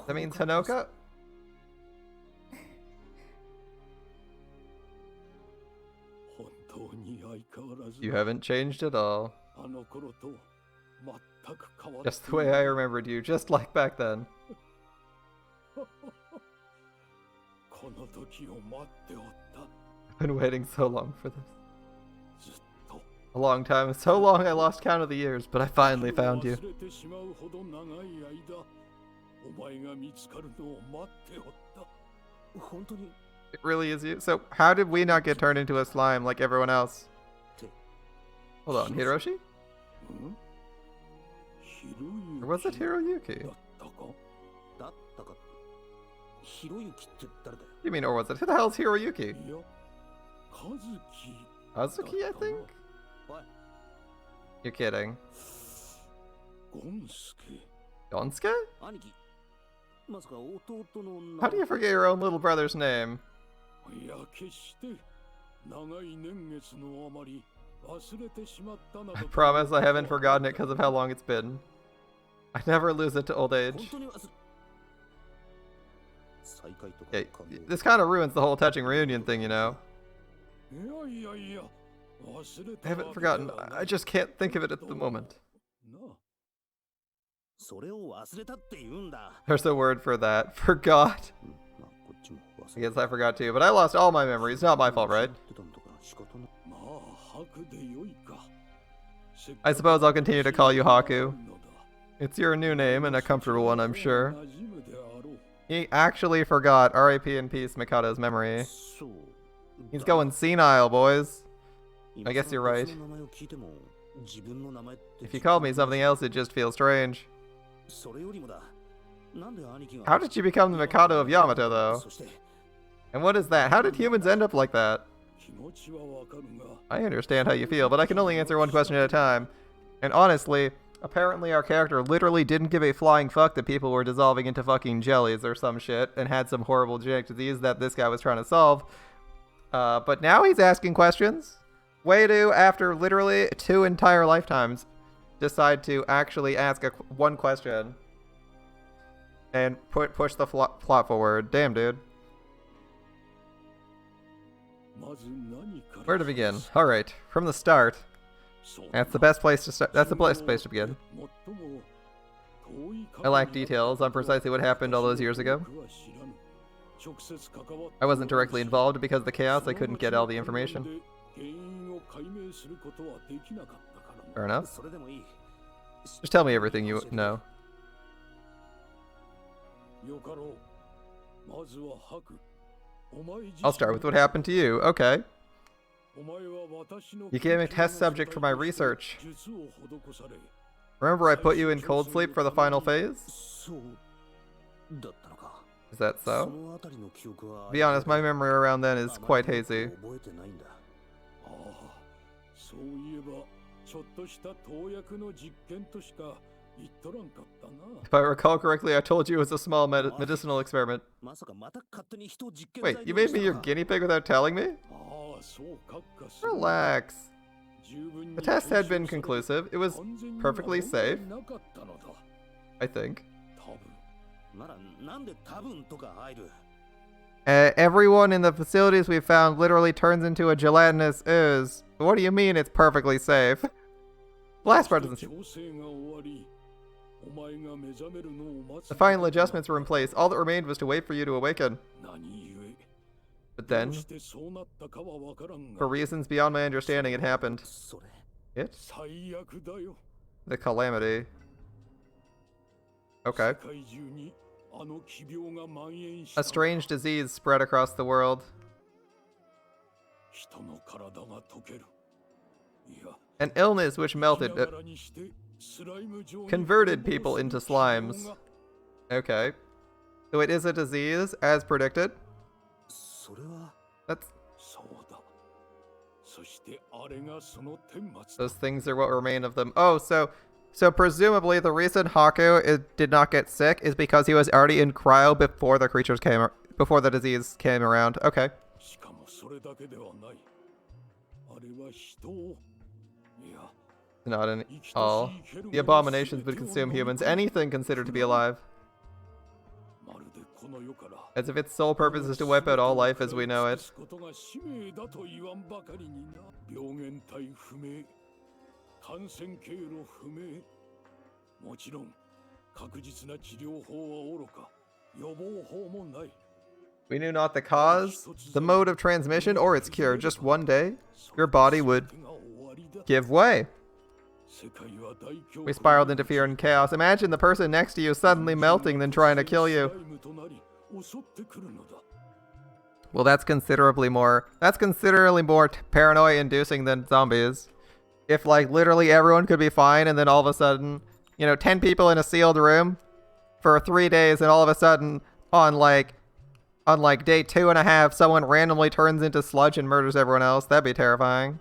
That means Hanoka? 本当に相変わらず You haven't changed at all. あの頃と全く変わって Just the way I remembered you, just like back then. この時を待っておった。 I've been waiting so long for this. ずっと A long time. So long I lost count of the years, but I finally found you. 忘れてしまうほど長い間、お前が見つかるのを待っておった。本当に It really is you. So how did we not get turned into a slime like everyone else? Hold on, Hiroshi? ん？ひろゆき Or was it Hiroyuki? だったか？だったかひろゆきって誰だよ You mean, or was it? Who the hell's Hiroyuki? いや、和樹。 Azuki, I think? おい You're kidding. ゴンスケ。 Gonsuke? 兄貴まさか弟の名 How do you forget your own little brother's name? いや、決して長い年月のあまり忘れてしまったなど I promise I haven't forgotten it because of how long it's been. I never lose it to old 本 age. 当に忘れ再会とか Okay, 感動 this kind of ruins the whole touching reunion thing, you know. いやいやいや、忘れ I た haven't わけでは forgotten. ない I just can't think of it at the moment. なあ、それを忘れたって言うんだ There's a word for that. Forgot. まあこっ I guess I forgot too, but I lost all my memories. Not my fault, right? I suppose I'll continue to call you Haku. It's your new name, and a comfortable one, I'm sure. He actually forgot R.I.P. in peace Mikado's memory. He's going senile, boys. I guess you're right. If you called me something else, it just feels strange. How did you become the Mikado of Yamato, though? And what is that? How did humans end up like that? I understand how you feel, but I can only answer one question at a time. And honestly, apparently our character literally didn't give a flying fuck that people were dissolving into fucking jellies or some shit and had some horrible genetic disease that this guy was trying to solve. But now he's asking questions. Way to, after literally 2 entire lifetimes, decide to actually ask one question and push the plot forward. Damn, dude. Where to begin? Alright, from the start. That's the best place to start. That's the best place to begin. I lack details on precisely what happened all those years ago. I wasn't directly involved because of the chaos. I couldn't get all the information. Fair enough. Just tell me everything you know. I'll start with what happened to you. Okay. You became a test subject for my research. Remember I put you in cold sleep for the final phase? Is that so? To be honest, my memory around then is quite hazy. If I recall correctly, I told you it was a small medicinal experiment. Wait, you made me your guinea pig without telling me? Relax. The test had been conclusive. It was perfectly safe. I think. Everyone in the facilities we found literally turns into a gelatinous ooze. What do you mean it's perfectly safe? Last part doesn't seem... The final adjustments were in place. All that remained was to wait for you to awaken. But then, for reasons beyond my understanding, it happened. It? The calamity. Okay. A strange disease spread across the world. An illness which melted, converted people into slimes. Okay. So it is a disease, as predicted. That's... Those things are what remain of them. Oh, so presumably the reason Haku did not get sick is because he was already in cryo before the creatures before the disease came around. Okay. Not in all. The abominations would consume humans. Anything considered to be alive. As if its sole purpose is to wipe out all life as we know it. We knew not the cause, the mode of transmission, or its cure. Just one day, your body would give way. We spiraled into fear and chaos. Imagine the person next to you suddenly melting, then trying to kill you. Well, that's considerably more paranoia-inducing than zombies. If, like, literally everyone could be fine, and then all of a sudden, you know, 10 people in a sealed room for 3 days, and all of a sudden, on day 2.5, someone randomly turns into sludge and murders everyone else, that'd be terrifying.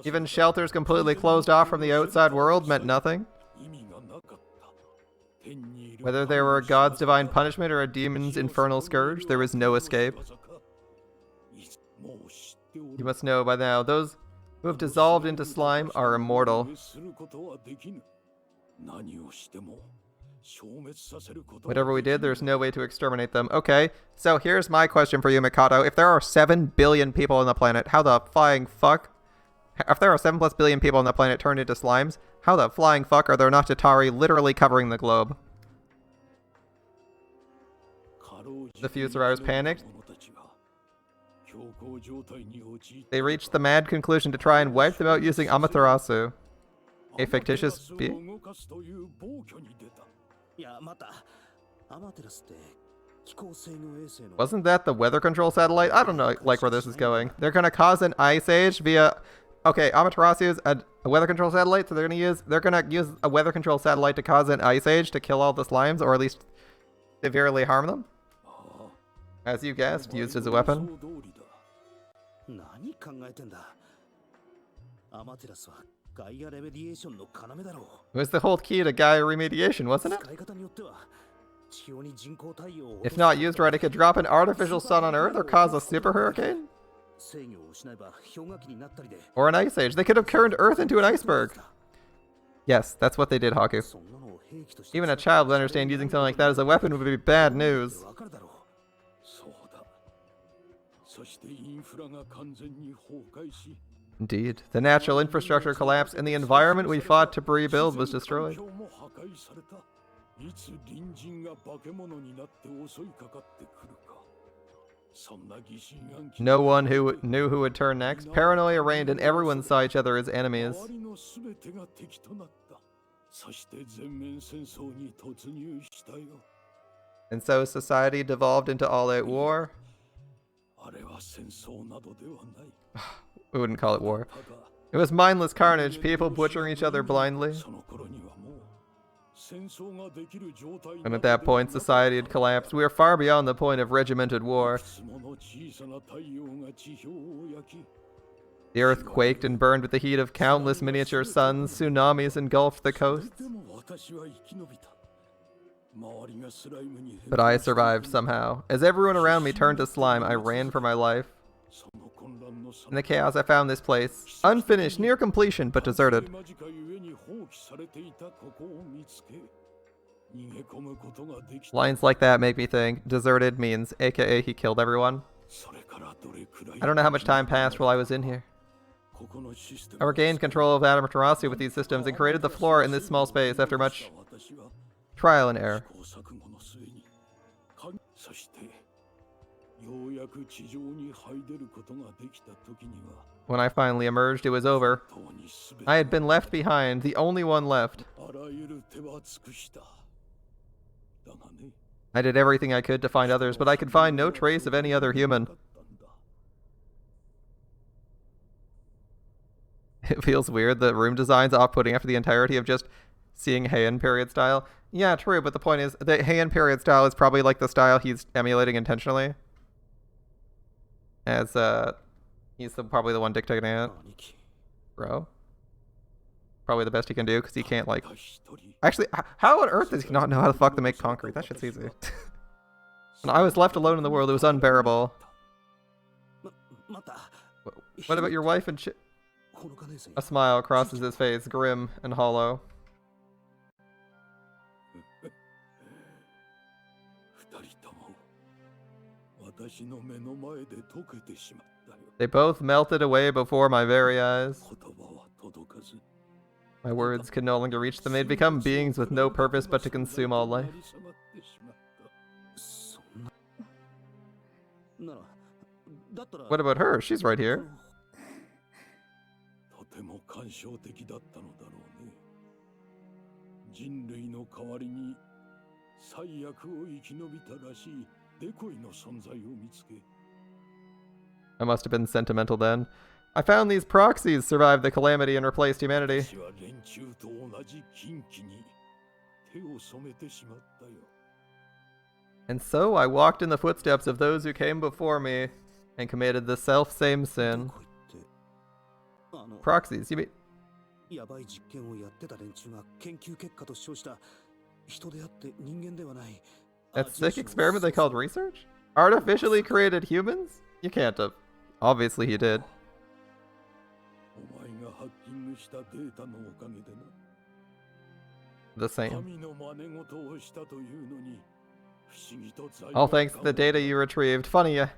Even shelters completely closed off from the outside world meant nothing. Whether they were God's divine punishment or a demon's infernal scourge, there was no escape. You must know by now, those who have dissolved into slime are immortal. Whatever we did, there's no way to exterminate them. Okay, so here's my question for you, Mikado. If there are 7 billion people on the planet, how the flying fuck... If there are 7+ billion people on the planet turned into slimes, how the flying fuck are there not Tatari literally covering the globe? The few survivors panicked. They reached the mad conclusion to try and wipe them out using Amaterasu, a fictitious being. いやまたアマテラスって気候制御衛星の Wasn't that the weather control satellite? I don't know, like where this is going. They're gonna cause an ice age via. Okay, Amaterasu is a weather control satellite, so they're gonna use a weather control satellite to cause an ice age to kill all the slimes, or at least severely harm them. As you guessed, used as a weapon. 何考えてんだアマテラスはガイアレメディエーションの要だろう It was the whole key to Gaia remediation, wasn't it? 使い方によっては地表に人工太陽を If not used right, it could drop an artificial sun on Earth or cause a super hurricane? 制御を失えば氷河期になったりで Or an ice age. They could have turned Earth into an iceberg. Yes, that's what they did, Haku. そんなのを兵器として Even a child would understand using something like that as a weapon would be bad news. わかるだろうそうだ。そしてインフラが完全に崩壊し、 Indeed. The natural infrastructure collapsed and the environment we fought to rebuild was destroyed. 環境も破壊された。いつ隣人が化け物になって襲いかかってくるか。そんな疑心暗鬼 No one who knew who would turn next. Paranoia reigned and everyone saw each other as enemies. 周りのすべてが敵となった。そして全面戦争に突入したよ。 And so society devolved into all-out war. あれは戦争などではない。 We wouldn't call it war. ただ It was mindless carnage, people butchering each other blindly. その頃にはもう戦争ができる状態 And at that point, society had collapsed. We were far beyond the point of regimented war. いくつもの小さな太陽が地表を焼き The earth quaked and burned with the heat of countless miniature suns. Tsunamis engulfed the それ coasts. でも私は生き延びた。周りがスライムに But I survived somehow. As everyone around me turned to slime, I ran for my life. その混乱の In the chaos, I found this place. Unfinished, near completion, but deserted. 間近ゆえに放棄されていたここを見つけ逃げ込むことができた。 Lines like that make me think deserted means aka he killed everyone. それからどれくらい I don't know how much time passed while I was in here. ここのシステ I ム regained control of Amaterasu with these systems and created the floor in this small space after much 私は trial and error. 試行錯誤の末にそしてようやく地上に這い出ることができた時には When I finally emerged, it was over. とうに全て I had been left behind, the only one left. あらゆる手は尽くしただがね I did everything I could to find others, but I could find no trace of any other human. It feels weird, the room design's off-putting after the entirety of just seeing Heian period style. Yeah, true, but the point is that Heian period style is probably like the style he's emulating intentionally. As, he's probably the one dictating it. 兄貴 Bro. Probably the best he can do, because he can't, like... Actually, how on earth does he not know how the fuck to make concrete? That shit's easy. When I was left alone in the world, it was unbearable. また What about your wife and shit? ほのか姉さん A smile crosses his face, grim and hollow. 二人とも私の目の前で溶けてしまったよ They both melted away before my very eyes. 言葉は届かず My words could no longer reach them. They'd become beings with no purpose but to consume all life. そんなならだったら What about her? She's right here. とても感傷的だったのだろうね人類の代わりに最悪を生き延びたらしいデコイの存在を見つけ I must have been sentimental then. I found these proxies survived the calamity and replaced humanity. 私は連中と同じ禁忌に手を染めてしまったよ And so I walked in the footsteps of those who came before me and committed the self-same ど sin. こ行ってあの Proxies, you mean... やばい実験をやってた連中が研究結果と称した人であって人間ではない That sick experiment they called research? Artificially created humans? You can't have. Obviously he did. お前がハッキングしたデータのおかげでな The same. 神の真似事をしたというのに不思議と罪 All 悪 thanks to 感 the を data you retrieved. Funny, I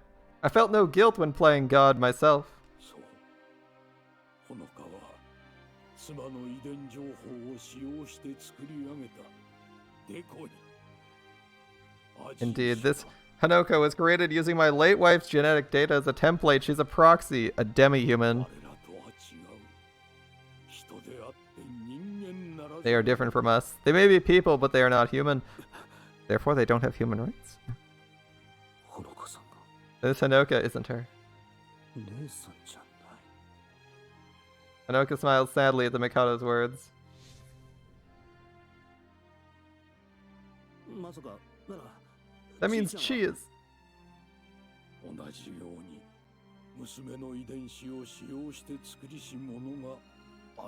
felt no guilt when playing God myself. そうほのかは妻の遺伝情報を使用して作り上げたデコイ Indeed, this Hanoko was created using my late wife's genetic data as a template. She's a proxy, a demi-human. 彼らとは違う。人であって人間ならず。 They are different from us. They may be people, but they are not human. Therefore, they don't have human rights. ほのかさんが This Hanoka isn't her. 姉さんじゃない。 Hanoka smiles sadly at the Mikado's words. まさかなら That means じい she ちゃんは is. 同じように娘の遺伝子を使用して作りし者が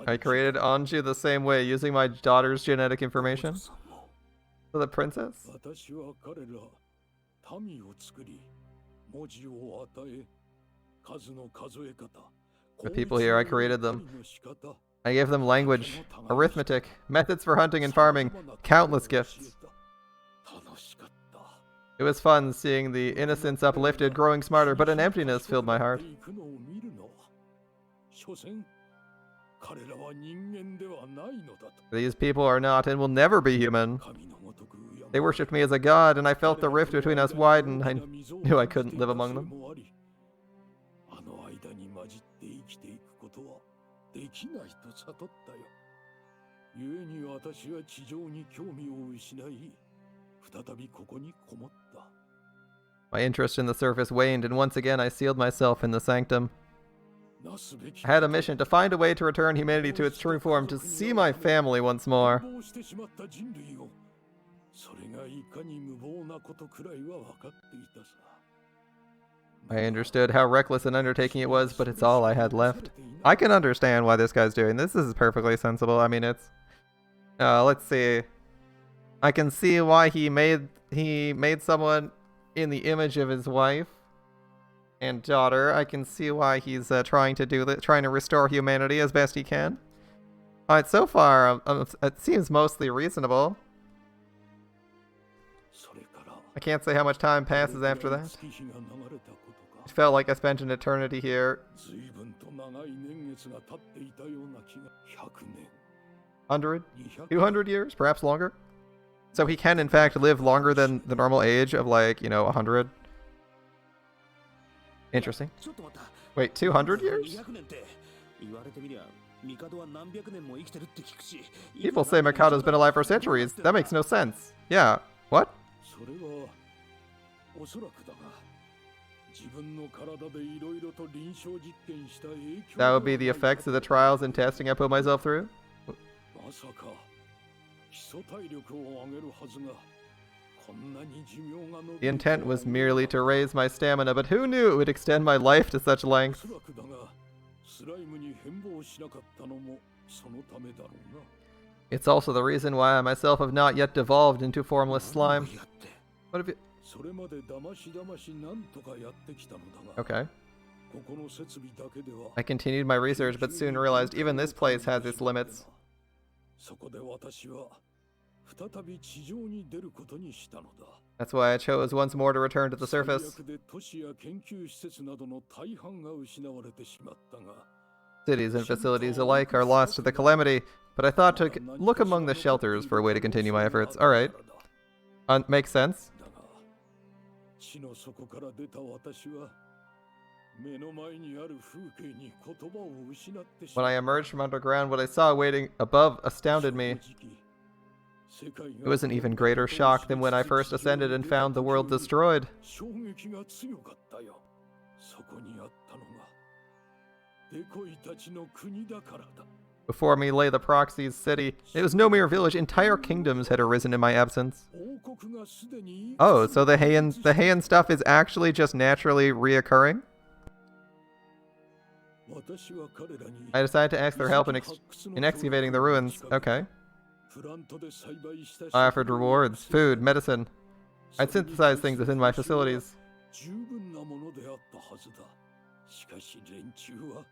I created Anju the same way, using my daughter's genetic information. さんも For the princess? 私は彼ら民を作り文字を与え数の数え方 The people here, I created them. 管理の仕方 I gave them language, arithmetic, methods for hunting and farming, countless gifts. 楽しかった It was fun seeing the innocence uplifted, growing smarter, but an emptiness filled my heart. 行くのを見るの所詮彼らは人間ではないのだと These people are not and will never be human. 神のごとく敬わ They worshipped me as a god, and I felt the rift between us widen. I knew I couldn't live among them. あの間に混じって生きていくことはできないと悟ったよ。故に私は地上に興味を失い、再びここにこもった。 My interest in the surface waned, and once again I sealed myself in the sanctum. なすべき I had a mission to find a way to return humanity to its true form, to see my family once more. 無謀してしまった人類を、それがいかに無謀なことくらいは分かっていたさ。 I understood how reckless an undertaking it was, but it's all I had left. I can understand why this guy's doing this. This is perfectly sensible. I mean, it's... let's see. I can see why he made someone in the image of his wife and daughter. I can see why he's trying to restore humanity as best he can. Alright, so far, it seems mostly reasonable. それから I can't say how much time passes after that. 月日が流れたことか It felt like I spent an eternity here. 随分と長い年月が経っていたような気が。100年 100? 200 200 years? Perhaps longer? So he can, in fact, live longer than the normal age of, like, 100? Interesting. ちょっと待った。 Wait, 200 years? 200年って言われてみりゃ帝は何百年も生きてるって聞くし People say Mikado's been alive for centuries. That makes no sense. Yeah. What? それはおそらくだが自分の体でいろいろと臨床実験した影響 That would be the effects of the trials and testing I put myself through? まさか基礎体力を上げるはずがこんなに寿命が伸び The るとは intent was merely to raise my stamina, but who knew it would extend my life to such お length? そらくだがスライムに変貌しなかったのもそのためだろうな It's also the reason why I myself have not yet devolved into formless slime. やって What have you... それまでだましだましなんとかやってきたのだが Okay. ここの設備だけでは I continued my research, but soon realized even this place has its limits. そこで私は再び地上に出ることにしたのだ That's why I chose once more to return to the 最 surface. 悪で都市や研究施設などの大半が失われてしまったが Cities and facilities alike are lost to the calamity, but I thought to look among the shelters for a way to continue my efforts. Alright. Makes sense. だが地の底から出た私は目の前にある風景に言葉を失ってし When ま I った emerged from underground, what I saw waiting above astounded me. 正直世界 It が was an even greater shock than when I first ascended and found the world destroyed. 衝撃が強かったよそこにあったのがデコイたちの国だからだ Before me lay the Proxy's city. It was no mere village. Entire kingdoms had arisen in my absence. 王国がすでに Oh, so the Heian stuff is actually just naturally reoccurring? 私は彼らに I decided to ask their help in excavating the ruins. Okay. プラントで栽培した I offered rewards, food, medicine. I'd synthesize things within my facilities. 十分なものであったはずだしかし連中は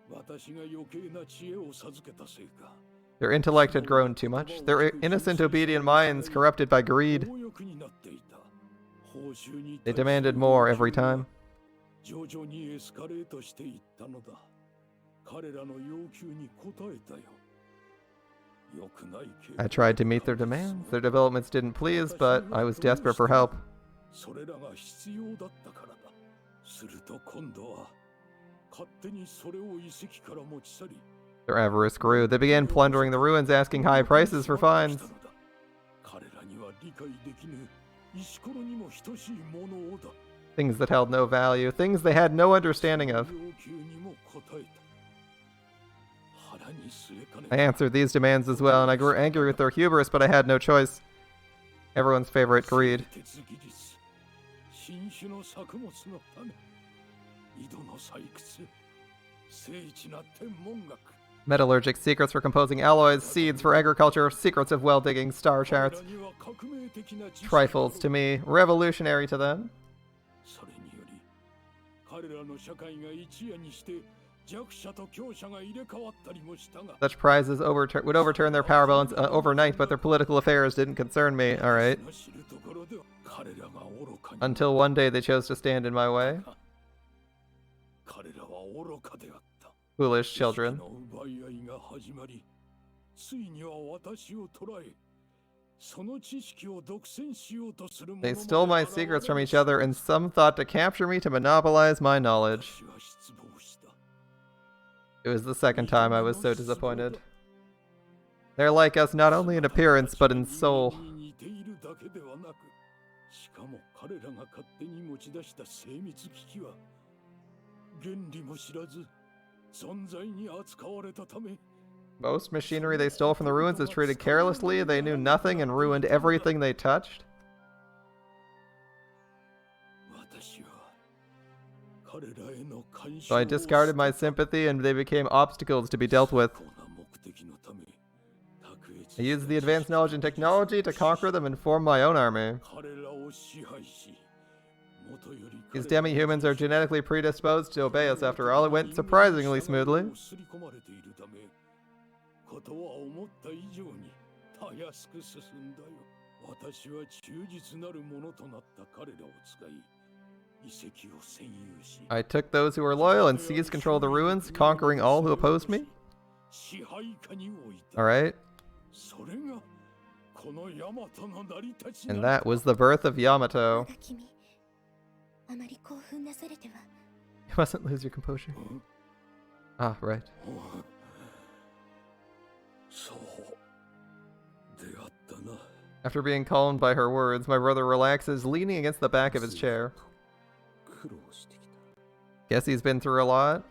私が余計な知恵を授けたせいか Their intellect had grown too much. Their innocent, obedient minds corrupted by greed. 強欲になっていた報酬に They demanded more every time. 徐々にエスカレートしていったのだ彼らの要求に応えたよ良くない傾向 I tried to meet their demands. Their developments didn't please, but I was desperate for help. それらが必要だったからだ。すると今度は勝手にそれを遺跡から持ち去り、 Their avarice grew. They began plundering the ruins, asking high prices for finds. 彼らには理解できぬ石ころにも等しいものをだ。 Things that held no value, things they had no understanding of. 要求にも応えた。腹に据えかね I answered these demands as well, and I grew angry with their hubris, but I had no choice. Everyone's favorite, greed. 鉄技術、新種の作物の種、井戸の採掘、精緻な天文学。 Metallurgic secrets for composing alloys, seeds for agriculture, secrets of well digging, star charts. 彼らには革命的な知識 Trifles to me, revolutionary to them. それにより彼らの社会が一夜にして弱者と強者が入れ替わったりもしたが、 Such prizes would overturn their power balance overnight, but their political affairs didn't concern me, alright? 知るところでは彼らが愚かに、 Until one day they chose to stand in my way. 彼らは愚かであった。 Foolish children. 知識の奪い合いが始まり、ついには私を捕らえ、その知識を独占しようとする者 They まで stole my 現 secrets れ from each other, and some thought to capture me to monopolize my knowledge. 私は失望した。 It was the second time I was so disappointed. They're like us not only in appearance, but in soul. 似ているだけではなく、しかも彼らが勝手に持ち出した精密機器は原理も知らず存在に扱われたため、 Most machinery they stole from the ruins is treated carelessly. They knew nothing and ruined everything they touched. 私は彼らへの干渉 So I を discarded my sympathy, and they became obstacles to be dealt with. この目的のため、卓越 I used the advanced knowledge and technology to conquer them and form my own army. 彼らを支配し、元より These 彼ら demi-humans are genetically predisposed to obey us. After all, it went surprisingly smoothly. 刷り込まれているため、ことは思った以上にたやすく進んだよ。私は忠実なるものとなった彼らを使い、遺跡を占有し、 I took those who were loyal and seized control of the ruins, conquering all who opposed me. 支配下に置いた。 Alright? それがこのヤマトの成り立ちな And のだ。 that was the birth of 我 Yamato. が君あまり興奮なされては You mustn't lose your composure. Ah, right. そうであったな。 After being calmed by her words, my brother relaxes, leaning against the back of his chair. 苦労してきた。 Guess he's been through a lot.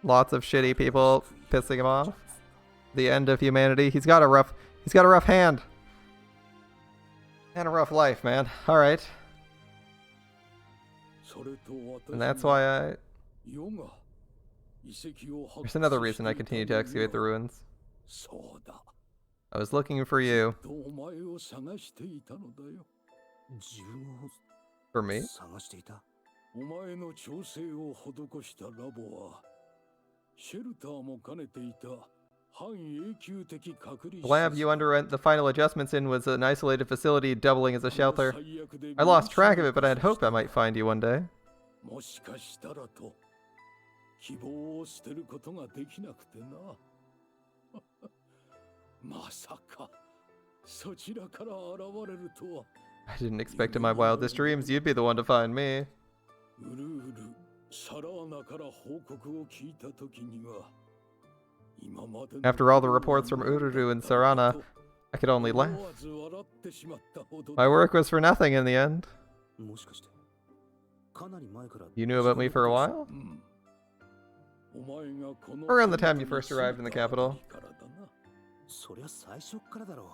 Lots of shitty people pissing him off. The end of humanity. He's got a rough hand. And a rough life, man. Alright. それと私 And that's why 世が遺跡を発 there's another 掘して reason I いた continue to のに excavate the は ruins. そうだ。 I was looking for you. とお前を探していたのだよ。自分を For me? 探していた。お前の調整を施したラボはシェルターも兼ねていた半永久的隔離 The lab you underwent the final adjustments in was an isolated facility doubling as a shelter. 最悪で I lost track of it, but I had hoped I might find you one day. もしかしたらと希望を捨てることができなくてな。まさかそちらから現れるとは。 I didn't expect in my wildest dreams you'd be the one to find me. うるうるサラーナから報告を聞いたときには、今までの After all the reports from Ururu and Sarana, I could only laugh. 思わず笑ってしまったほど My work was for nothing in the end. もしかしてかなり前から You knew about me for a while? うん、お前がこの Around the time you first arrived in the capital. からだな。そりゃ最初っからだろう。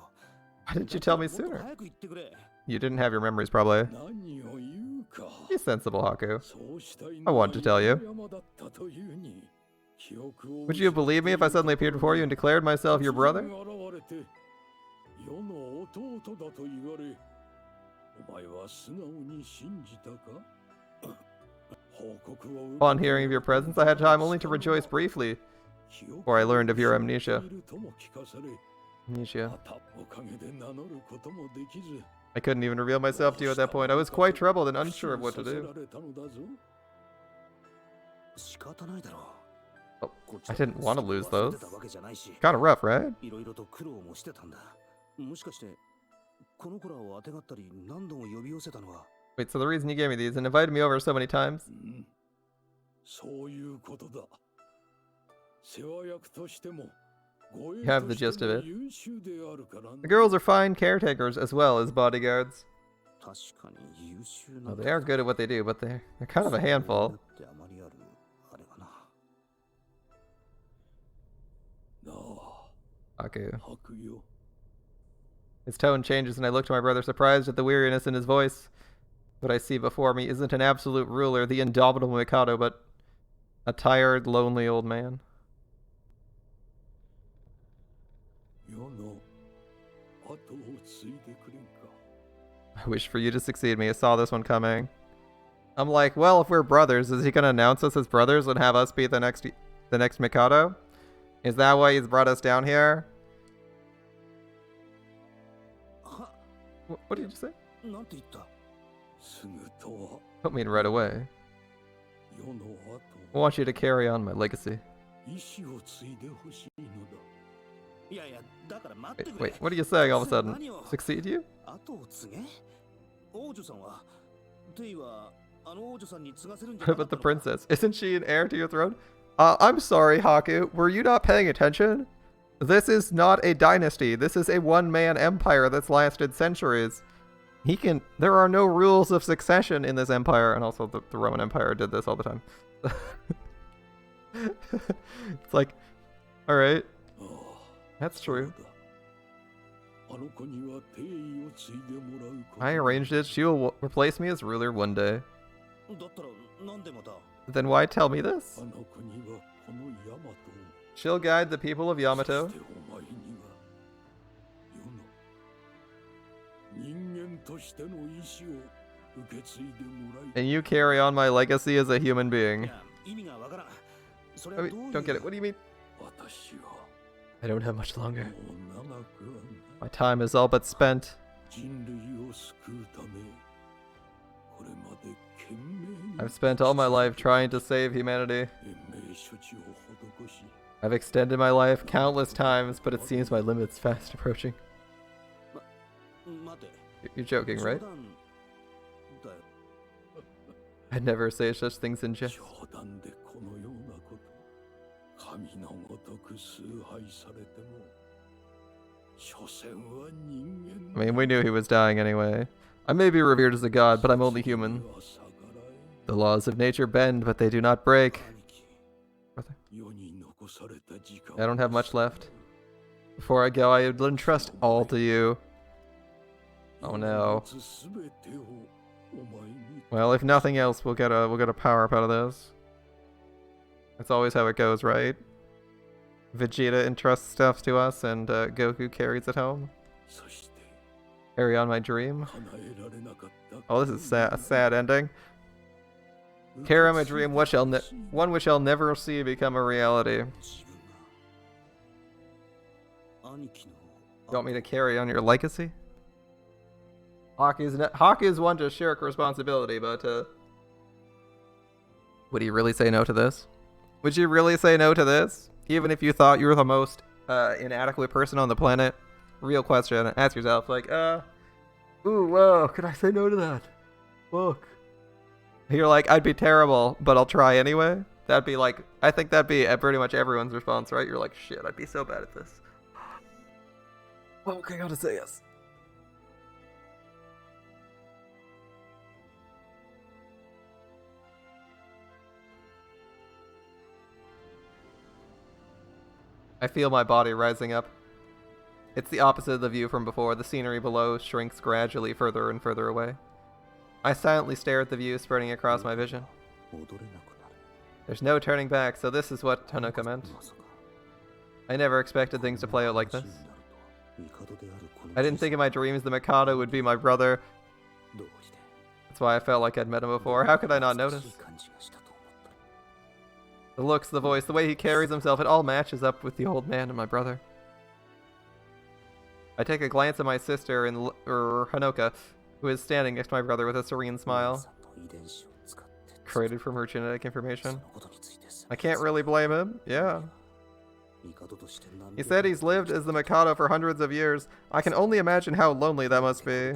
Why didn't you tell me もっと sooner? 早く言ってくれ。 You didn't have your memories, probably. 何を言うか。 Be sensible, Haku. そうしたい I wanted to tell you. 山だったというに、記憶を Would you have believed me if I suddenly appeared before you and declared myself your brother? 突然現れて世の弟だと言われ、お前は素直に信じたか？報告を受け Upon hearing of your presence, I had time only to rejoice briefly, 記憶 for I を learned of your 失って amnesia. いるとも聞かされ、 Amnesia. またおかげで名乗ることもできず、 I couldn't even reveal myself to you at that point. I was quite troubled and unsure of what to させ do. られたのだぞ。仕方ないだろう。 Oh, こっち I は didn't want to lose 忘れ those. てたわけじゃないし、 Kind of rough, right? いろいろと苦労もしてたんだ。もしかしてこの子らをあてがったり何度も呼び寄せたのは Wait, so the reason you gave me these and invited me over so many times? そういうことだ。世話役としても、護衛 You have と the して gist of も it. 優秀であるからな。 The girls are fine caretakers as well as bodyguards. 確かに優秀な Well, they are good at what they do, but they're kind of a handful. ってあまりあるあれかな。なあ、 Haku. 吐くよ。 His tone changes and I look to my brother surprised at the weariness in his voice. What I see before me isn't an absolute ruler, the indomitable Mikado, but a tired, lonely old man. 世の後を継いでくれんか。 I wish for you to succeed me. I saw this one coming. I'm like, well, if we're brothers, is he going to announce us as brothers and have us be the next Mikado? Is that why he's brought us down here? What did you say? なんて言った？すぐとは Don't mean right away. 世の I want you to carry on my legacy. 意志を継いでほしいのだ。いやいや、だから待ってく Wait, れ。 what are you saying all of a sudden? 何を Succeed you? 後を継げ？王女さんはテイはあの王女さんに継がせるんじゃ What なか about った the のか？ princess? Isn't she an heir to your throne? I'm sorry, Haku. Were you not paying attention? This is not a dynasty. This is a one-man empire that's lasted centuries. There are no rules of succession in this empire, and also the Roman Empire did this all the time. It's like, alright, ああ、 that's そう true. だ。あの子には帝位を継いでもらうこと。 I arranged it. She will replace me as ruler one day. だったらなんでまた？ Then why tell me this? あの子にはこのヤマトを。 She'll guide the people of そ Yamato, してお前には世の人間としての意志を受け継いでもらい and you carry on my legacy as a human い being. や、意味がわからん。それ I は mean, どういう don't get it. What do you mean? 私は I don't have much もう longer. 長くは My time is all but spent. 人類を救うためこれまで懸命に I've spent all my life trying to save humanity. 延命処置を施し I've extended my life countless times, but it seems my limit's fast approaching. 待て。 You're joking, right? 冗談だよ。 I'd never say such things in jest. 冗談でこのようなこと神のごとく崇拝されても所詮は人間 I mean, we knew he was dying anyway. I may be revered as a god, but I'm only human. The laws of nature bend, but they do not break. 世に残された時間 I don't have much left. Before I go, I would entrust all to you. Oh no. Well, if nothing else, we'll get a power up out of this. That's always how it goes, right? Vegeta entrusts stuff to us, and Goku carries it home. Carry on my dream. Oh, this is a sad ending. Carry on my dream, one which I'll never see become a reality. You want me to carry on your legacy? Hawk is one to shirk responsibility, but would he really say no to this? Would you really say no to this? Even if you thought you were the most inadequate person on the planet? Real question. Ask yourself, like, ooh, whoa, could I say no to that? Look. You're like, I'd be terrible, but I'll try anyway? That'd be like, I think that'd be pretty much everyone's response, right? You're like, shit, I'd be so bad at this. Okay, I gotta say yes. I feel my body rising up. It's the opposite of the view from before. The scenery below shrinks gradually further and further away. I silently stare at the view spreading across my vision. There's no turning back, so this is what Hanoka meant. I never expected things to play out like this. I didn't think in my dreams the Mikado would be my brother. That's why I felt like I'd met him before. How could I not notice? The looks, the voice, the way he carries himself, it all matches up with the old man and my brother. I take a glance at my sister, Hanoka, who is standing next to my brother with a serene smile. Created from her genetic information. I can't really blame him. Yeah. He said he's lived as the Mikado for hundreds of years. I can only imagine how lonely that must be.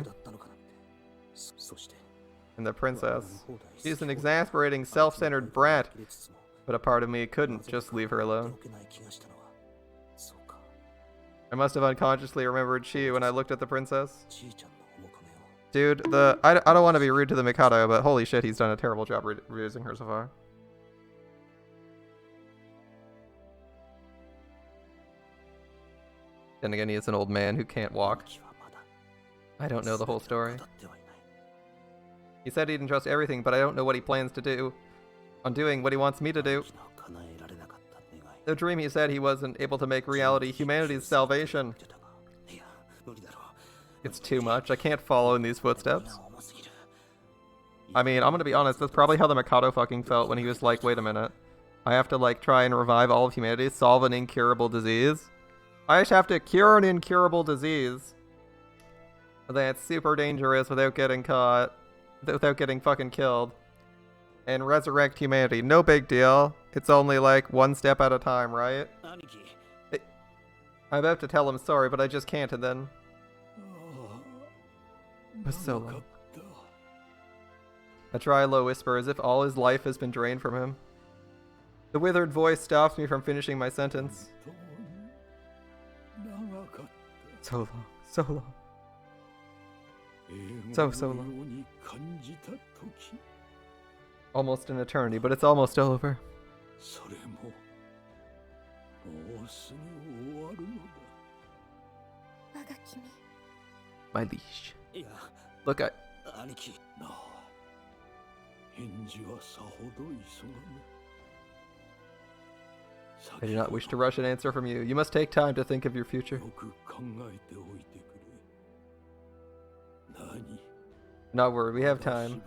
And the princess. She's an exasperating, self-centered brat, but a part of me couldn't just leave her alone. I must have unconsciously remembered she when I looked at the princess. Dude, I don't want to be rude to the Mikado, but holy shit, he's done a terrible job reducing her so far. Then again, he is an old man who can't walk. I don't know the whole story. He said he didn't trust everything, but I don't know what he plans to do. On doing what he wants me to do. The dream he said he wasn't able to make reality, humanity's salvation. It's too much. I can't follow in these footsteps. I mean, I'm gonna be honest, that's probably how the Mikado fucking felt when he was like, wait a minute. I have to like try and revive all of humanity, solve an incurable disease. I just have to cure an incurable disease. That's super dangerous without getting caught. Without getting fucking killed. And resurrect humanity. No big deal. It's only like one step at a time, right? I'm about to tell him sorry, but I just can't, and then... It was so long. A dry, low whisper, as if all his life has been drained from him. The withered voice stops me from finishing my sentence. So long, so long. So long. Almost an eternity, but it's almost over. My liege. Look, I do not wish to rush an answer from you. You must take time to think of your future. Not worry, we have time.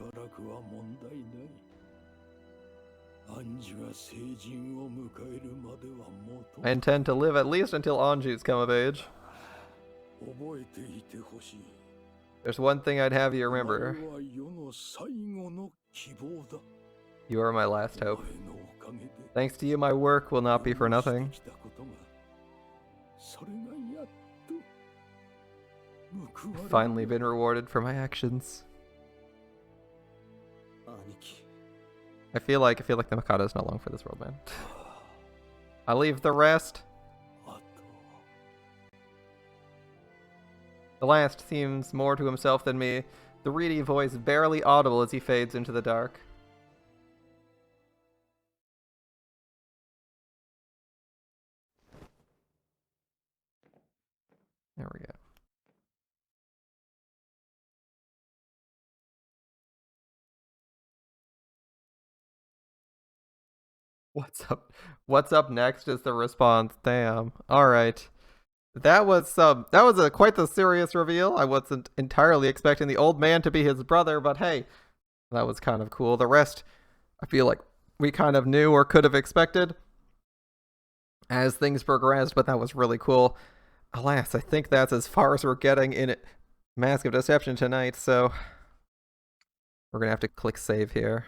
I intend to live at least until Anju's come of age. There's one thing I'd have you remember. You are my last hope. Thanks to you, my work will not be for nothing. I've finally been rewarded for my actions. I feel like the Mikado is not long for this world, man. I leave the rest. The last seems more to himself than me, the reedy voice barely audible as he fades into the dark. There we go. What's up next is the response. Damn. All right. That was quite the serious reveal. I wasn't entirely expecting the old man to be his brother, but hey, that was kind of cool. The rest, I feel like we kind of knew or could have expected as things progressed, but that was really cool. Alas, I think that's as far as we're getting in Mask of Deception tonight, so we're gonna have to click save here.